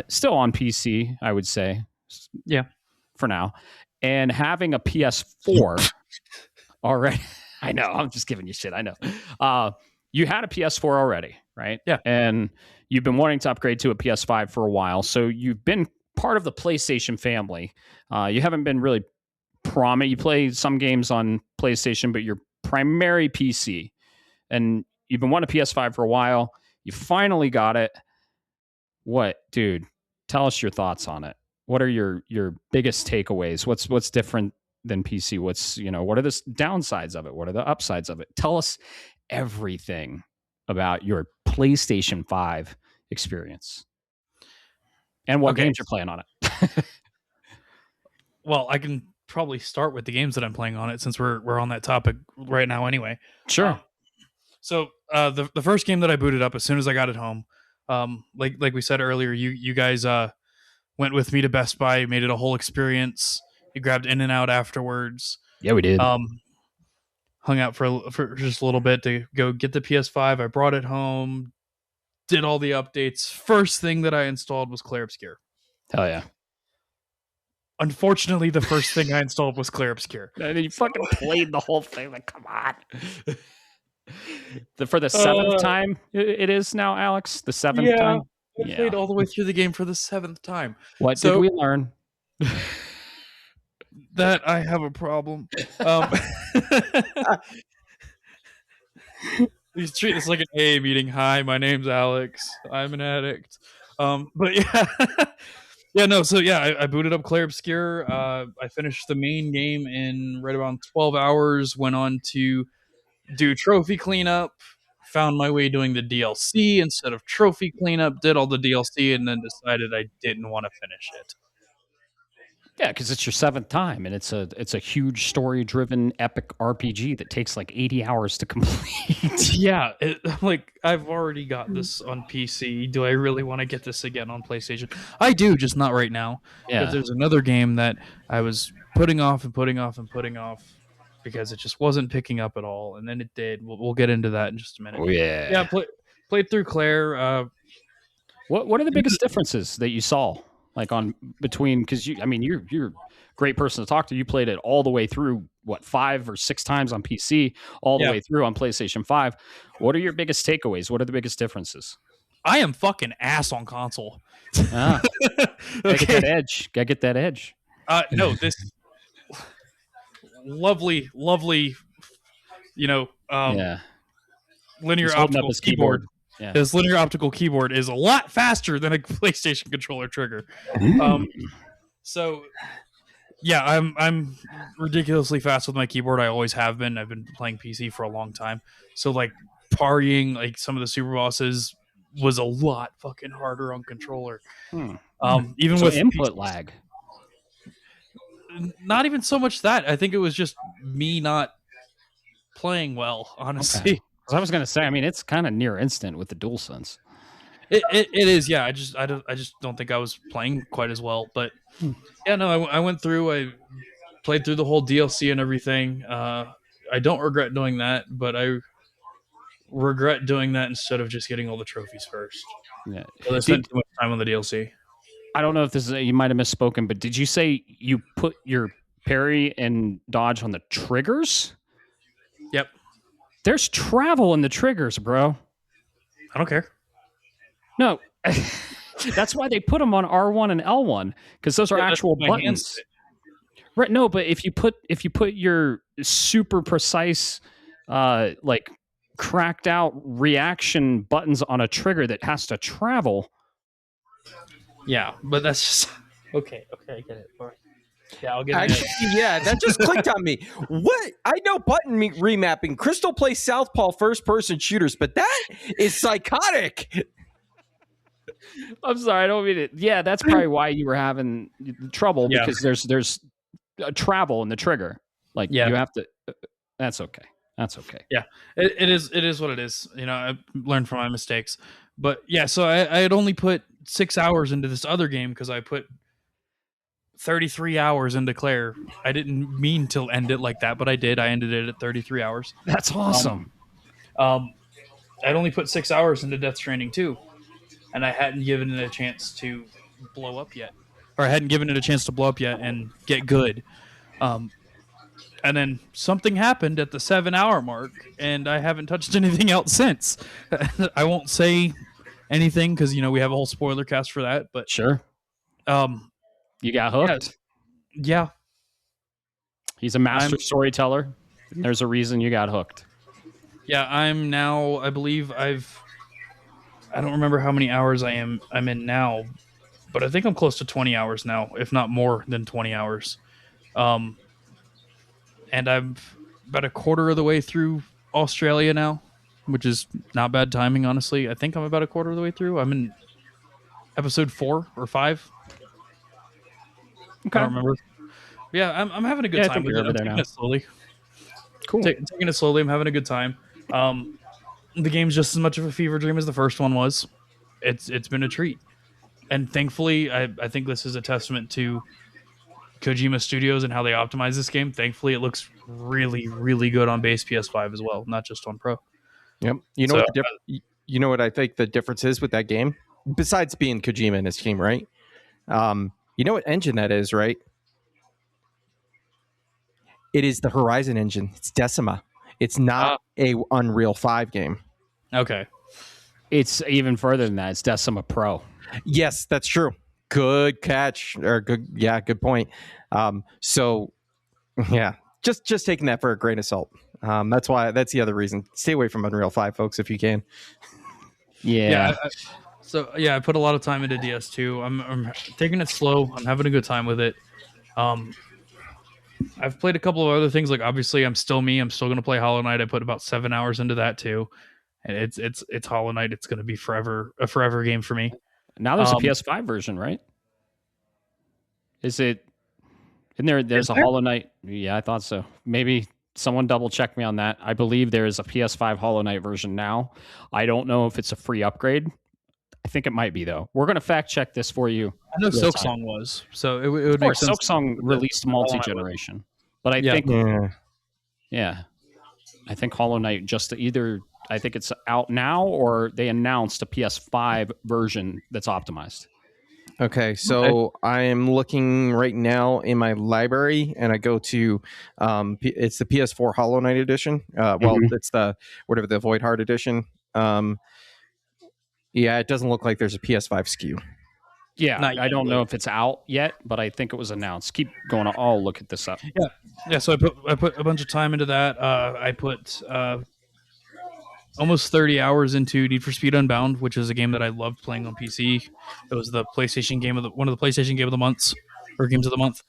S1: still on PC, I would say.
S3: Yeah.
S1: For now. And having a PS4 already. I know, I'm just giving you shit. I know. you had a PS4 already, right?
S3: Yeah.
S1: And you've been wanting to upgrade to a PS5 for a while. So you've been part of the PlayStation family. You haven't been really prominent. You play some games on PlayStation, but you're primary PC. And you've been wanting a PS5 for a while. You finally got it. What, dude? Tell us your thoughts on it. What are your biggest takeaways? What's different than PC? What are the downsides of it? What are the upsides of it? Tell us everything about your PlayStation 5 experience and what games you're playing on it.
S3: Well, I can probably start with the games that I'm playing on it since we're on that topic right now anyway.
S1: Sure.
S3: So the first game that I booted up as soon as I got it home, like we said earlier, you guys went with me to Best Buy, made it a whole experience. You grabbed In and Out afterwards.
S1: Yeah, we did.
S3: Hung out for just a little bit to go get the PS5. I brought it home, did all the updates. First thing that I installed was Clair Obscure.
S1: Hell yeah.
S3: Unfortunately, the first thing I installed was Clair Obscure.
S1: And you fucking played the whole thing. Like, come on. For the seventh time it is now, Alex? The seventh time?
S3: I played all the way through the game for the 7th time.
S1: What did we learn?
S3: That I have a problem. He's treating this like an AA meeting. Hi, my name's Alex. I'm an addict. But yeah. Yeah, no, so yeah, I booted up Clair Obscure. I finished the main game in right around 12 hours, went on to do trophy cleanup, found my way doing the DLC instead of trophy cleanup, did all the DLC, and then decided I didn't want to finish it.
S1: Yeah, because it's your 7th time, and it's a huge story-driven epic RPG that takes like 80 hours to complete.
S3: Yeah, like I've already got this on PC. Do I really want to get this again on PlayStation? I do, just not right now.
S1: Yeah.
S3: But there's another game that I was putting off and putting off and putting off because it just wasn't picking up at all, and then it did. We'll get into that in just a minute.
S1: Oh yeah.
S3: Yeah, played through Clair.
S1: What are the biggest differences that you saw? Like between, because you're a great person to talk to. You played it all the way through, 5 or 6 times on PC, all the way through on PlayStation 5. What are your biggest takeaways? What are the biggest differences?
S3: I am fucking ass on console.
S1: Gotta get that edge. Gotta get that edge.
S3: No, this lovely, linear optical keyboard. Yeah. This linear optical keyboard is a lot faster than a PlayStation controller trigger. So, yeah, I'm ridiculously fast with my keyboard. I always have been. I've been playing PC for a long time. So, like, parrying like some of the super bosses was a lot fucking harder on controller. Even with
S1: input lag.
S3: Not even so much that. I think it was just me not playing well, honestly.
S1: Okay. I was going to say, it's kind of near instant with the DualSense.
S3: It is, yeah. I just don't think I was playing quite as well. But yeah, no, I went through. I played through the whole DLC and everything. I don't regret doing that, but I regret doing that instead of just getting all the trophies first.
S1: Yeah,
S3: so I spent too much time on the DLC.
S1: I don't know if this is, you might have misspoken, but did you say you put your parry and dodge on the triggers?
S3: Yep.
S1: There's travel in the triggers, bro.
S3: I don't care.
S1: No, that's why they put them on R1 and L1, because those are actual buttons. Right? No, but if you put your super precise, like cracked out reaction buttons on a trigger that has to travel.
S3: Yeah, but that's just okay. I get it. All right. Yeah, I'll get it.
S2: Actually, yeah, that just clicked on me. What? I know button remapping. Crystal plays Southpaw first-person shooters, but that is psychotic.
S1: I'm sorry, I don't mean it. Yeah, that's probably why you were having trouble, because there's travel in the trigger. Like you have to. That's okay.
S3: Yeah, it is what it is. I learned from my mistakes. But yeah, so I had only put 6 hours into this other game because I put 33 hours into Clair. I didn't mean to end it like that, but I did. I ended it at 33 hours.
S1: That's awesome.
S3: I'd only put 6 hours into Death Stranding 2, and I hadn't given it a chance to blow up yet. Or I hadn't given it a chance to blow up yet and get good. And then something happened at the 7-hour mark, and I haven't touched anything else since. I won't say anything because we have a whole spoiler cast for that. But
S1: Sure. You got hooked.
S3: Yeah.
S1: He's a master storyteller. There's a reason you got hooked.
S3: Yeah, I'm now. I believe I don't remember how many hours I'm in now, but I think I'm close to 20 hours now, if not more than 20 hours. And I'm about a quarter of the way through Australia now, which is not bad timing, honestly. I think I'm about a quarter of the way through. I'm in episode 4 or 5.
S1: Okay.
S3: I don't remember. Yeah, I'm having a good time with it. I'm taking it slowly.
S1: Cool.
S3: Taking it slowly. I'm having a good time. The game's just as much of a fever dream as the first one was. It's been a treat. And thankfully, I think this is a testament to Kojima Studios and how they optimize this game. Thankfully, it looks really, really good on base PS5 as well, not just on Pro.
S2: Yep. You know what I think the difference is with that game? Besides being Kojima and his team, right? You know what engine that is, right? It is the Horizon engine. It's Decima. It's not a Unreal 5 game.
S3: Okay.
S1: It's even further than that. It's Decima Pro.
S2: Yes, that's true. Good catch, or good point. So yeah, just taking that for a grain of salt. That's the other reason. Stay away from Unreal 5, folks, if you can.
S1: Yeah.
S3: I put a lot of time into DS2. I'm taking it slow. I'm having a good time with it. I've played a couple of other things. Like, obviously, I'm still me. I'm still going to play Hollow Knight. I put about 7 hours into that too, and it's Hollow Knight. It's going to be a forever game for me.
S1: Now there's a PS5 version, right? Is it in there? There's a Hollow Knight. Yeah, I thought so. Maybe someone double check me on that. I believe there is a PS5 Hollow Knight version now. I don't know if it's a free upgrade. I think it might be, though. We're going to fact check this for you.
S3: I know Silksong was, so it would make sense.
S1: Silksong released multi-generation, but I think, I think Hollow Knight just either, I think it's out now or they announced a PS5 version that's optimized.
S2: Okay, so I am looking right now in my library, and I go to it's the PS4 Hollow Knight edition. It's the Void Heart edition. Yeah, it doesn't look like there's a PS5 SKU.
S1: Yeah, I don't know if it's out yet, but I think it was announced. Keep going. I'll look at this up.
S3: Yeah. So I put a bunch of time into that. I put almost 30 hours into Need for Speed Unbound, which is a game that I loved playing on PC. It was the PlayStation game one of the PlayStation Game of the Months or Games of the Month.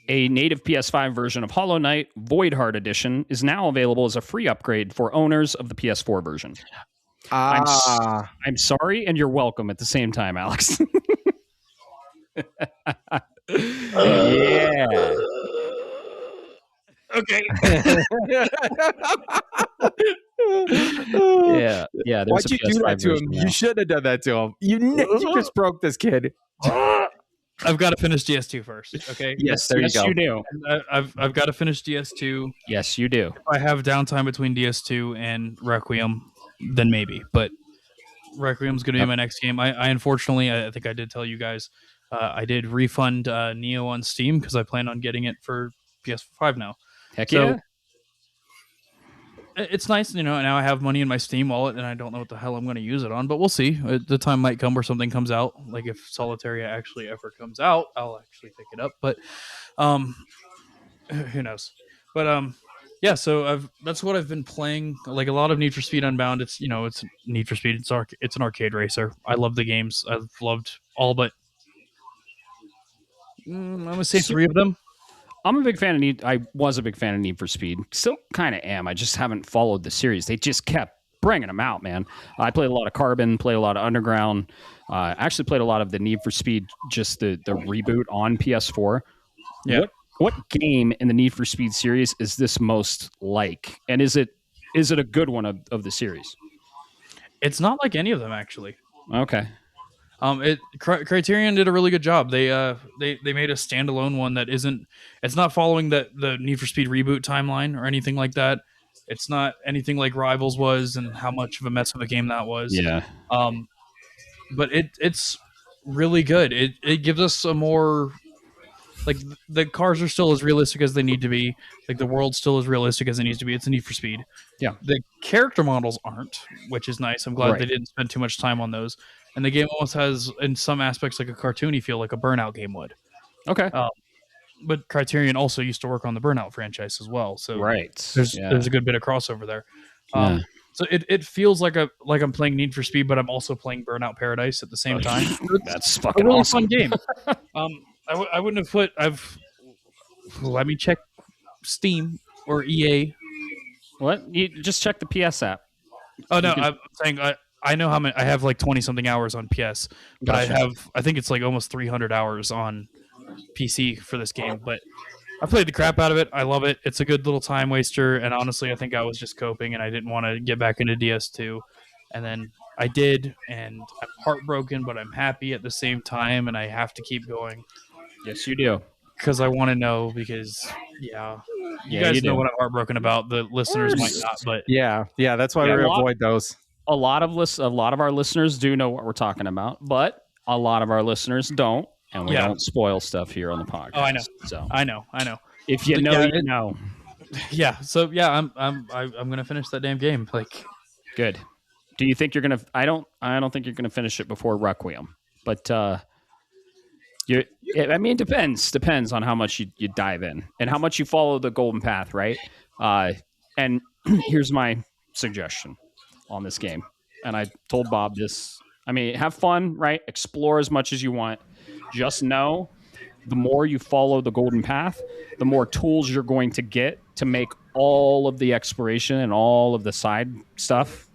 S1: A native PS5 version of Hollow Knight, Void Heart Edition, is now available as a free upgrade for owners of the PS4 version. I'm sorry, and you're welcome at the same time, Alex. Yeah.
S3: Okay.
S1: Yeah.
S2: Why'd you do that to him? Now. You shouldn't have done that to him. You just broke this kid.
S3: I've got to finish DS2 first. Okay.
S1: Yes, there you go. You do.
S3: I've got to finish DS2.
S1: Yes, you do.
S3: If I have downtime between DS2 and Requiem, then maybe. But Requiem's going to be my next game. I unfortunately, I think I did tell you guys, I did refund Nioh on Steam because I plan on getting it for PS5 now.
S1: Heck yeah.
S3: It's nice, now I have money in my Steam wallet and I don't know what the hell I'm going to use it on, but we'll see. The time might come where something comes out. Like if Solitaria actually ever comes out, I'll actually pick it up, but who knows? But yeah, so that's what I've been playing. Like a lot of Need for Speed Unbound. It's it's Need for Speed. It's an arcade racer. I love the games. I've loved all but I'm gonna say 3 of them.
S1: I'm a big fan of I was a big fan of Need for Speed. Still kind of am. I just haven't followed the series. They just kept bringing them out, man. I played a lot of Carbon, played a lot of Underground. Actually played a lot of the Need for Speed, just the reboot on PS4.
S3: Yeah.
S1: What game in the Need for Speed series is this most like? And is it a good one of the series?
S3: It's not like any of them, actually.
S1: Okay.
S3: Criterion did a really good job. They made a standalone one that it's not following the Need for Speed reboot timeline or anything like that. It's not anything like Rivals was and how much of a mess of a game that was.
S1: Yeah.
S3: But it's really good. It gives us a more Like the cars are still as realistic as they need to be. Like the world's still as realistic as it needs to be. It's a Need for Speed.
S1: Yeah.
S3: The character models aren't, which is nice. I'm glad
S1: Right.
S3: they didn't spend too much time on those. And the game almost has, in some aspects, like a cartoony feel, like a Burnout game would.
S1: Okay.
S3: But Criterion also used to work on the Burnout franchise as well, so there's a good bit of crossover there. So it feels like I'm playing Need for Speed, but I'm also playing Burnout Paradise at the same time.
S1: That's fucking
S3: a really
S1: awesome.
S3: fun game. I wouldn't have put. Let me check Steam or EA.
S1: What? You just check the PS app.
S3: Oh no, I'm saying I know how many. I have like 20 something hours on PS, but
S1: Gotcha.
S3: I think it's like almost 300 hours on PC for this game. But I played the crap out of it. I love it. It's a good little time waster. And honestly, I think I was just coping, and I didn't want to get back into DS2. And then I did, and I'm heartbroken, but I'm happy at the same time, and I have to keep going.
S1: Yes, you do.
S3: Because I want to know, because you guys know what I'm heartbroken about. The listeners might not, but
S2: yeah, that's why we avoid those.
S1: A lot of our listeners do know what we're talking about, but a lot of our listeners don't, and we don't spoil stuff here on the podcast.
S3: Oh, I know.
S1: So
S3: I know.
S1: If you know, you know.
S3: Yeah. So yeah, I'm gonna finish that damn game. Like,
S1: good. Do you think you're gonna? I don't think you're gonna finish it before Requiem, but it depends on how much you dive in and how much you follow the golden path, right? And here's my suggestion on this game, and I told Bob this. I mean, have fun, right? Explore as much as you want. Just know, the more you follow the golden path, the more tools you're going to get to make all of the exploration and all of the side stuff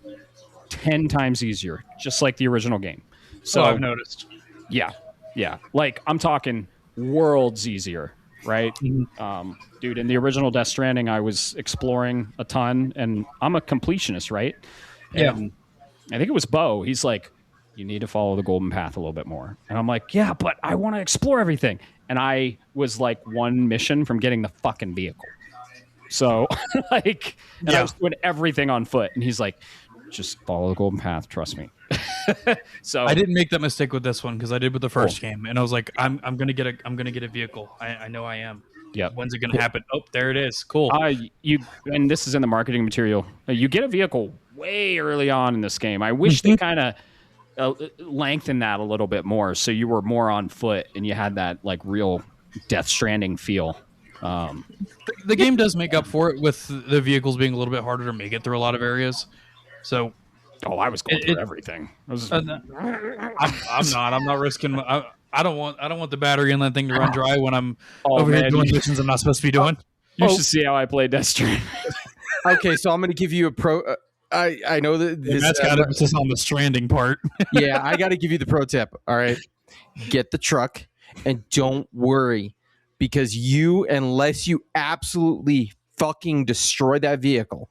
S1: 10 times easier, just like the original game. So
S3: I've noticed.
S1: Yeah. Like, I'm talking worlds easier, right?
S3: Mm-hmm.
S1: Dude, in the original Death Stranding, I was exploring a ton, and I'm a completionist, right? And I think it was Bo. He's like, you need to follow the golden path a little bit more. And I'm like, yeah, but I want to explore everything. And I was like one mission from getting the fucking vehicle. So, I was doing everything on foot. And he's like, just follow the golden path. Trust me. So
S3: I didn't make that mistake with this one because I did with the first game, and I was like, I'm gonna get a vehicle. I know I am.
S1: Yeah.
S3: When's it gonna happen? Oh, there it is. Cool.
S1: And this is in the marketing material. You get a vehicle way early on in this game. I wish they kind of lengthened that a little bit more, so you were more on foot and you had that like real Death Stranding feel.
S3: The game does make up for it with the vehicles being a little bit harder to make it through a lot of areas. So.
S1: I was going through everything.
S3: I'm not. I'm not risking. I don't want the battery in that thing to run dry when I'm over here doing missions I'm not supposed to be doing.
S1: You should see how I play Death Stranding.
S2: Okay, so I'm going to give you a pro. I know that
S3: that's got emphasis on the Stranding part.
S2: Yeah, I got to give you the pro tip. All right, get the truck and don't worry, because unless you absolutely fucking destroy that vehicle,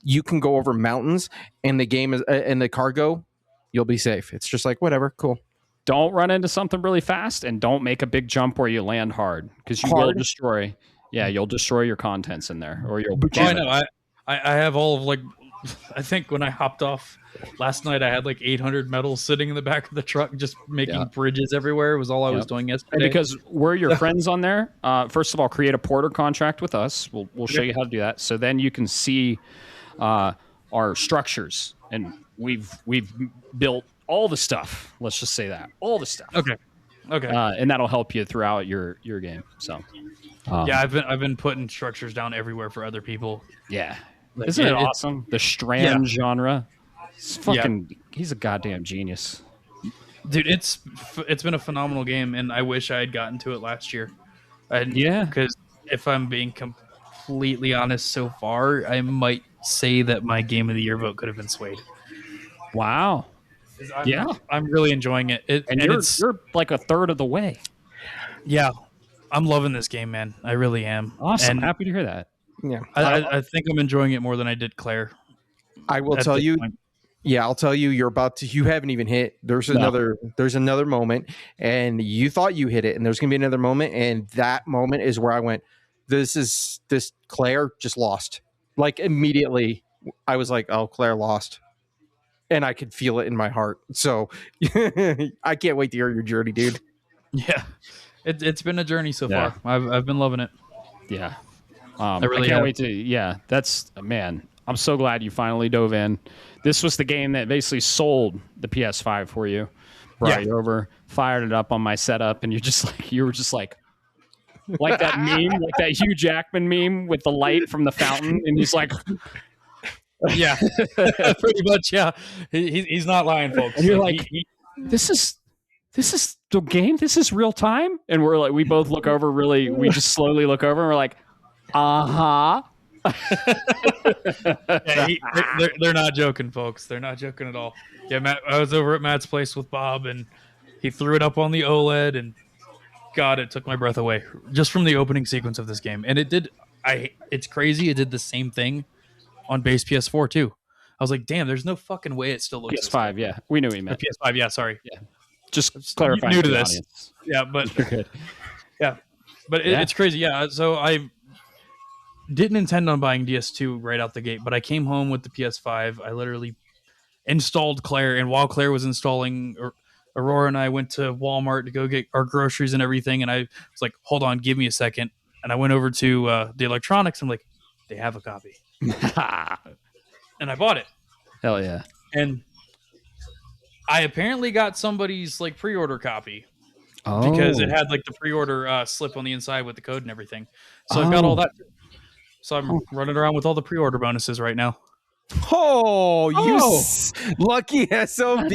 S2: you can go over mountains, and the game is and the cargo, you'll be safe. It's just like, whatever, cool.
S1: Don't run into something really fast, and don't make a big jump where you land hard, because you will destroy. Yeah, you'll destroy your contents in there, or you'll.
S3: I know. I have all of like. I think when I hopped off last night, I had like 800 metals sitting in the back of the truck, just making bridges everywhere. It was all I was doing yesterday.
S1: And because we're your friends on there, first of all, create a porter contract with us. We'll show you how to do that. So then you can see our structures, and we've built all the stuff. Let's just say that all the stuff.
S3: Okay.
S1: And that'll help you throughout your game. So
S3: I've been putting structures down everywhere for other people.
S1: Yeah. Isn't it awesome? The Strand genre. It's fucking. He's a goddamn genius,
S3: dude. It's been a phenomenal game, and I wish I had gotten to it last year. Because if I'm being completely honest, so far, I might say that my Game of the Year vote could have been swayed.
S1: Wow.
S3: I'm really enjoying it.
S1: You're like a third of the way.
S3: Yeah, I'm loving this game, man. I really am.
S1: Awesome.
S3: And
S1: happy to hear that.
S2: Yeah,
S3: I think I'm enjoying it more than I did Clair.
S2: I will tell you. Point. Yeah, I'll tell you. You're about to. You haven't even hit. There's another moment, and you thought you hit it, and there's gonna be another moment, and that moment is where I went. This Clair just lost. Like immediately, I was like, "Oh, Clair lost," and I could feel it in my heart. So I can't wait to hear your journey, dude.
S3: Yeah. It's been a journey so
S1: Yeah.
S3: far. I've been loving it.
S1: Yeah.
S3: I really
S1: can't
S3: have.
S1: wait to. Yeah, that's man. I'm so glad you finally dove in. This was the game that basically sold the PS5 for you. Brought you over, fired it up on my setup, and you were just like that meme, like that Hugh Jackman meme with the light from the fountain, and he's like,
S3: Yeah, pretty much. Yeah, he's not lying, folks.
S1: and you're like, this is the game. This is real time, and we're like, we both look over. Really, we just slowly look over, and we're like, uh-huh.
S3: Yeah, they're not joking, folks. They're not joking at all. Yeah, Matt, I was over at Matt's place with Bob, and he threw it up on the OLED, and God, it took my breath away just from the opening sequence of this game. And it did. It's crazy. It did the same thing on base PS4 too. I was like, damn, there's no fucking way it still looks.
S1: PS5, yeah, we knew he meant
S3: PS5. Yeah, sorry.
S1: Yeah, just clarifying.
S3: New to this. Audience. Yeah, but
S1: you're good.
S3: Yeah, but it's crazy. Yeah, so I didn't intend on buying DS2 right out the gate, but I came home with the PS5. I literally installed Clair, and while Clair was installing, Aurora and I went to Walmart to go get our groceries and everything, and I was like, hold on, give me a second. And I went over to the electronics. I'm like, they have a copy. And I bought it.
S1: Hell yeah.
S3: And I apparently got somebody's like pre-order copy. Because it had like the pre-order slip on the inside with the code and everything. So I've got all that. So I'm running around with all the pre-order bonuses right now.
S2: Lucky SOB.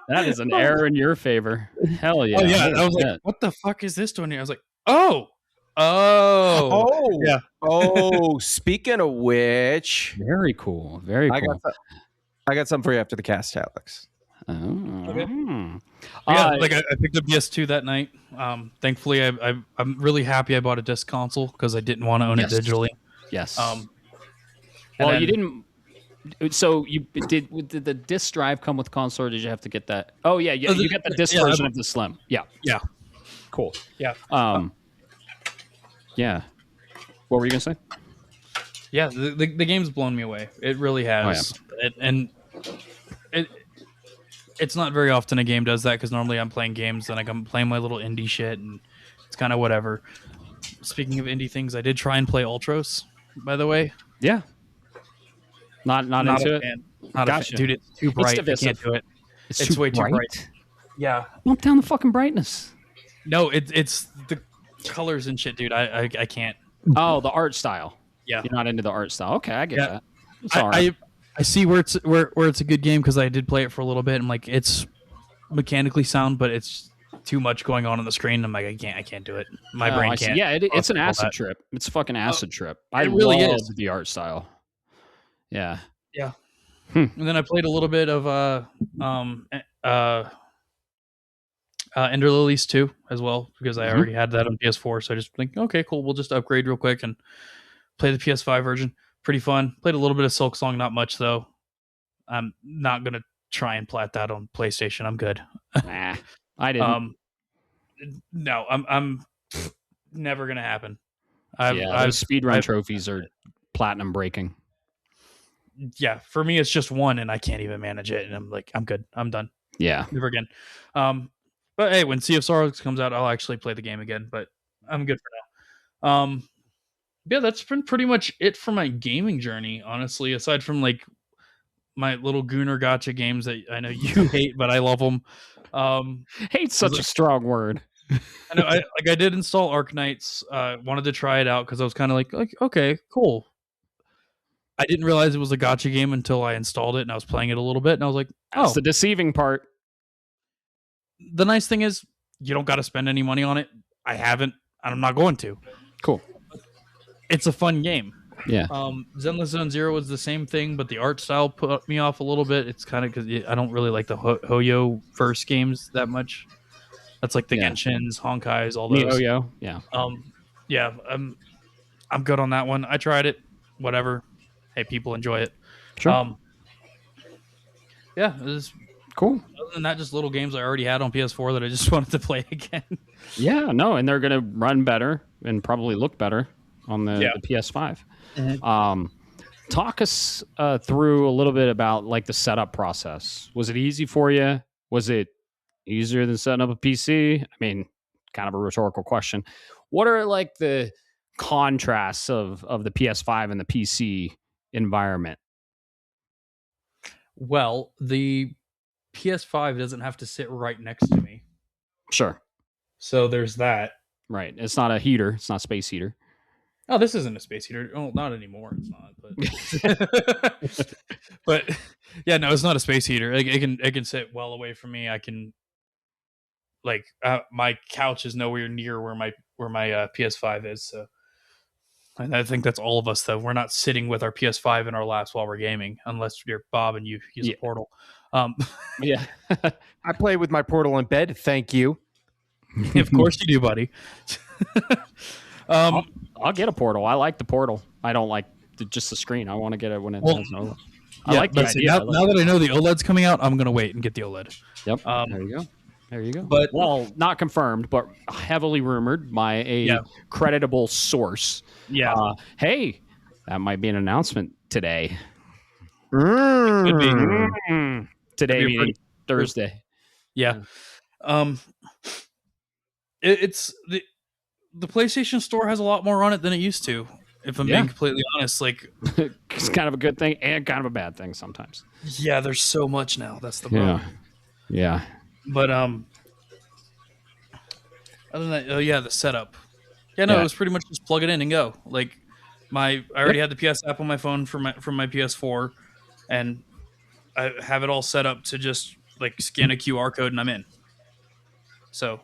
S1: That is an error in your favor. Hell yeah.
S3: Oh, yeah. I was like, what the fuck is this doing here? I was like, yeah.
S2: Oh, speaking of which.
S1: Very cool. Very cool.
S2: I got something for you after the cast, Alex.
S1: Oh.
S3: Okay. Yeah, like I picked up PS2 that night. Thankfully, I'm really happy I bought a disc console because I didn't want to own it digitally.
S1: Yes.
S3: Well,
S1: you didn't. So you did the disc drive come with console, or did you have to get that? Oh yeah, you got the disc version of the Slim. Yeah.
S3: Yeah.
S1: Cool.
S3: Yeah.
S1: Yeah. What were you gonna say?
S3: Yeah, the game's blown me away. It really has. It's not very often a game does that because normally I'm playing games and I'm playing my little indie shit and it's kind of whatever. Speaking of indie things, I did try and play Ultros, by the way.
S1: Yeah. Not into it.
S3: Not a fan. Dude, it's too bright. I can't do it. It's way too bright. Yeah.
S1: Bump down the fucking brightness.
S3: No, it's the colors and shit, dude. I can't.
S1: Oh, the art style.
S3: Yeah.
S1: You're not into the art style. Okay, I get that. It's all right.
S3: I see where it's a good game because I did play it for a little bit and like it's mechanically sound, but it's too much going on the screen. I'm like, I can't do it. My brain can't.
S1: Yeah, it's an acid trip. It's a fucking acid trip. I
S3: really
S1: love
S3: is.
S1: the art style. Yeah.
S3: Yeah. And then I played a little bit of Ender Lilies 2 as well because I already had that on PS4. So I just think, okay, cool. We'll just upgrade real quick and play the PS5 version. Pretty fun. Played a little bit of Silk Song, not much though. I'm not gonna try and plat that on PlayStation. I'm good.
S1: Nah, I didn't.
S3: No, I'm never gonna happen.
S1: Those speedrun trophies are platinum breaking.
S3: Yeah, for me it's just one, and I can't even manage it. And I'm like, I'm good. I'm done.
S1: Yeah,
S3: never again. But hey, when Sea of Sorrows comes out, I'll actually play the game again. But I'm good for now. Yeah, that's been pretty much it for my gaming journey, honestly, aside from like my little Gooner Gotcha games that I know you hate, but I love them.
S1: Hate's such a strong word.
S3: I know, I did install Arknights, wanted to try it out because I was kind of like, okay, cool. I didn't realize it was a gotcha game until I installed it and I was playing it a little bit and I was like,
S1: that's the deceiving part.
S3: The nice thing is you don't got to spend any money on it. I haven't, and I'm not going to.
S1: Cool.
S3: It's a fun game.
S1: Yeah.
S3: Zenless Zone Zero was the same thing, but the art style put me off a little bit. It's kind of because I don't really like the Hoyo first games that much. That's like the Genshins, Honkais, all those.
S1: Nioh, yeah.
S3: Yeah. I'm good on that one. I tried it. Whatever. Hey, people enjoy it.
S1: Sure.
S3: Yeah, it was
S1: cool.
S3: Other than that, just little games I already had on PS4 that I just wanted to play again.
S1: Yeah, no, and they're going to run better and probably look better on the PS5.
S3: Mm-hmm.
S1: Talk us through a little bit about like the setup process. Was it easy for you? Was it Easier than setting up a PC? I mean, kind of a rhetorical question. What are like the contrasts of the PS5 and the PC environment?
S3: Well, the PS5 doesn't have to sit right next to me.
S1: Sure.
S3: So there's that.
S1: Right. It's not a heater. It's not a space heater.
S3: Oh, this isn't a space heater. Oh, not anymore. It's not. But yeah, no, it's not a space heater. Like, it can sit well away from me. I can my couch is nowhere near where my PS5 is. So, and I think that's all of us though. We're not sitting with our PS5 in our laps while we're gaming, unless you're Bob and you use a Portal.
S1: Yeah.
S2: I play with my Portal in bed. Thank you.
S3: Of course you do, buddy.
S1: I'll get a Portal. I like the Portal. I don't like just the screen. I want to get it when it has no. I like the idea.
S3: Now that I know the OLED's coming out, I'm gonna wait and get the OLED.
S1: Yep. There you go. There you go.
S3: But
S1: well, not confirmed, but heavily rumored by a creditable source.
S3: Yeah.
S1: Hey, that might be an announcement today.
S3: It could
S1: be. Today being Thursday.
S3: Yeah. It's the PlayStation Store has a lot more on it than it used to. If I'm being completely honest, like
S1: it's kind of a good thing and kind of a bad thing sometimes.
S3: Yeah, there's so much now. That's the problem.
S1: Yeah.
S3: But other than that, the setup. Yeah, no, it was pretty much just plug it in and go. Like I already had the PS app on my phone from my PS4, and I have it all set up to just like scan a QR code and I'm in. So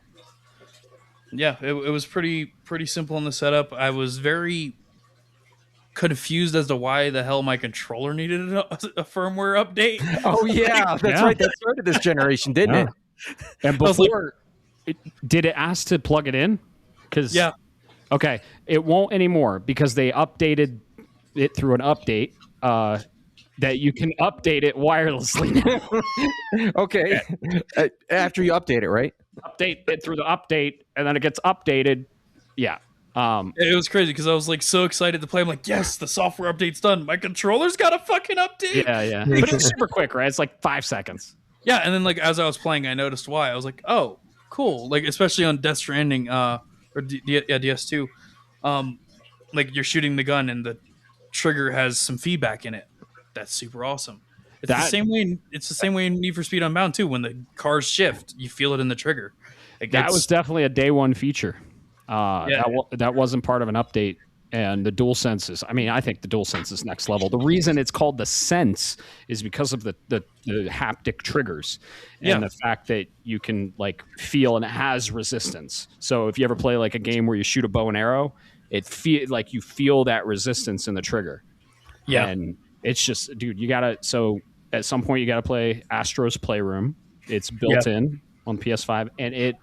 S3: yeah, it was pretty simple in the setup. I was very confused as to why the hell my controller needed a firmware update.
S2: Oh yeah, that's right. That started this generation, didn't it?
S1: And before, did it ask to plug it in? Because okay, it won't anymore because they updated it through an update that you can update it wirelessly now.
S2: Okay, after you update it, right?
S1: Update it through the update, and then it gets updated. Yeah.
S3: It was crazy because I was like so excited to play. I'm like, yes, the software update's done. My controller's got a fucking update.
S1: Yeah. But it's super quick, right? It's like 5 seconds.
S3: Yeah, and then like as I was playing, I noticed why. I was like, oh, cool. Like especially on Death Stranding, DS2, like you're shooting the gun and the trigger has some feedback in it. That's super awesome. It's the same way. It's the same way in Need for Speed Unbound too. When the cars shift, you feel it in the trigger. Like,
S1: that was definitely a day one feature. That wasn't part of an update. And the DualSense I mean, I think the DualSense is next level. The reason it's called the Sense is because of the haptic triggers and the fact that you can like feel, and it has resistance. So if you ever play like a game where you shoot a bow and arrow, it like you feel that resistance in the trigger. Yeah. And it's just, dude, you gotta, so at some point you gotta play Astro's Playroom. It's built in on PS5, and it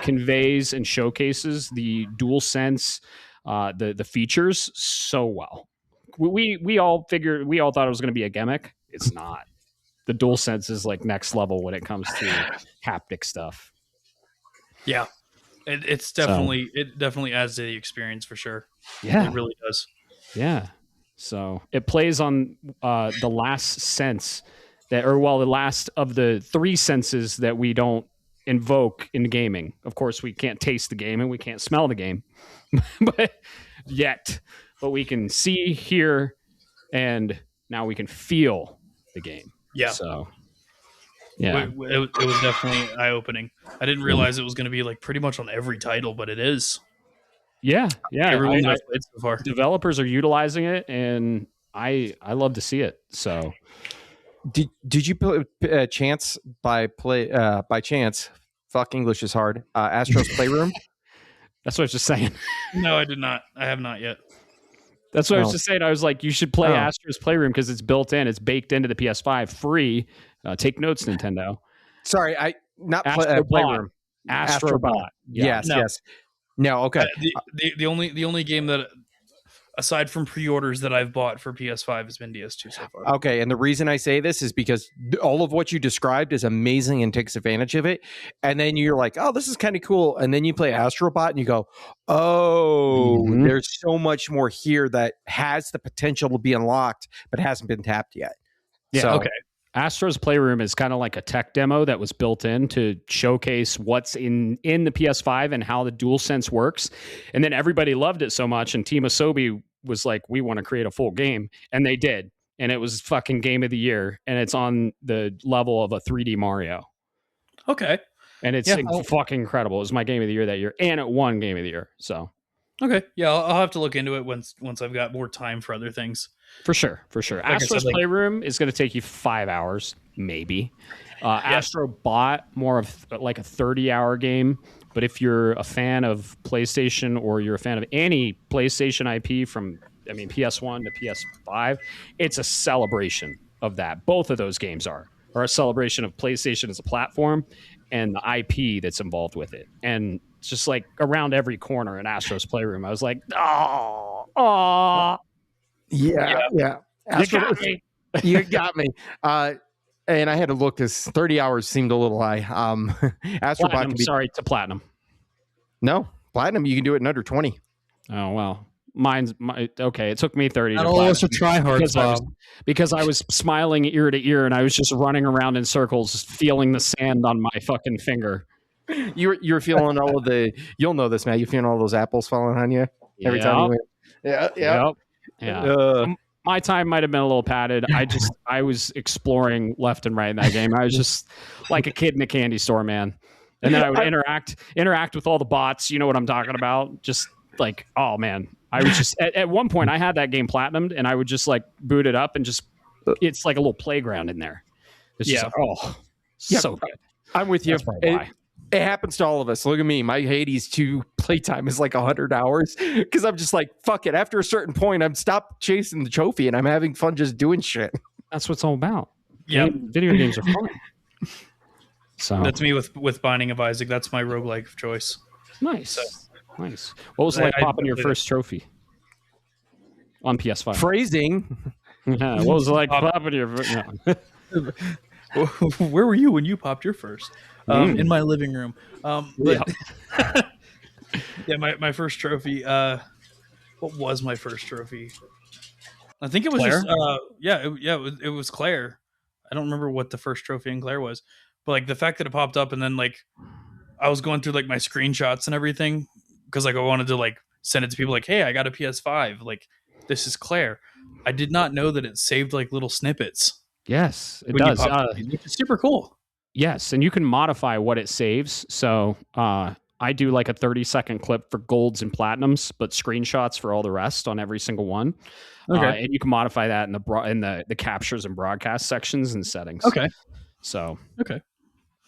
S1: conveys and showcases the DualSense, the features so well. We all thought it was going to be a gimmick. It's not. The DualSense is like next level when it comes to haptic stuff. Yeah,
S3: it definitely adds to the experience for sure.
S1: Yeah,
S3: it really does.
S1: Yeah, so it plays on the last sense the last of the 3 senses that we don't invoke in gaming. Of course, we can't taste the game and we can't smell the game, but we can see, hear, and now we can feel the game.
S3: Yeah.
S1: So, yeah,
S3: it was definitely eye-opening. I didn't realize it was going to be like pretty much on every title, but it is.
S1: Yeah.
S3: Everyone I've played so far.
S1: Developers are utilizing it, and I love to see it. So.
S2: Did you play chance by chance? Fuck, English is hard. Astro's Playroom.
S1: That's what I was just saying.
S3: No, I did not. I have not yet.
S1: That's what I was just saying. I was like, you should play Astro's Playroom because it's built in. It's baked into the PS5, free. Take notes, Nintendo.
S2: Sorry, Playroom.
S1: Astrobot.
S2: Yeah. Yes. No. Okay.
S3: The only game that, aside from pre-orders, that I've bought for PS5 has been DS2 so far.
S2: Okay, and the reason I say this is because all of what you described is amazing and takes advantage of it. And then you're like, oh, this is kind of cool. And then you play Astrobot and you go, oh, there's so much more here that has the potential to be unlocked, but hasn't been tapped yet.
S3: Yeah,
S2: so,
S3: okay.
S1: Astro's Playroom is kind of like a tech demo that was built in to showcase what's in the PS5 and how the DualSense works. And then everybody loved it so much, and Team Asobi was like, we want to create a full game. And they did. And it was fucking game of the year. And it's on the level of a 3D Mario.
S3: Okay.
S1: And it's fucking incredible. It was my game of the year that year. And it won game of the year. So.
S3: Okay. Yeah, I'll have to look into it once I've got more time for other things.
S1: For sure. Like Astro's Playroom is going to take you 5 hours, maybe. Astro Bot, more of like a 30-hour game. But if you're a fan of PlayStation or you're a fan of any PlayStation IP from, PS1 to PS5, it's a celebration of that. Both of those games are a celebration of PlayStation as a platform and the IP that's involved with it. And just like around every corner in Astro's Playroom, I was like, oh.
S2: Yeah. You got me. And I had to look because 30 hours seemed a little high. Astrobot can be...
S1: Sorry, to platinum.
S2: No, platinum, you can do it in under 20.
S1: Oh, well. Okay. It took me 30
S4: to platinum. To try hard,
S1: because I was smiling ear to ear and I was just running around in circles, feeling the sand on my fucking finger.
S2: You're feeling all of the... You'll know this, Matt. You're feeling all those apples falling on you every time you win. Yeah.
S1: Yeah. My time might have been a little padded. I was exploring left and right in that game. I was just like a kid in a candy store, man. And then I would interact with all the bots. You know what I'm talking about? Just like, oh man. I was just at one point I had that game platinumed and I would just like boot it up and just it's like a little playground in there. It's just like, so good.
S2: I'm with you. It happens to all of us. Look at me. My Hades 2 playtime is like 100 hours because I'm just like, fuck it. After a certain point, I'm stopped chasing the trophy and I'm having fun just doing shit.
S1: That's what it's all about. Yeah. Video games are fun. So
S3: that's me with Binding of Isaac. That's my roguelike of choice.
S1: Nice. Nice. What was it like popping your first trophy on PS5?
S2: Phrasing.
S1: Yeah, what was it like popping your first? No.
S3: Where were you when you popped your first? In my living room. My first trophy. What was my first trophy? I think it was
S1: Clair?
S3: It was Clair. I don't remember what the first trophy in Clair was, but like the fact that it popped up and then like I was going through like my screenshots and everything because like I wanted to like send it to people like, hey, I got a PS5. Like this is Clair. I did not know that it saved like little snippets.
S1: Yes, it does.
S3: Which is super cool.
S1: Yes, and you can modify what it saves. So I do like a 30-second clip for golds and platinums, but screenshots for all the rest on every single one. Okay, and you can modify that in the captures and broadcast sections and settings.
S3: Okay.
S1: So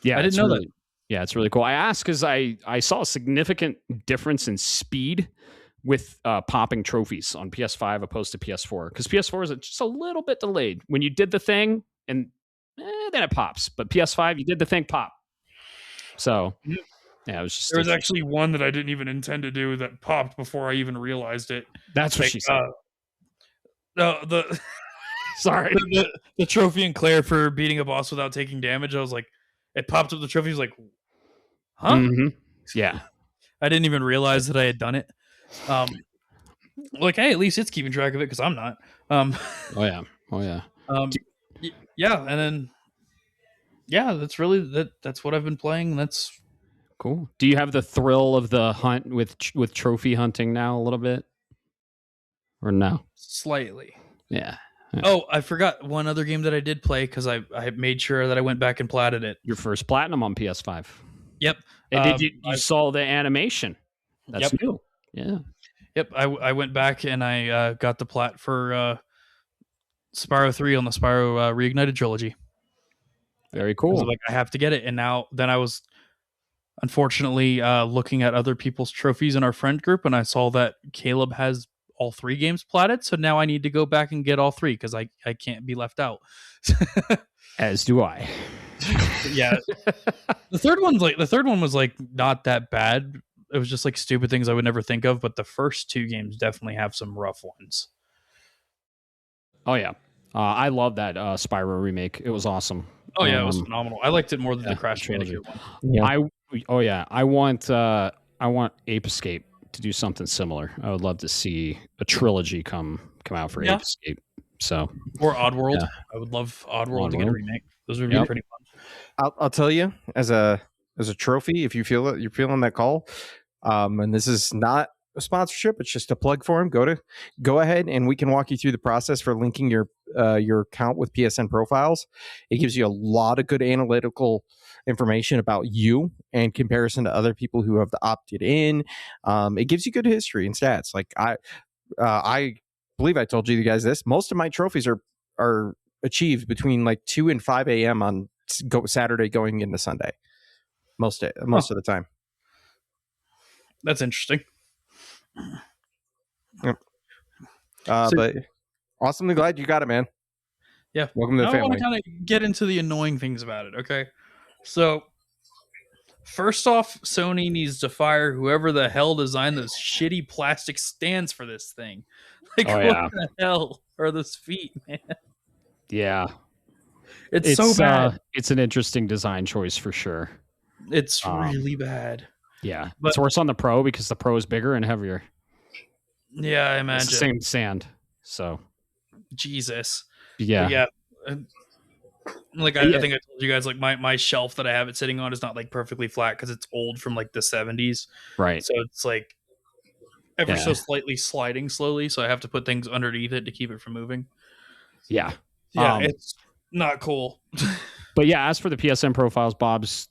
S3: yeah, I didn't know that.
S1: Yeah, it's really cool. I asked because I saw a significant difference in speed with popping trophies on PS5 opposed to PS4 because PS4 is just a little bit delayed. When you did the thing and then it pops, but PS5 you did the thing pop. So yeah, it was just
S3: there was actually one that I didn't even intend to do that popped before I even realized it.
S1: That's what she said.
S3: The sorry, the trophy in Clair for beating a boss without taking damage. I was like, it popped up the trophy. I was like, huh?
S1: Mm-hmm. Yeah,
S3: I didn't even realize that I had done it. Like, hey, at least it's keeping track of it because I'm not.
S1: Oh yeah.
S3: Yeah, and then that's really that's what I've been playing. That's
S1: cool. Do you have the thrill of the hunt with trophy hunting now a little bit, or no?
S3: Slightly.
S1: Yeah.
S3: Oh, I forgot one other game that I did play because I made sure that I went back and platted it.
S1: Your first platinum on PS5.
S3: Yep.
S1: And did you saw the animation? That's new. Yeah.
S3: Yep. I went back and I got the plat for Spyro 3 on the Spyro Reignited trilogy.
S1: Very cool.
S3: So like I have to get it, and then I was unfortunately looking at other people's trophies in our friend group, and I saw that Caleb has all 3 games platted. So now I need to go back and get all 3 because I can't be left out.
S1: As do I.
S3: Yeah. The third one was like not that bad. It was just like stupid things I would never think of, but the first 2 games definitely have some rough ones.
S1: Oh yeah. I love that Spyro remake. It was awesome.
S3: Oh yeah, it was phenomenal. I liked it more than the Crash Bandicoot one.
S1: Yeah. I want Ape Escape to do something similar. I would love to see a trilogy come out for Ape Escape. So
S3: or Oddworld.
S1: Yeah.
S3: I would love Oddworld to get a
S1: Oddworld.
S3: remake. Those would be pretty fun.
S2: I'll tell you as a trophy, if you feel it, you're feeling that call. And this is not a sponsorship; it's just a plug for him. Go ahead, and we can walk you through the process for linking your account with PSN profiles. It gives you a lot of good analytical information about you in comparison to other people who have opted in. It gives you good history and stats. Like I believe I told you guys this. Most of my trophies are achieved between like 2 and 5 a.m. on Saturday going into Sunday. Most of the time.
S3: That's interesting.
S2: Yep. But awesomely glad you got it, man.
S3: Yeah.
S2: Welcome to the family.
S3: I want to kind of get into the annoying things about it. Okay. So first off, Sony needs to fire whoever the hell designed those shitty plastic stands for this thing. Like, what the hell are those feet, man?
S1: Yeah.
S3: It's so bad.
S1: It's an interesting design choice for sure.
S3: It's really bad.
S1: Yeah. But it's worse on the Pro because the Pro is bigger and heavier.
S3: Yeah, I imagine.
S1: It's the same sand. So.
S3: Jesus.
S1: Yeah.
S3: But yeah. Like, I think I told you guys, like, my shelf that I have it sitting on is not, like, perfectly flat because it's old from, like, the 70s.
S1: Right.
S3: So it's, like, ever so slightly sliding slowly, so I have to put things underneath it to keep it from moving.
S1: Yeah.
S3: Yeah, it's not cool.
S1: But yeah, as for the PSN profiles, Bob's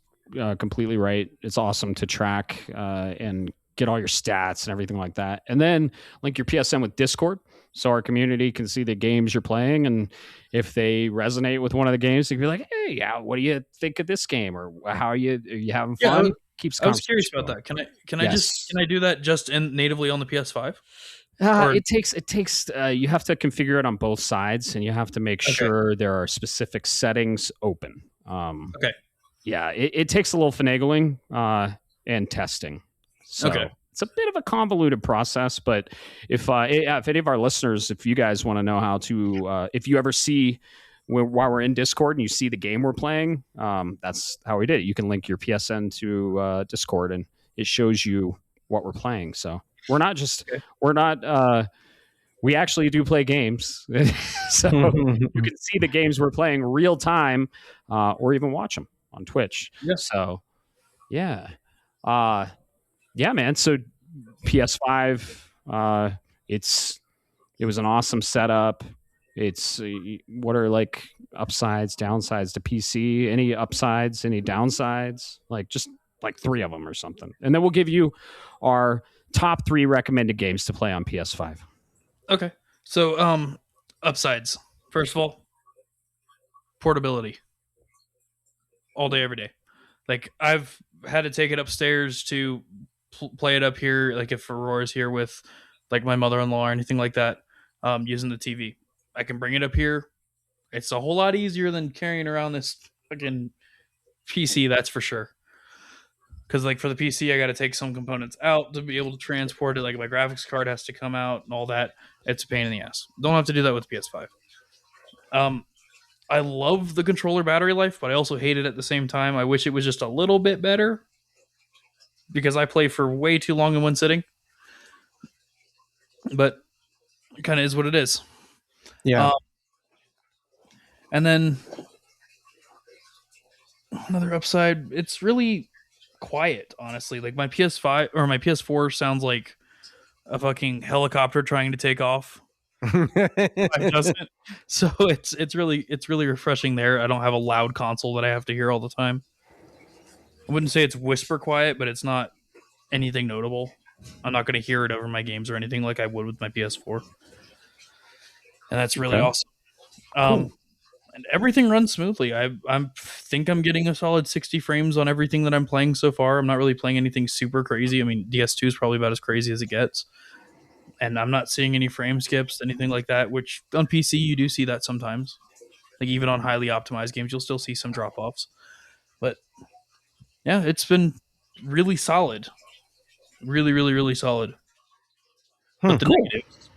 S1: completely right. It's awesome to track and get all your stats and everything like that. And then link your PSN with Discord so our community can see the games you're playing. And if they resonate with one of the games, they can be like, hey, yeah, what do you think of this game? Or how are you having fun?
S3: I was curious about that. Can I do that just natively on the PS5?
S1: It takes you have to configure it on both sides, and you have to make sure there are specific settings open.
S3: Okay.
S1: Yeah, it takes a little finagling and testing. So it's a bit of a convoluted process, but if any of our listeners, if you guys want to know how to, if you ever see while we're in Discord and you see the game we're playing, that's how we did it. You can link your PSN to Discord, and it shows you what we're playing. So we actually do play games. So you can see the games we're playing real time, or even watch them on Twitch.
S3: Yeah.
S1: So yeah, man. So PS5, it was an awesome setup. It's what are like upsides, downsides to PC? Any upsides, any downsides? Like just like 3 of them or something. And then we'll give you our top 3 recommended games to play on PS5.
S3: Okay. So upsides. First of all, portability. All day, every day. Like, I've had to take it upstairs to play it up here, like if Aurora's here with like my mother-in-law or anything like that, using the TV. I can bring it up here. It's a whole lot easier than carrying around this fucking PC, that's for sure. Because like for the PC, I got to take some components out to be able to transport it. Like my graphics card has to come out and all that. It's a pain in the ass. Don't have to do that with the PS5. I love the controller battery life, but I also hate it at the same time. I wish it was just a little bit better because I play for way too long in one sitting. But it kind of is what it is.
S2: Yeah.
S3: And then another upside, it's really quiet, honestly. Like my PS5 or my PS4 sounds like a fucking helicopter trying to take off. It doesn't. So it's really refreshing there. I don't have a loud console that I have to hear all the time. I wouldn't say it's whisper quiet, but it's not anything notable. I'm not going to hear it over my games or anything like I would with my PS4. And that's really awesome. Cool. And everything runs smoothly. I think I'm getting a solid 60 frames on everything that I'm playing so far. I'm not really playing anything super crazy. I mean, DS2 is probably about as crazy as it gets. And I'm not seeing any frame skips, anything like that, which on PC you do see that sometimes. Like even on highly optimized games, you'll still see some drop-offs. But yeah, it's been really solid. Really, really, really solid. But the negatives.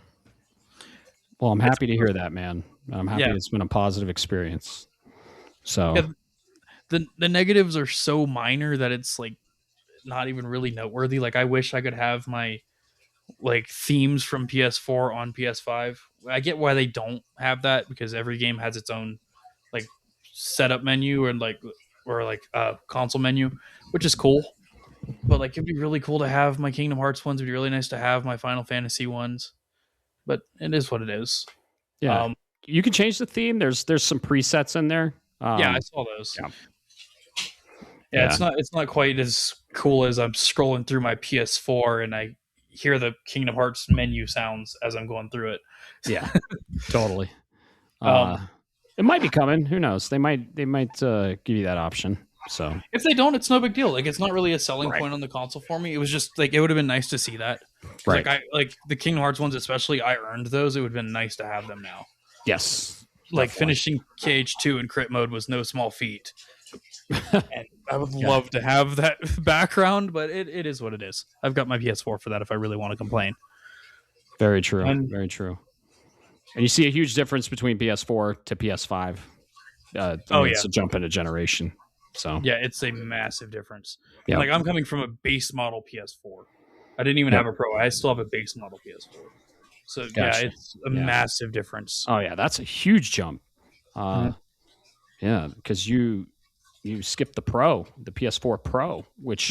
S1: Well, I'm happy to hear that, man. I'm happy it's been a positive experience. So
S3: the negatives are so minor that it's like not even really noteworthy. Like I wish I could have my like themes from PS4 on PS5. I get why they don't have that because every game has its own like setup menu or like console menu, which is cool. But like it'd be really cool to have my Kingdom Hearts ones. It'd be really nice to have my Final Fantasy ones. But it is what it is.
S1: Yeah. You can change the theme. There's some presets in there.
S3: Yeah, I saw those.
S1: Yeah.
S3: It's not quite as cool as I'm scrolling through my PS4 and I hear the Kingdom Hearts menu sounds as I'm going through it.
S1: Yeah, totally. It might be coming. Who knows? They might give you that option. So
S3: if they don't, it's no big deal. Like it's not really a selling point on the console for me. It was just like it would have been nice to see that.
S1: Right.
S3: Like the Kingdom Hearts ones, especially. I earned those. It would have been nice to have them now.
S1: Yes.
S3: Like finishing KH2 in crit mode was no small feat. And I would love to have that background, but it is what it is. I've got my PS4 for that if I really want to complain.
S1: Very true. Very true. And you see a huge difference between PS4 to PS5. It's a jump in a generation. So
S3: yeah, it's a massive difference.
S1: Yeah.
S3: Like I'm coming from a base model PS4. I didn't even have a Pro. I still have a base model PS4. So yeah, it's a massive difference.
S1: Oh yeah, that's a huge jump. Yeah, because you skipped the Pro, the PS4 Pro, which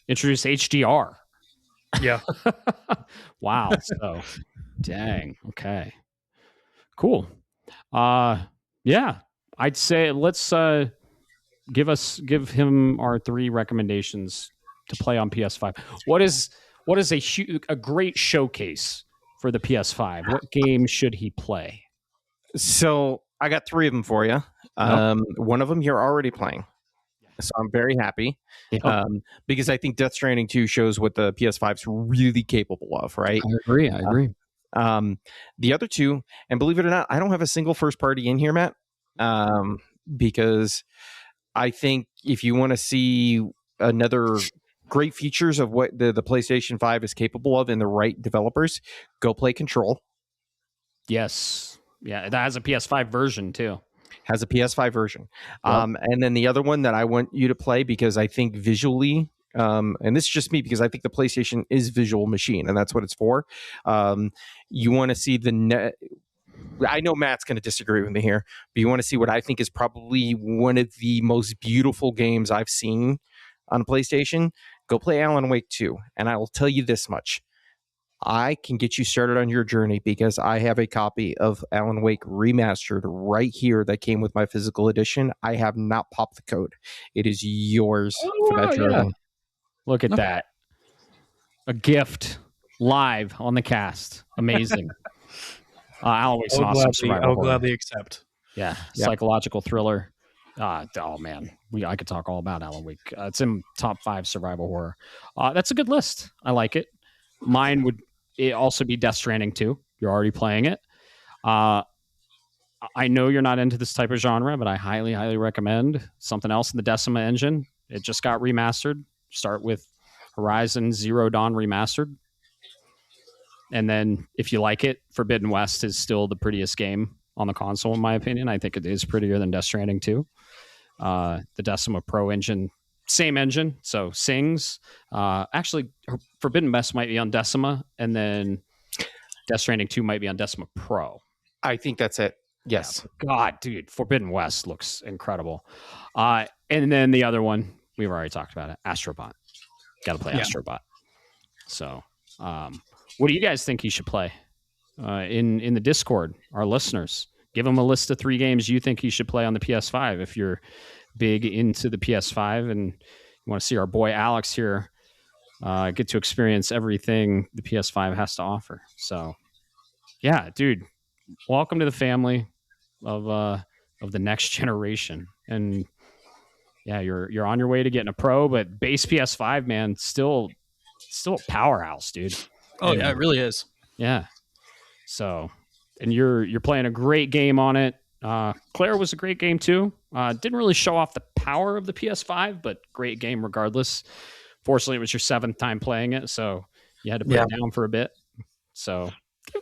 S1: introduced HDR.
S3: Yeah.
S1: Wow. So dang. Okay. Cool. Yeah. I'd say let's give him our 3 recommendations to play on PS5. What is a great showcase for the PS5? What game should he play?
S2: So I got 3 of them for you. One of them you're already playing, so I'm very happy because I think Death Stranding 2 shows what the PS5's really capable of. Right?
S1: I agree.
S2: The other 2, and believe it or not, I don't have a single first party in here, Matt, because I think if you want to see another great features of what the PlayStation 5 is capable of in the right developers, go play Control.
S1: Yes. Yeah, that has a PS5 version too.
S2: Has a PS5 version. And then the other one that I want you to play, because I think visually, and this is just me, because I think the PlayStation is visual machine, and that's what it's for. You want to see I know Matt's going to disagree with me here, but you want to see what I think is probably one of the most beautiful games I've seen on PlayStation. Go play Alan Wake 2, and I will tell you this much. I can get you started on your journey because I have a copy of Alan Wake Remastered right here that came with my physical edition. I have not popped the code. It is yours for that journey.
S1: Yeah. Look at that. A gift live on the cast. Amazing. Alan Wake's an awesome survival horror.
S3: I'll gladly accept.
S1: Yeah. Psychological thriller. Oh man, I could talk all about Alan Wake. It's in top 5 survival horror. That's a good list. I like it. Mine would also be Death Stranding 2. You're already playing it. I know you're not into this type of genre, but I highly, highly recommend something else in the Decima engine. It just got remastered. Start with Horizon Zero Dawn Remastered. And then if you like it, Forbidden West is still the prettiest game on the console, in my opinion. I think it is prettier than Death Stranding 2. The Decima Pro engine, same engine, so sings. Actually, Forbidden West might be on Decima, and then Death Stranding 2 might be on Decima Pro.
S2: I think that's it. Yes.
S1: Yeah, God, dude, Forbidden West looks incredible. And then the other one, we've already talked about it, Astrobot. Got to play Astrobot. So, what do you guys think he should play? In the Discord, our listeners, give him a list of 3 games you think he should play on the PS5 if you're big into the PS5 and you want to see our boy Alex here get to experience everything the PS5 has to offer. So, yeah, dude, welcome to the family of the next generation. And yeah, you're on your way to getting a Pro, but base PS5, man, still a powerhouse, dude.
S3: Oh yeah, it really is.
S1: Yeah. So, and you're playing a great game on it. Clair was a great game too. Didn't really show off the power of the PS5, but great game regardless. Fortunately, it was your 7th time playing it, so you had to put it down for a bit. So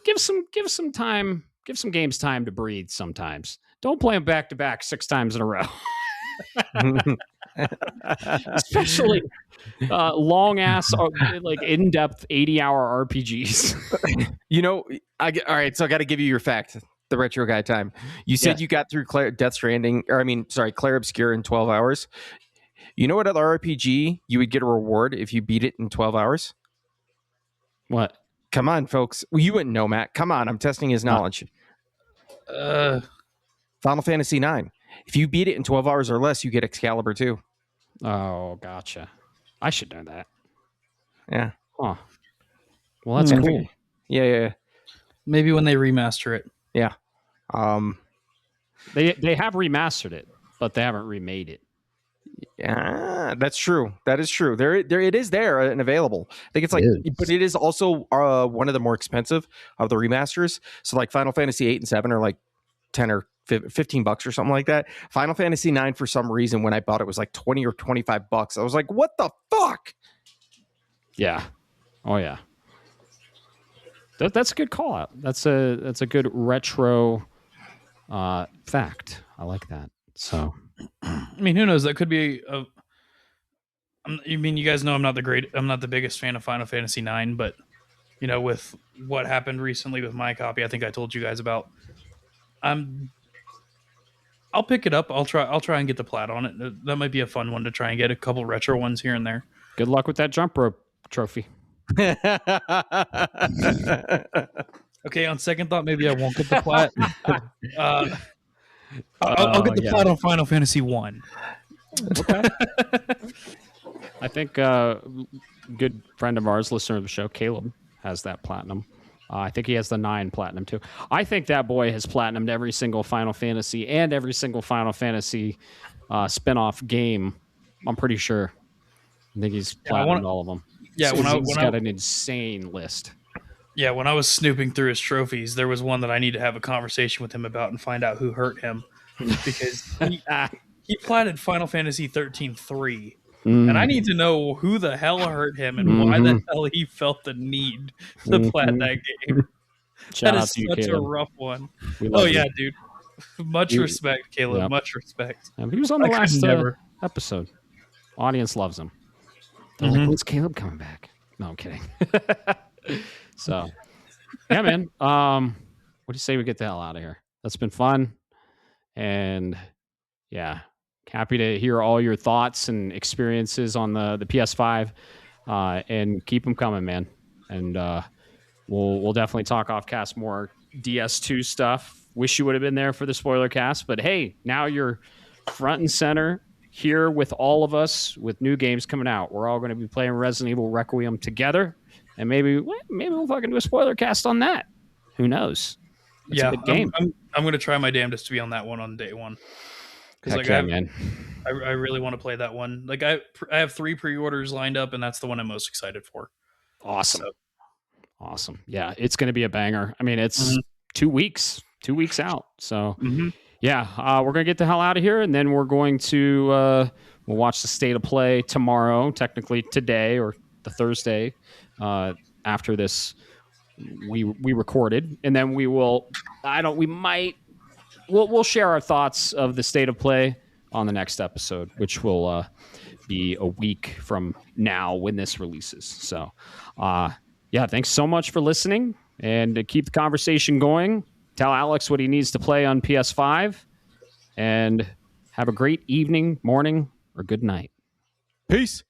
S1: give some time, give some games time to breathe sometimes. Don't play them back to back 6 times in a row. Especially long ass, like in depth 80-hour RPGs.
S2: All right. So I got to give you your fact. The retro guy time. You said you got through Death Stranding, Clair Obscure in 12 hours. You know what other RPG you would get a reward if you beat it in 12 hours?
S1: What?
S2: Come on, folks. Well, you wouldn't know, Matt. Come on. I'm testing his knowledge. Final Fantasy 9. If you beat it in 12 hours or less, you get Excalibur 2.
S1: Oh, gotcha. I should know that.
S2: Yeah.
S1: Huh. Well, that's cool.
S2: Yeah.
S3: Maybe when they remaster it.
S2: Yeah.
S1: They have remastered it, but they haven't remade it.
S2: Yeah, that's true. That is true. There it is there and available. I think it's like, but it is also one of the more expensive of the remasters. So like Final Fantasy 8 and 7 are like 10 or $15 or something like that. Final Fantasy 9, for some reason, when I bought it, was like 20 or $25. I was like, what the fuck?
S1: Yeah. Oh yeah. That's a good call out. That's a good retro fact. I like that. So,
S3: I mean, who knows? That could be you guys know I'm not the biggest fan of Final Fantasy 9, but with what happened recently with my copy, I think I told you guys about. I'll pick it up. I'll try and get the plat on it. That might be a fun one to try and get a couple retro ones here and there.
S1: Good luck with that jump rope trophy.
S3: Okay, on second thought, maybe I won't get the plat. I'll get the plat on Final Fantasy 1.
S1: Okay. I think good friend of ours, listener of the show, Caleb, has that platinum. I think he has the 9 platinum too. I think that boy has platinumed every single Final Fantasy and every single Final Fantasy spin-off game. I'm pretty sure. I think he's platinumed all of them.
S3: Yeah,
S1: he's got an insane list.
S3: Yeah, when I was snooping through his trophies, there was one that I need to have a conversation with him about and find out who hurt him, because he platted Final Fantasy 13-3. And I need to know who the hell hurt him and why the hell he felt the need to plat that game. That is such a rough one. Oh, yeah, dude. Much respect, Caleb. Yep. Much respect.
S1: He was on the last episode. Audience loves him. They're like, when's Caleb coming back? No, I'm kidding. So, yeah, man. What do you say we get the hell out of here? That's been fun. And, yeah. Happy to hear all your thoughts and experiences on the PS5, and keep them coming, man. And we'll definitely talk off cast more DS2 stuff. Wish you would have been there for the spoiler cast, but hey, now you're front and center here with all of us with new games coming out. We're all going to be playing Resident Evil Requiem together, and maybe we'll fucking do a spoiler cast on that. Who knows? That's a good game.
S3: I'm going to try my damnedest to be on that one on day one. Because
S1: man.
S3: I really want to play that one. Like I have 3 pre-orders lined up, and that's the one I'm most excited for.
S1: Awesome. Yeah, it's going to be a banger. I mean, it's 2 weeks out. So yeah, we're going to get the hell out of here, and then we're going to we'll watch the State of Play tomorrow, technically today or the Thursday after this we recorded, and then we'll share our thoughts of the State of Play on the next episode, which will be a week from now when this releases. So, yeah, thanks so much for listening, and to keep the conversation going, tell Alex what he needs to play on PS5, and have a great evening, morning, or good night.
S2: Peace.